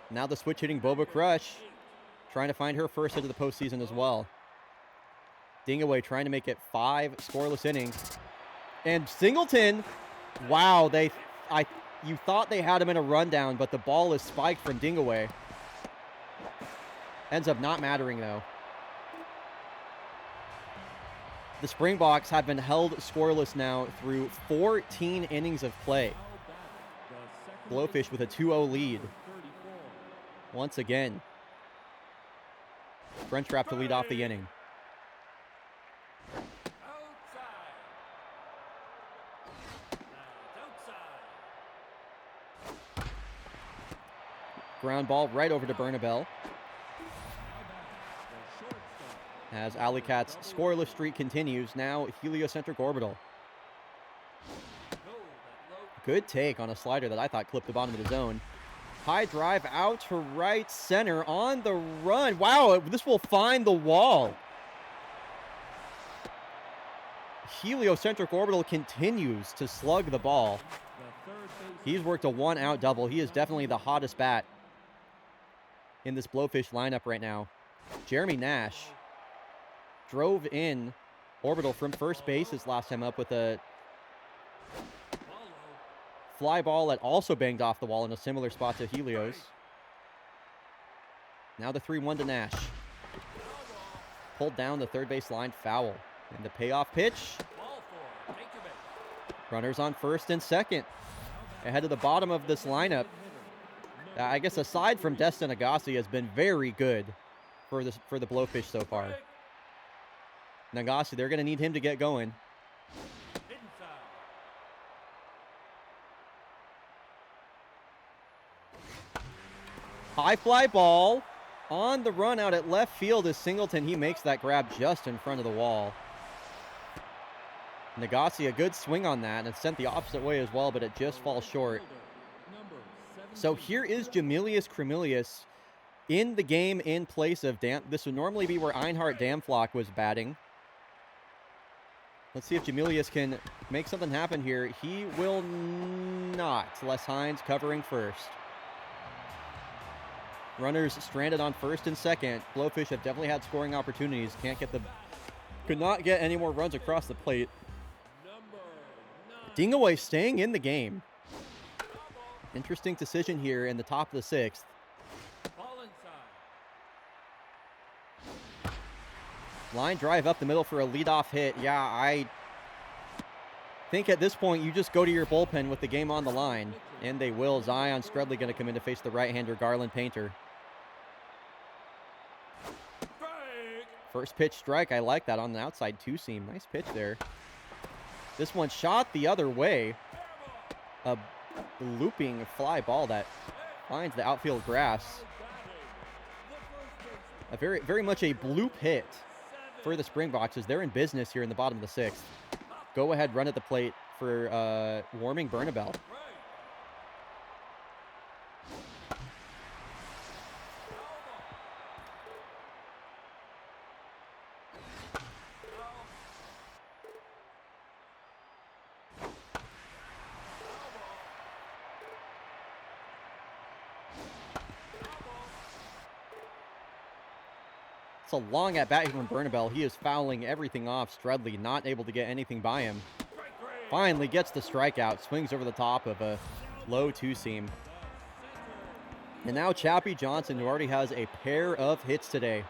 Now the switch hitting Boba Crush, trying to find her first hit of the postseason as well. Dingaway trying to make it 5 scoreless innings. And Singleton, wow, you thought they had him in a rundown, but the ball is spiked from Dingaway. Ends up not mattering though. The Springboks have been held scoreless now through 14 innings of play. Blowfish with a 2-0 lead. Once again. French Trap to lead off the inning. Ground ball right over to Bernabel. As Alley Cat's scoreless streak continues, now heliocentric orbital. Good take on a slider that I thought clipped the bottom of the zone. High drive out to right center on the run. Wow, this will find the wall. Heliocentric orbital continues to slug the ball. He's worked a 1-out double. He is definitely the hottest bat in this Blowfish lineup right now. Jeremy Nash drove in orbital from first base his last time up with a fly ball that also banged off the wall in a similar spot to Helios. Now the 3-1 to Nash. Pulled down the third base line, foul. And the payoff pitch. Runners on first and second. Ahead of the bottom of this lineup. I guess aside from Destin Agassi has been very good for the Blowfish so far. Nagasi, they're going to need him to get going. High fly ball on the run out at left field is Singleton. He makes that grab just in front of the wall. Nagasi, a good swing on that, and it's sent the opposite way as well, but it just falls short. So here is Jamilius Cremilius in the game in place of This would normally be where Einhard Damflock was batting. Let's see if Jamilius can make something happen here. He will not. Les Hines covering first. Runners stranded on first and second. Blowfish have definitely had scoring opportunities. Could not get any more runs across the plate. Dingaway staying in the game. Interesting decision here in the top of the 6th. Line drive up the middle for a leadoff hit. Yeah, I think at this point you just go to your bullpen with the game on the line. And they will. Zion Strudley going to come in to face the right-hander Garland Painter. First pitch strike. I like that on the outside 2-seam. Nice pitch there. This one shot the other way. A looping fly ball that finds the outfield grass. A very much a bloop hit for the Springboks as they're in business here in the bottom of the 6th. Go ahead, run at the plate for warming Bernabel. It's a long at bat here from Bernabel. He is fouling everything off. Strudley not able to get anything by him. Finally gets the strikeout. Swings over the top of a low 2-seam. And now Chappie Johnson, who already has a pair of hits today.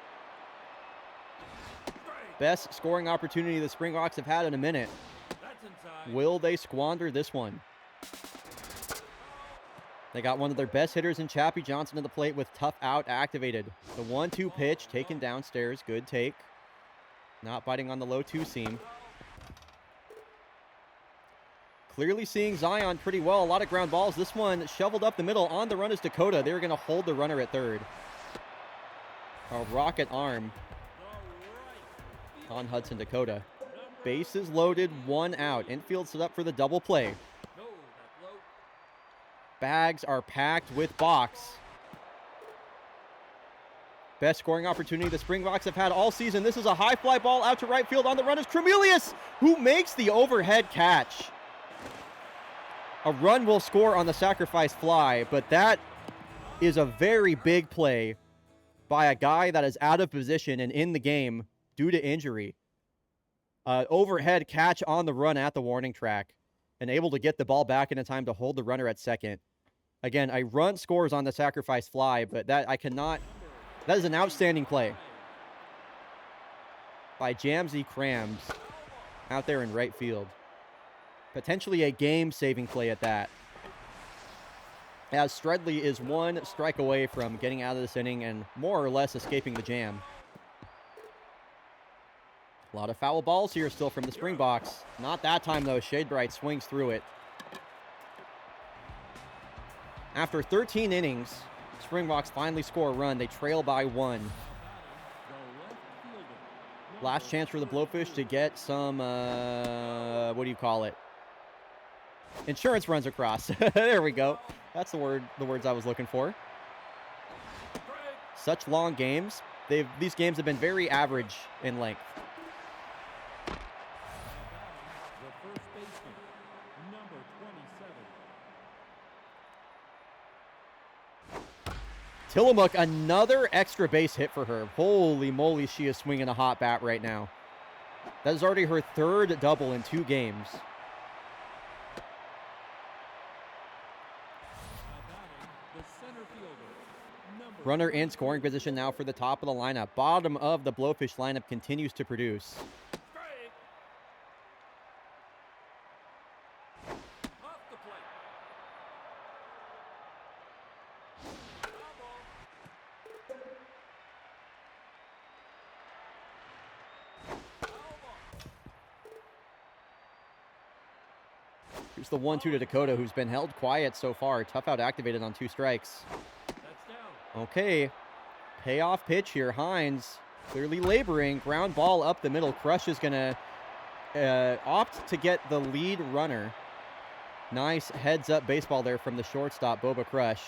Best scoring opportunity the Springboks have had in a minute. Will they squander this one? They got one of their best hitters in Chappie Johnson to the plate with tough out activated. The 1-2 pitch taken downstairs. Good take. Not biting on the low two seam. Clearly seeing Zion pretty well. A lot of ground balls. This one shoveled up the middle. On the run is Dakota. They're going to hold the runner at third. A rocket arm on Hudson Dakota. Bases loaded, 1 out. Infield set up for the double play. Bags are packed with box. Best scoring opportunity the Springboks have had all season. This is a high fly ball out to right field. On the run is Tremelius, who makes the overhead catch. A run will score on the sacrifice fly, but that is a very big play by a guy that is out of position and in the game due to injury. Overhead catch on the run at the warning track and able to get the ball back in time to hold the runner at second. Again, a run scores on the sacrifice fly, but that is an outstanding play by Jamsey Krams out there in right field. Potentially a game-saving play at that. As Stredley is 1 strike away from getting out of this inning and more or less escaping the jam. A lot of foul balls here still from the Springboks. Not that time, though. Shade Bright swings through it. After 13 innings, Springboks finally score a run. They trail by 1. Last chance for the Blowfish to get some, what do you call it? Insurance runs across. There we go. That's the words I was looking for. Such long games. These games have been very average in length. Tillamook, another extra base hit for her. Holy moly, she is swinging a hot bat right now. That is already her 3rd double in 2 games. Runner in scoring position now for the top of the lineup. Bottom of the Blowfish lineup continues to produce. Here's the 1-2 to Dakota, who's been held quiet so far. Tough out activated on 2 strikes. Okay, payoff pitch here. Hines clearly laboring. Ground ball up the middle. Crush is going to opt to get the lead runner. Nice heads-up baseball there from the shortstop, Boba Crush.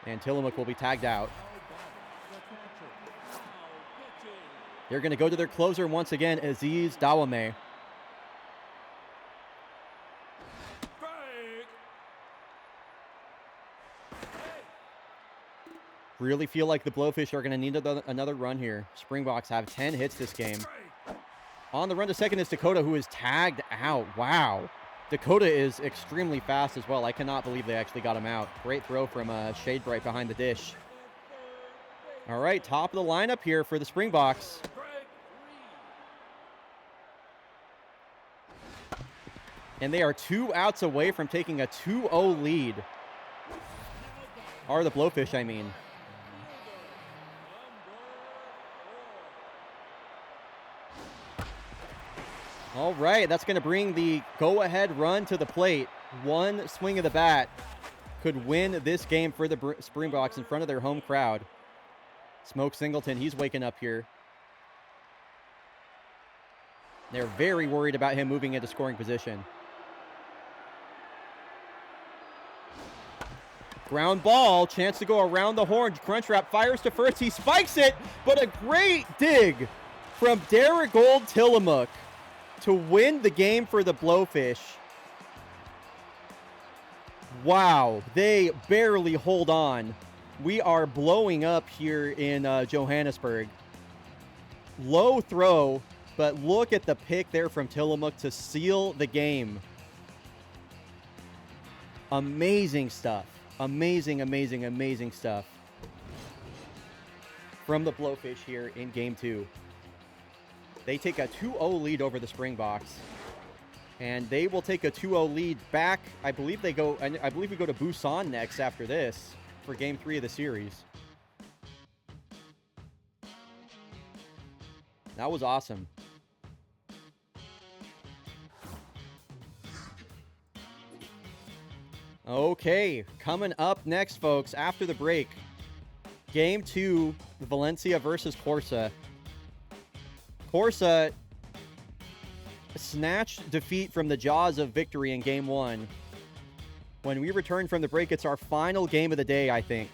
And Tillamook will be tagged out. They're going to go to their closer once again, Aziz Dawame. Really feel like the Blowfish are going to need another run here. Springboks have 10 hits this game. On the run to second is Dakota, who is tagged out. Wow. Dakota is extremely fast as well. I cannot believe they actually got him out. Great throw from Shade Bright behind the dish. All right, top of the lineup here for the Springboks. And they are 2 outs away from taking a 2-0 lead. Are the Blowfish, I mean. All right, that's going to bring the go-ahead run to the plate. 1 swing of the bat could win this game for the Springboks in front of their home crowd. Smoke Singleton, he's waking up here. They're very worried about him moving into scoring position. Ground ball, chance to go around the horn. Crunchwrap fires to first. He spikes it, but a great dig from Darigold Tillamook to win the game for the Blowfish. Wow, they barely hold on. We are blowing up here in Johannesburg. Low throw, but look at the pick there from Tillamook to seal the game. Amazing stuff. Amazing, amazing, amazing stuff from the Blowfish here in Game 2. They take a 2-0 lead over the Springboks, and they will take a 2-0 lead back. I believe we go to Busan next after this for Game 3 of the series. That was awesome. Okay, coming up next, folks, after the break, Game 2, Valencia versus Corsa. Corsa snatched defeat from the jaws of victory in Game 1. When we return from the break, it's our final game of the day, I think.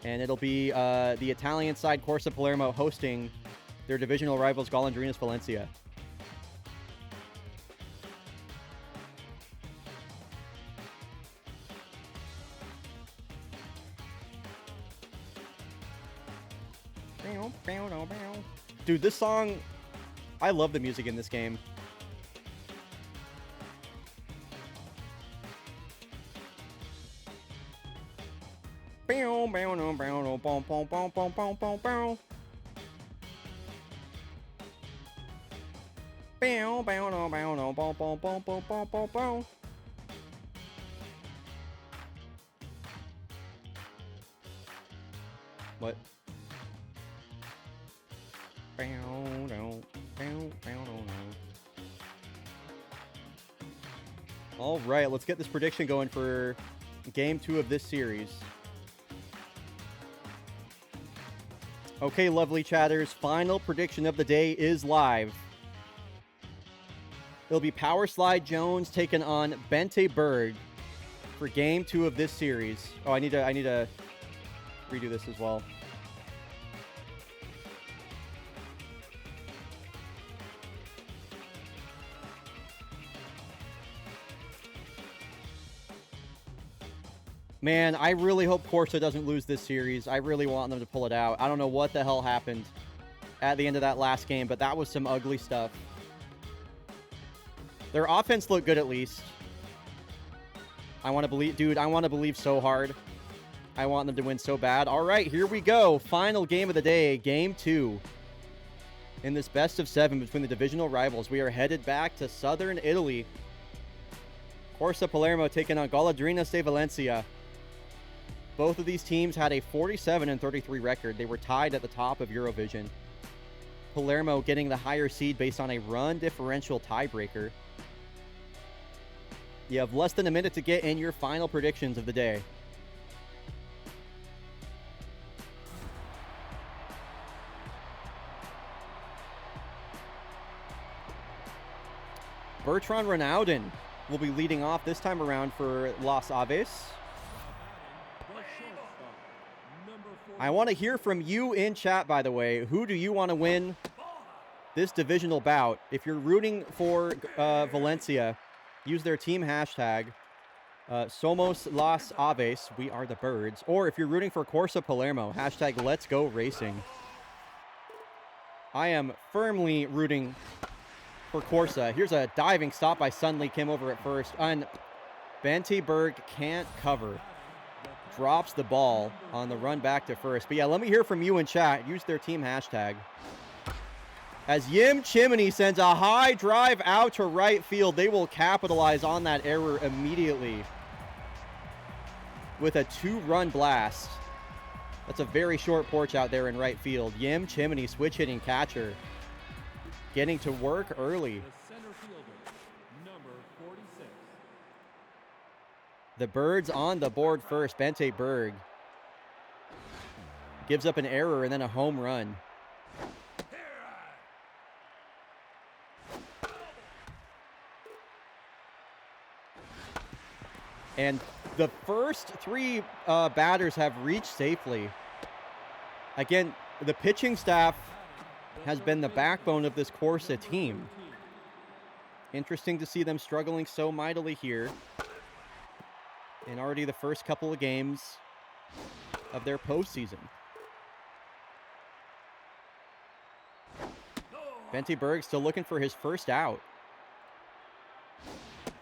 And it'll be the Italian side, Corsa Palermo, hosting their divisional rivals, Golondrinas Valencia. Dude, this song, I love the music in this game. What? All right, let's get this prediction going for Game 2 of this series. Okay, lovely chatters, final prediction of the day is live. It'll be Power Slide Jones taking on Bente Berg for Game 2 of this series. Oh, I need to redo this as well. Man, I really hope Corsa doesn't lose this series. I really want them to pull it out. I don't know what the hell happened at the end of that last game, but that was some ugly stuff. Their offense looked good at least. I want to believe, dude, I want to believe so hard. I want them to win so bad. All right, here we go. Final game of the day, Game 2. In this best of 7 between the divisional rivals, we are headed back to southern Italy. Corsa Palermo taking on Golondrinas de Valencia. Both of these teams had a 47-33 record. They were tied at the top of Eurovision. Palermo getting the higher seed based on a run differential tiebreaker. You have less than a minute to get in your final predictions of the day. Bertrand Ronaldin will be leading off this time around for Las Aves. I want to hear from you in chat, by the way. Who do you want to win this divisional bout? If you're rooting for Valencia, use their team hashtag, Somos Las Aves, we are the birds. Or if you're rooting for Corsa Palermo, hashtag Let's Go Racing. I am firmly rooting for Corsa. Here's a diving stop by Sunley, came over at first. And Bente Berg can't cover. Drops the ball on the run back to first. But yeah, let me hear from you in chat. Use their team hashtag. As Yim Chimney sends a high drive out to right field, they will capitalize on that error immediately with a 2-run blast. That's a very short porch out there in right field. Yim Chimney, switch hitting catcher, getting to work early. The Birds on the board first. Bente Berg gives up an error and then a home run. And the first 3 batters have reached safely. Again, the pitching staff has been the backbone of this Corsa team. Interesting to see them struggling so mightily here in already the first couple of games of their postseason. Bente Berg still looking for his first out. It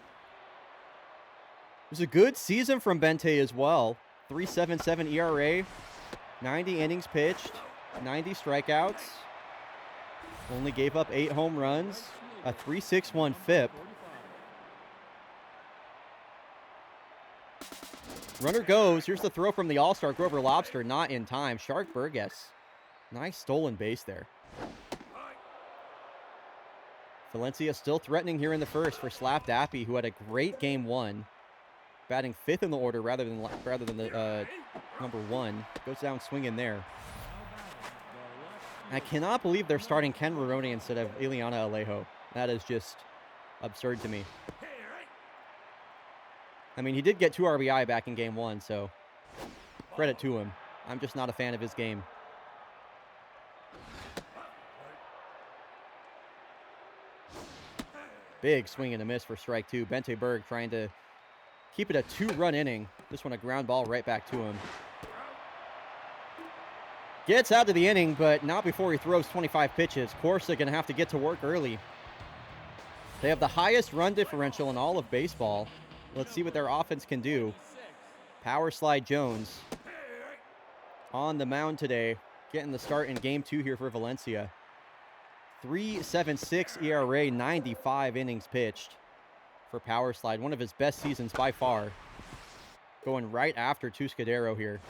was a good season from Bente as well. 3.77 ERA, 90 innings pitched, 90 strikeouts. Only gave up 8 home runs, a 3.61 FIP. Runner goes. Here's the throw from the All-Star Grover Lobster. Not in time. Shark Burgess Nice stolen base there. Valencia still threatening here in the first for Slap Dappy, who had a great game 1. Batting 5th in the order rather than the number 1. Goes down swinging there. I cannot believe they're starting Ken Roroni instead of Ileana Alejo. That is just absurd to me. I mean, he did get 2 RBI back in game 1, so credit to him. I'm just not a fan of his game. Big swing and a miss for strike 2. Bente Berg trying to keep it a 2-run inning. This one a ground ball right back to him. Gets out of the inning, but not before he throws 25 pitches. Corsa going to have to get to work early. They have the highest run differential in all of baseball. Let's see what their offense can do. Power Slide Jones on the mound today, getting the start in game 2 here for Valencia. 3.76 ERA, 95 innings pitched for Power Slide. One of his best seasons by far. Going right after Tuscadero here.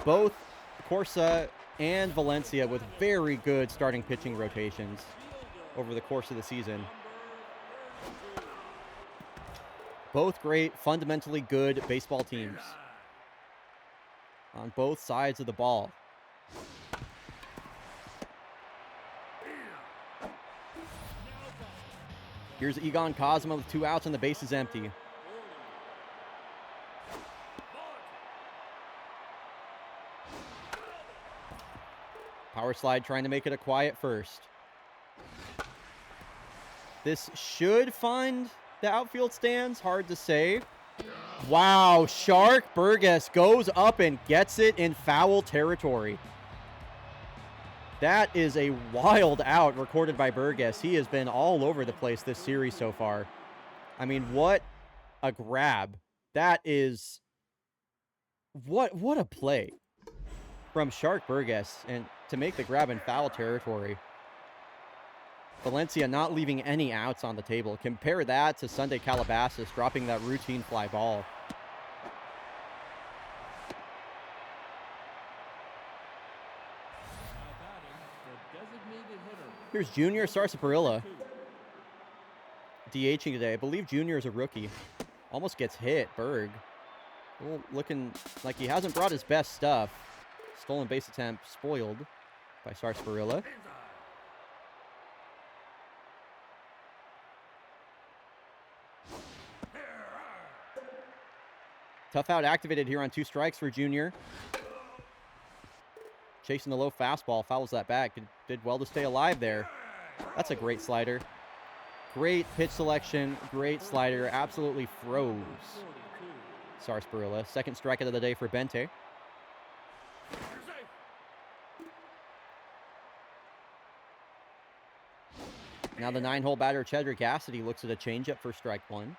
Both Corsa and Valencia with very good starting pitching rotations over the course of the season. Both great, fundamentally good baseball teams on both sides of the ball. Here's Egon Cosma with 2 outs and the base is empty. Power Slide trying to make it a quiet first. This should find the outfield stands. Hard to say. Wow, Shark Burgess goes up and gets it in foul territory. That is a wild out recorded by Burgess. He has been all over the place this series so far. I mean, what a grab. That is... What a play from Shark Burgess, and to make the grab in foul territory. Valencia not leaving any outs on the table. Compare that to Sunday Calabasas dropping that routine fly ball. Here's Junior Sarsaparilla DHing today. I believe Junior is a rookie. Almost gets hit, Berg. Well, looking like he hasn't brought his best stuff. Stolen base attempt spoiled by Sarsaparilla. Tough out activated here on 2 strikes for Junior. Chasing the low fastball, fouls that back. Did well to stay alive there. That's a great slider. Great pitch selection, great slider. Absolutely froze Sarsaparilla. Second strikeout of the day for Bente. Now the 9-hole batter, Chedrick Cassidy, looks at a changeup for strike 1.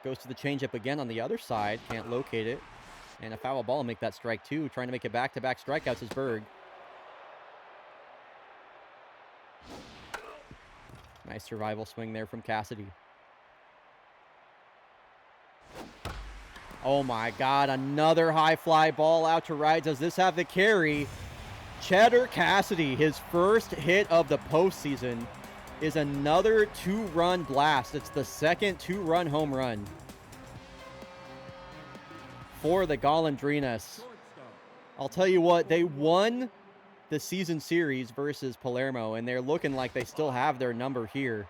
Goes to the changeup again on the other side. Can't locate it. And a foul ball make that strike 2. Trying to make it back-to-back strikeouts is Berg. Nice survival swing there from Cassidy. Oh my God, another high fly ball out to right. Does this have the carry? Cheddar Cassidy, his first hit of the postseason, is another 2-run blast. It's the second 2-run home run for the Golondrinas. I'll tell you what, they won the season series versus Palermo, and they're looking like they still have their number here.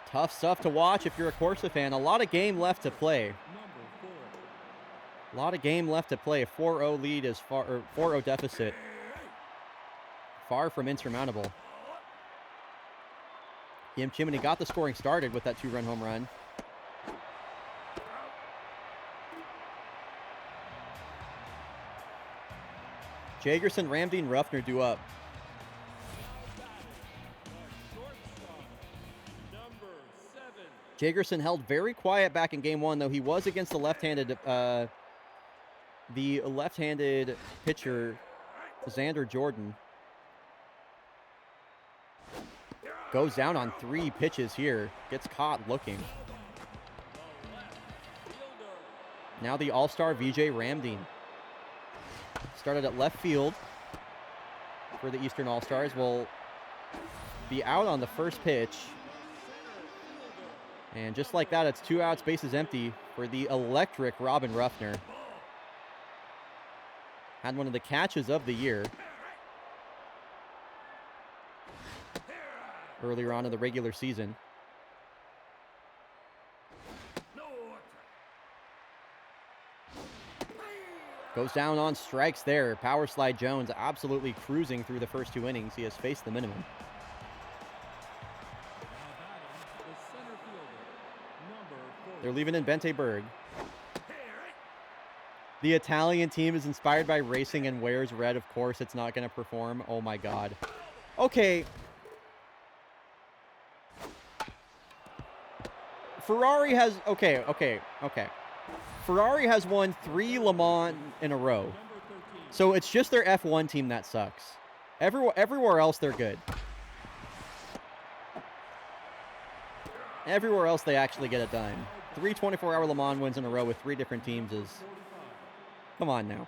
Tough stuff to watch if you're a Corsa fan. A lot of game left to play. A lot of game left to play. A 4-0 lead is far, or 4-0 deficit. Far from insurmountable. Yim Chimney got the scoring started with that 2-run home run. Jagerson, Ramdeen, Ruffner do up. Jagerson held very quiet back in game 1, though he was against the left-handed pitcher, Xander Jordan. Goes down on 3 pitches here. Gets caught looking. Now the all-star VJ Ramdeen. Started at left field for the Eastern All-Stars. Will be out on the first pitch. And just like that, it's 2 outs, bases empty for the electric Robin Ruffner. Had one of the catches of the year earlier on in the regular season. Goes down on strikes there. Power slide Jones absolutely cruising through the first 2 innings. He has faced the minimum. They're leaving in Bente Berg. The Italian team is inspired by racing and wears red. Of course, it's not going to perform. Oh my God. Okay. Ferrari has... Okay. Ferrari has won 3 Le Mans in a row. So it's just their F1 team that sucks. Everywhere else, they're good. Everywhere else, they actually get it done. 3 24-hour Le Mans wins in a row with 3 different teams is... Come on now.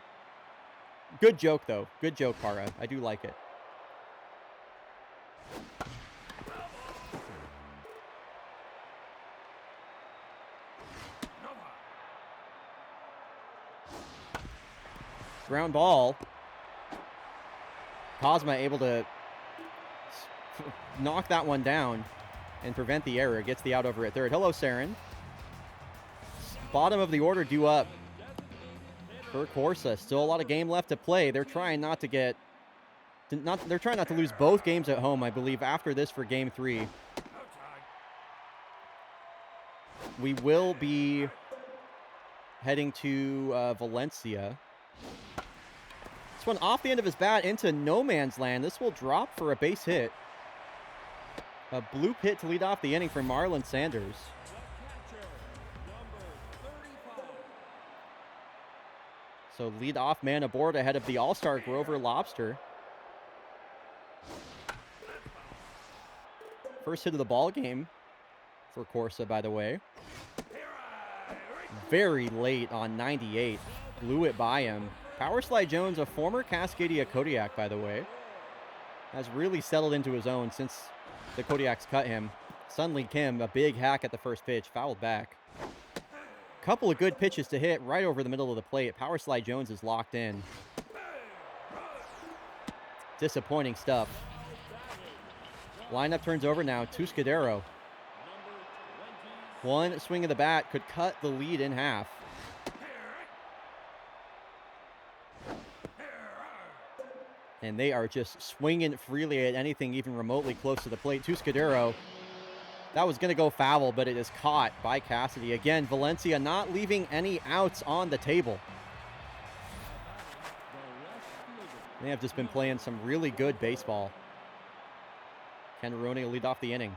Good joke, though. Good joke, Para. I do like it. Ground ball. Cosma able to knock that one down and prevent the error. Gets the out over at third. Hello, Saren. Bottom of the order due up for Corsa. Still a lot of game left to play. They're trying not to get... they're trying not to lose both games at home, I believe, after this for Game 3. We will be heading to Valencia. This one off the end of his bat into no man's land. This will drop for a base hit. A bloop hit to lead off the inning for Marlon Sanders. So lead off man aboard ahead of the all-star Grover Lobster. First hit of the ball game for Corsa, by the way. Very late on 98. Blew it by him. Power Slide Jones, a former Cascadia Kodiak, by the way, has really settled into his own since the Kodiaks cut him. Sunli Kim, a big hack at the first pitch, fouled back. Couple of good pitches to hit right over the middle of the plate. Power Slide Jones is locked in. Disappointing stuff. Lineup turns over now. Tuscadero. One swing of the bat could cut the lead in half. And they are just swinging freely at anything even remotely close to the plate. Tuscadero. That was going to go foul, but it is caught by Cassidy. Again, Valencia not leaving any outs on the table. They have just been playing some really good baseball. Ken Rooney will lead off the inning.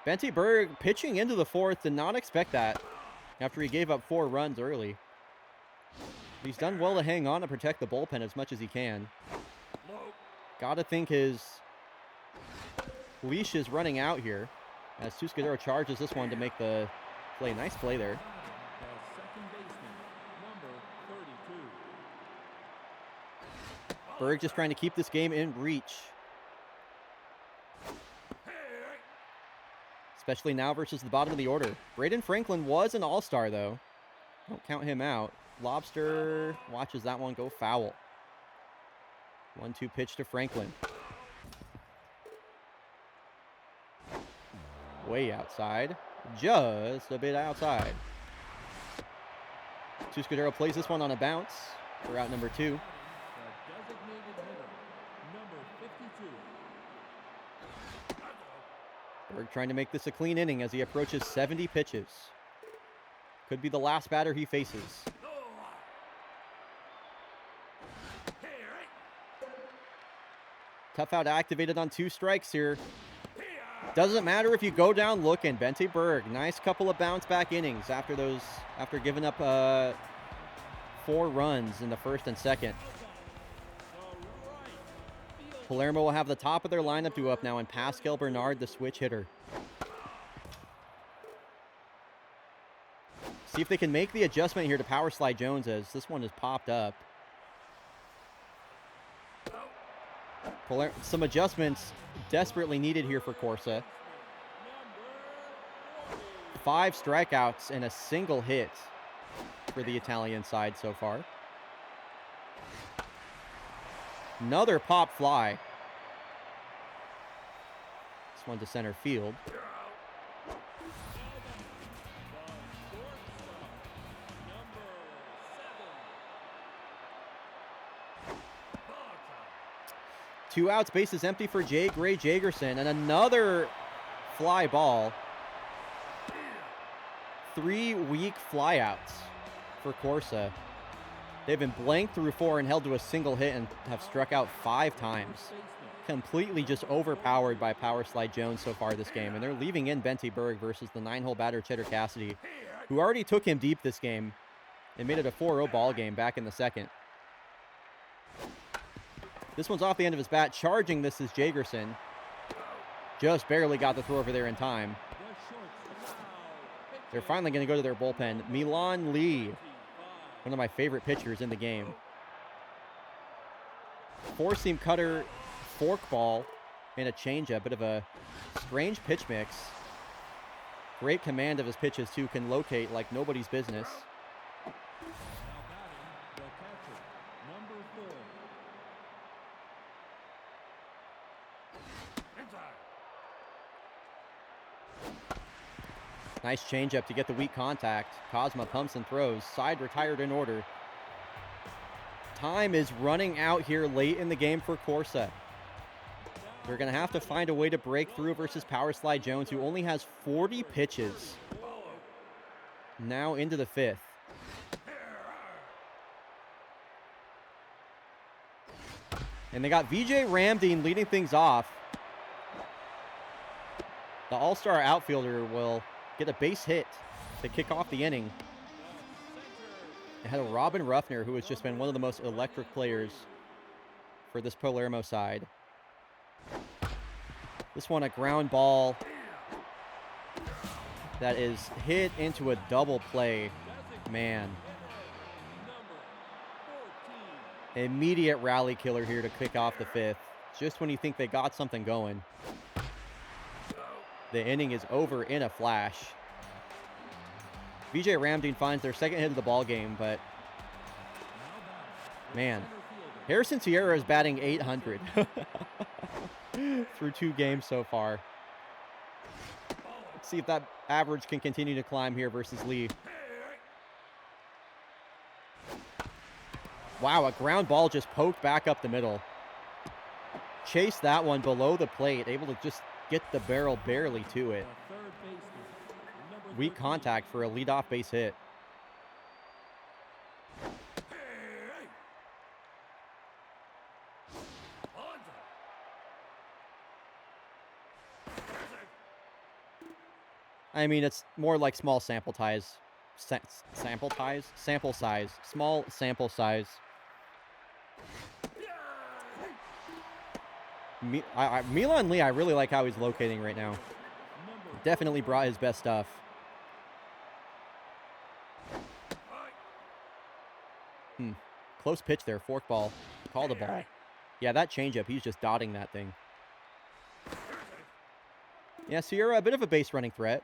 Bente Berg pitching into the fourth. Did not expect that after he gave up 4 runs early. He's done well to hang on and protect the bullpen as much as he can. Gotta think his leash is running out here as Tuscadero charges this one to make the play. Nice play there. Berg just trying to keep this game in reach. Especially now versus the bottom of the order. Braden Franklin was an all-star, though. Don't count him out. Lobster watches that one go foul. 1-2 pitch to Franklin. Way outside. Just a bit outside. Tuscadero plays this one on a bounce for out number 2. Berg trying to make this a clean inning as he approaches 70 pitches. Could be the last batter he faces. Tough out activated on 2 strikes here. Doesn't matter if you go down looking. Bente Berg, nice couple of bounce back innings after giving up 4 runs in the first and second. Palermo will have the top of their lineup due up now, and Pascal Bernard, the switch hitter. See if they can make the adjustment here to power slide Jones, as this one has popped up. Some adjustments desperately needed here for Corsa. 5 strikeouts and a single hit for the Italian side so far. Another pop fly. This one to center field. Two outs, bases empty for Jay Gray Jagerson, and another fly ball. 3 weak flyouts for Corsa. They've been blanked through 4 and held to a single hit and have struck out 5 times. Completely just overpowered by Power Slide Jones so far this game, and they're leaving in Benty Berg versus the 9-hole batter Cheddar Cassidy, who already took him deep this game and made it a 4-0 ball game back in the second. This one's off the end of his bat. Charging this is Jagerson. Just barely got the throw over there in time. They're finally going to go to their bullpen. Milan Lee, one of my favorite pitchers in the game. 4-seam cutter, forkball, and a changeup. Bit of a strange pitch mix. Great command of his pitches, too. Can locate like nobody's business. Nice changeup to get the weak contact. Cosma pumps and throws. Side retired in order. Time is running out here late in the game for Corsa. They're going to have to find a way to break through versus Power Slide Jones, who only has 40 pitches. Now into the 5th. And they got VJ Ramdeen leading things off. The all-star outfielder will get a base hit to kick off the inning. Ahead of Robin Ruffner, who has just been one of the most electric players for this Palermo side. This one a ground ball that is hit into a double play. Man. Immediate rally killer here to kick off the 5th. Just when you think they got something going. The inning is over in a flash. VJ Ramdeen finds their second hit of the ball game, but man, Harrison Sierra is batting .800 through 2 games so far. Let's see if that average can continue to climb here versus Lee. Wow, a ground ball just poked back up the middle. Chased that one below the plate, able to just get the barrel barely to it. Weak contact for a leadoff base hit. I mean, it's more like small sample size. Sample size. Small sample size. Milan Lee, I really like how he's locating right now. Definitely brought his best stuff. Close pitch there. Forkball. Called a ball. Yeah, that changeup, he's just dotting that thing. Yeah, Sierra, a bit of a base running threat.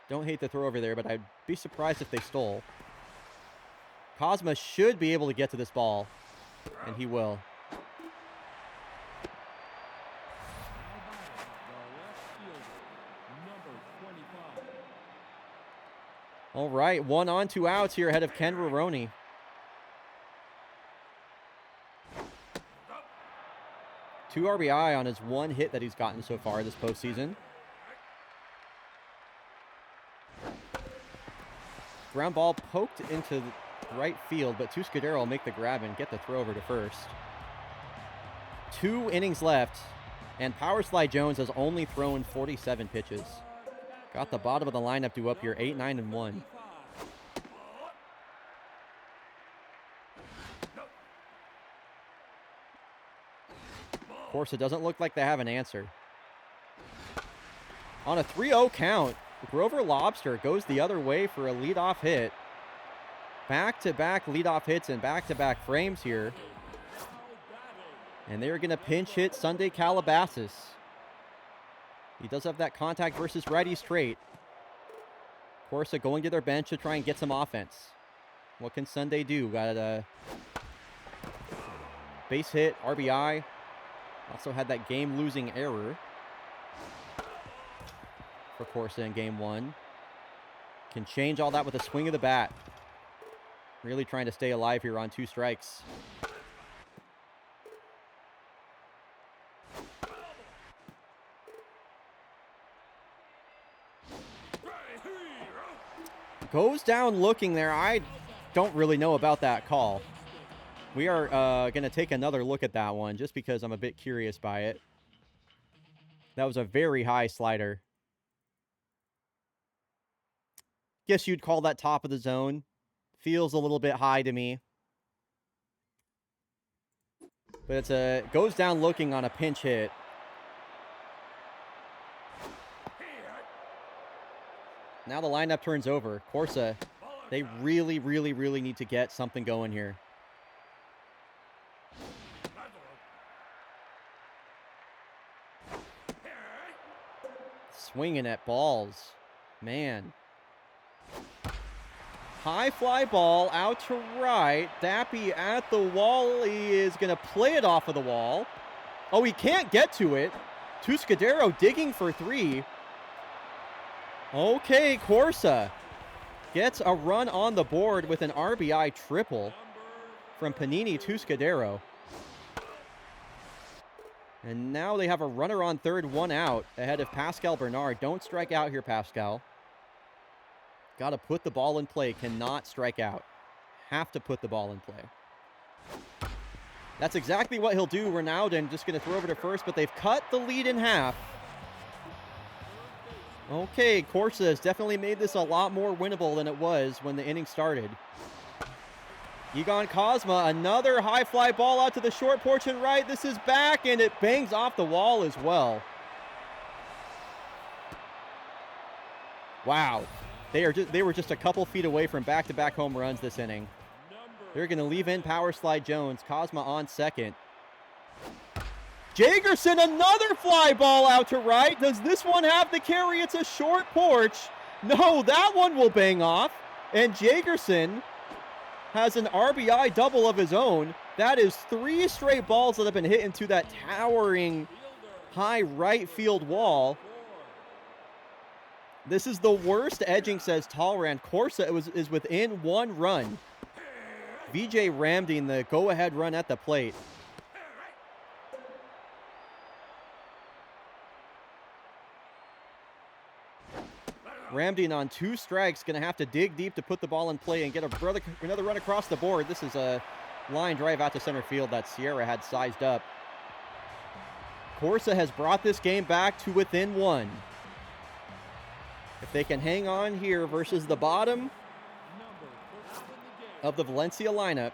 Don't hate the throw over there, but I'd be surprised if they stole. Cosma should be able to get to this ball, and he will. All right, 1 on, 2 outs here ahead of Ken Roroni. Two RBI on his 1 hit that he's gotten so far this postseason. Ground ball poked into right field, but Tuscadero will make the grab and get the throw over to first. 2 innings left, and Power Slide Jones has only thrown 47 pitches. Got the bottom of the lineup due up here, 8, 9, and 1. course, it doesn't look like they have an answer. On a 3-0 count, Grover Lobster goes the other way for a leadoff hit. Back-to-back leadoff hits and back-to-back frames here. And they're going to pinch hit Sunday Calabasas. He does have that contact versus righty straight. Corsa going to their bench to try and get some offense. What can Sunday do? Got a base hit, RBI. Also had that game-losing error for Corsa in game 1. Can change all that with a swing of the bat. Really trying to stay alive here on 2 strikes. Goes down looking there. I don't really know about that call. We are going to take another look at that one just because I'm a bit curious by it. That was a very high slider. Guess you'd call that top of the zone. Feels a little bit high to me. But it's goes down looking on a pinch hit. Now the lineup turns over. Corsa, they really, really, really need to get something going here. Swinging at balls. Man. High fly ball out to right. Dappy at the wall. He is going to play it off of the wall. Oh, he can't get to it. Tuscadero digging for 3. Okay, Corsa gets a run on the board with an RBI triple from Panini Tuscadero. And now they have a runner on third, 1 out ahead of Pascal Bernard. Don't strike out here, Pascal. Got to put the ball in play. Cannot strike out. Have to put the ball in play. That's exactly what he'll do. Ronaldo just going to throw over to first, but they've cut the lead in half. Okay, Corsa has definitely made this a lot more winnable than it was when the inning started. Egon Cosma, another high fly ball out to the short porch and right. This is back, and it bangs off the wall as well. Wow. They were just a couple feet away from back-to-back home runs this inning. They're going to leave in power slide Jones. Cosma on second. Jagerson, another fly ball out to right. Does this one have the carry? It's a short porch. No, that one will bang off. And Jagerson has an RBI double of his own. That is 3 straight balls that have been hit into that towering high right field wall. This is the worst edging, says Talrand. Corsa is within 1 run. VJ Ramdeen, the go-ahead run at the plate. Ramdeen on 2 strikes, going to have to dig deep to put the ball in play and get another run across the board. This is a line drive out to center field that Sierra had sized up. Corsa has brought this game back to within 1. If they can hang on here versus the bottom of the Valencia lineup,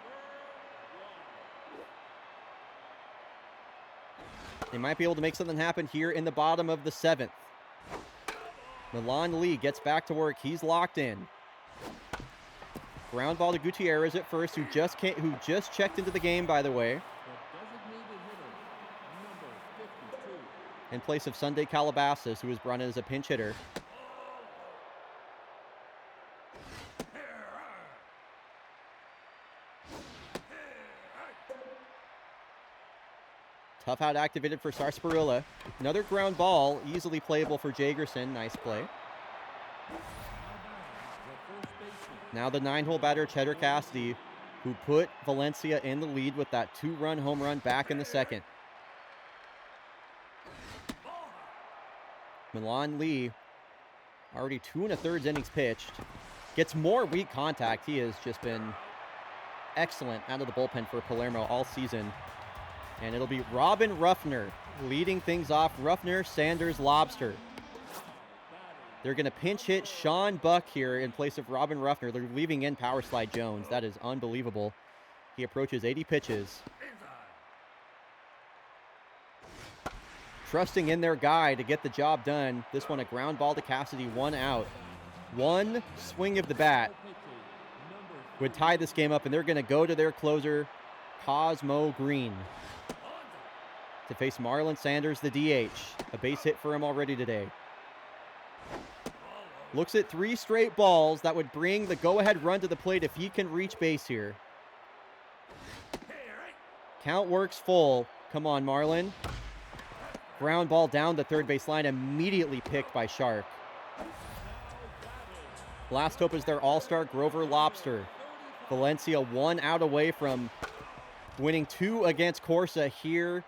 they might be able to make something happen here in the bottom of the 7th. Milan Lee gets back to work. He's locked in. Ground ball to Gutierrez at first, who just checked into the game, by the way. In place of Sunday Calabasas, who was brought in as a pinch hitter. Tough out activated for Sarsaparilla. Another ground ball, easily playable for Jagerson. Nice play. Now the 9-hole batter, Cheddar Cassidy, who put Valencia in the lead with that 2-run home run back in the 2nd. Milan Lee, already 2 1/3 innings pitched. Gets more weak contact. He has just been excellent out of the bullpen for Palermo all season. And it'll be Robin Ruffner leading things off. Ruffner, Sanders, Lobster. They're going to pinch hit Sean Buck here in place of Robin Ruffner. They're leaving in power slide Jones. That is unbelievable. He approaches 80 pitches. trusting in their guy to get the job done. This one a ground ball to Cassidy, 1 out. One swing of the bat would tie this game up, and they're going to go to their closer, Cosmo Green, to face Marlon Sanders, the DH. A base hit for him already today. Looks at 3 straight balls that would bring the go-ahead run to the plate if he can reach base here. Count works full. Come on, Marlon. Ground ball down the third base line, immediately picked by Shark. Last hope is their all-star Grover Lobster. Valencia 1 out away from winning 2 against Corsa here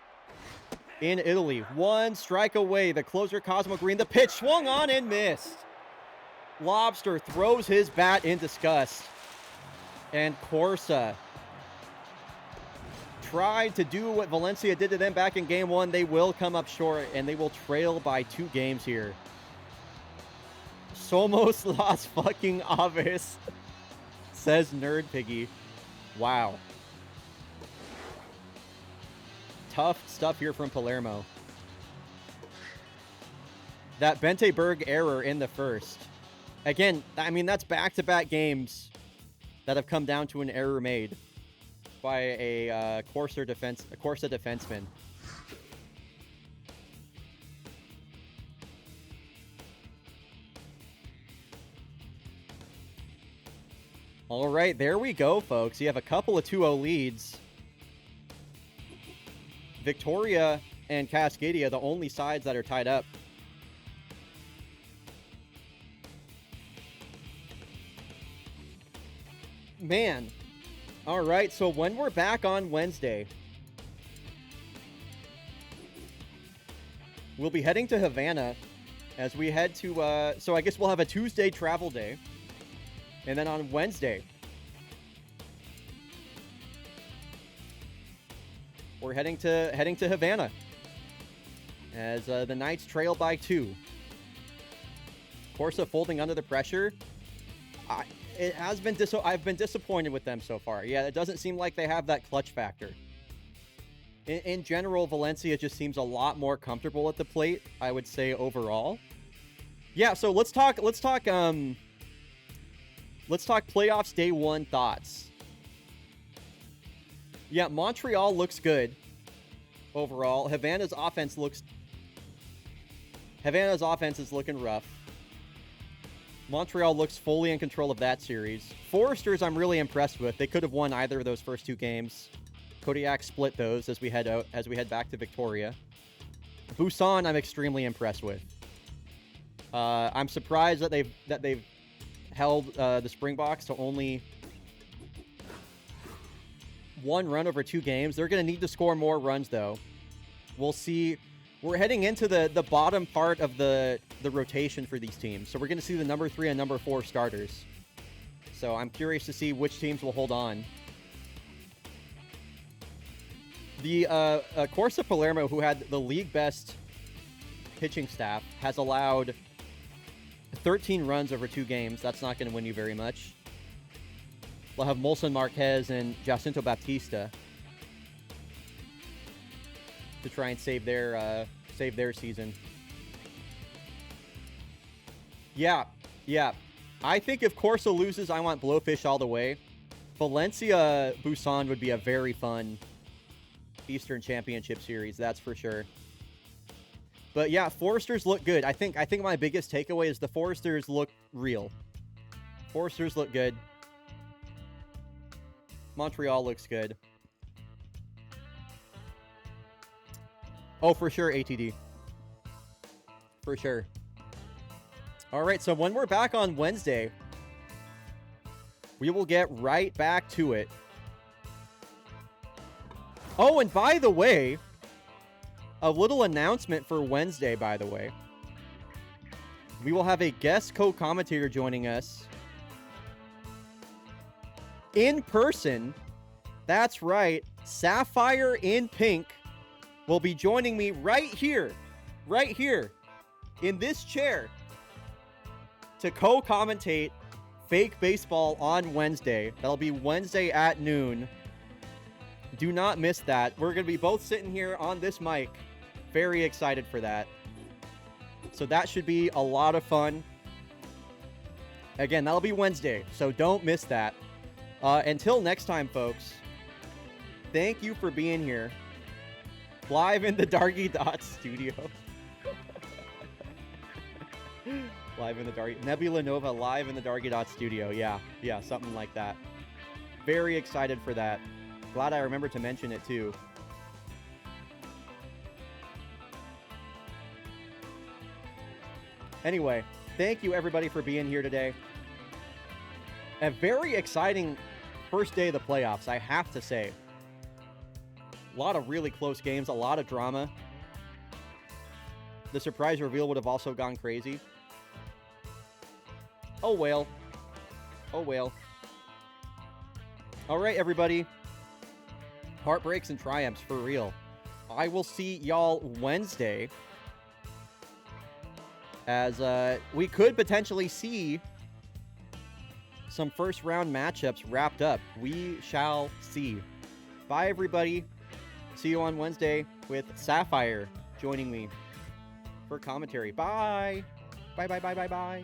in Italy. 1 strike away. The closer, Cosmo Green. The pitch swung on and missed. Lobster throws his bat in disgust. And Corsa tried to do what Valencia did to them back in game 1. They will come up short, and they will trail by 2 games here. Somos las fucking aves, says Nerd Piggy. Wow. Tough stuff here from Palermo. That Bente Berg error in the first. Again, I mean, that's back-to-back games that have come down to an error made by a Corsa defenseman. All right, there we go, folks. You have a couple of 2-0 leads. Victoria and Cascadia, the only sides that are tied up. Man. All right, so when we're back on Wednesday, we'll be heading to Havana as we head to, so I guess we'll have a Tuesday travel day. And then on Wednesday, we're heading to Havana as the Knights trail by 2. Corsa folding under the pressure. I've been disappointed with them so far. Yeah, it doesn't seem like they have that clutch factor. In general, Valencia just seems a lot more comfortable at the plate, I would say, overall. Yeah, so let's talk playoffs day 1 thoughts. Yeah, Montreal looks good overall. Havana's offense is looking rough. Montreal looks fully in control of that series. Foresters I'm really impressed with. They could have won either of those first 2 games. Kodiak split those as we head back to Victoria. Busan I'm extremely impressed with. I'm surprised that they've held the Springboks to only 1 run over 2 games. They're going to need to score more runs, though. We'll see. We're heading into the bottom part of the rotation for these teams. So we're going to see the number 3 and number 4 starters. So I'm curious to see which teams will hold on. The Corsa Palermo, who had the league best pitching staff, has allowed 13 runs over 2 games. That's not going to win you very much. We'll have Molson Marquez and Jacinto Baptista to try and save their season. Yeah. I think if Corsa loses, I want Blowfish all the way. Valencia Busan would be a very fun Eastern Championship series, that's for sure. But yeah, Foresters look good. I think my biggest takeaway is the Foresters look real. Foresters look good. Montreal looks good. Oh, for sure, ATD. For sure. All right, so when we're back on Wednesday, we will get right back to it. Oh, and by the way, a little announcement for Wednesday, by the way. We will have a guest co-commentator joining us in person. That's right. Sapphire in Pink will be joining me right here in this chair to co-commentate Fake Baseball on Wednesday. That'll be Wednesday at noon. Do not miss that. We're going to be both sitting here on this mic Very excited for that. So that should be a lot of fun. Again, that'll be Wednesday, so don't miss that. Until next time, folks, thank you for being here. Live in the Darky Dot studio. Live in the Nebula Nova live in the Darky Dot studio. Yeah, something like that. Very excited for that. Glad I remembered to mention it too. Anyway, thank you everybody for being here today. A very exciting first day of the playoffs, I have to say. A lot of really close games, a lot of drama. The surprise reveal would have also gone crazy. Oh well. Oh well. All right, everybody. Heartbreaks and triumphs, for real. I will see y'all Wednesday. As we could potentially see some first round matchups wrapped up. We shall see. Bye, everybody. See you on Wednesday with Sapphire joining me for commentary. Bye. Bye.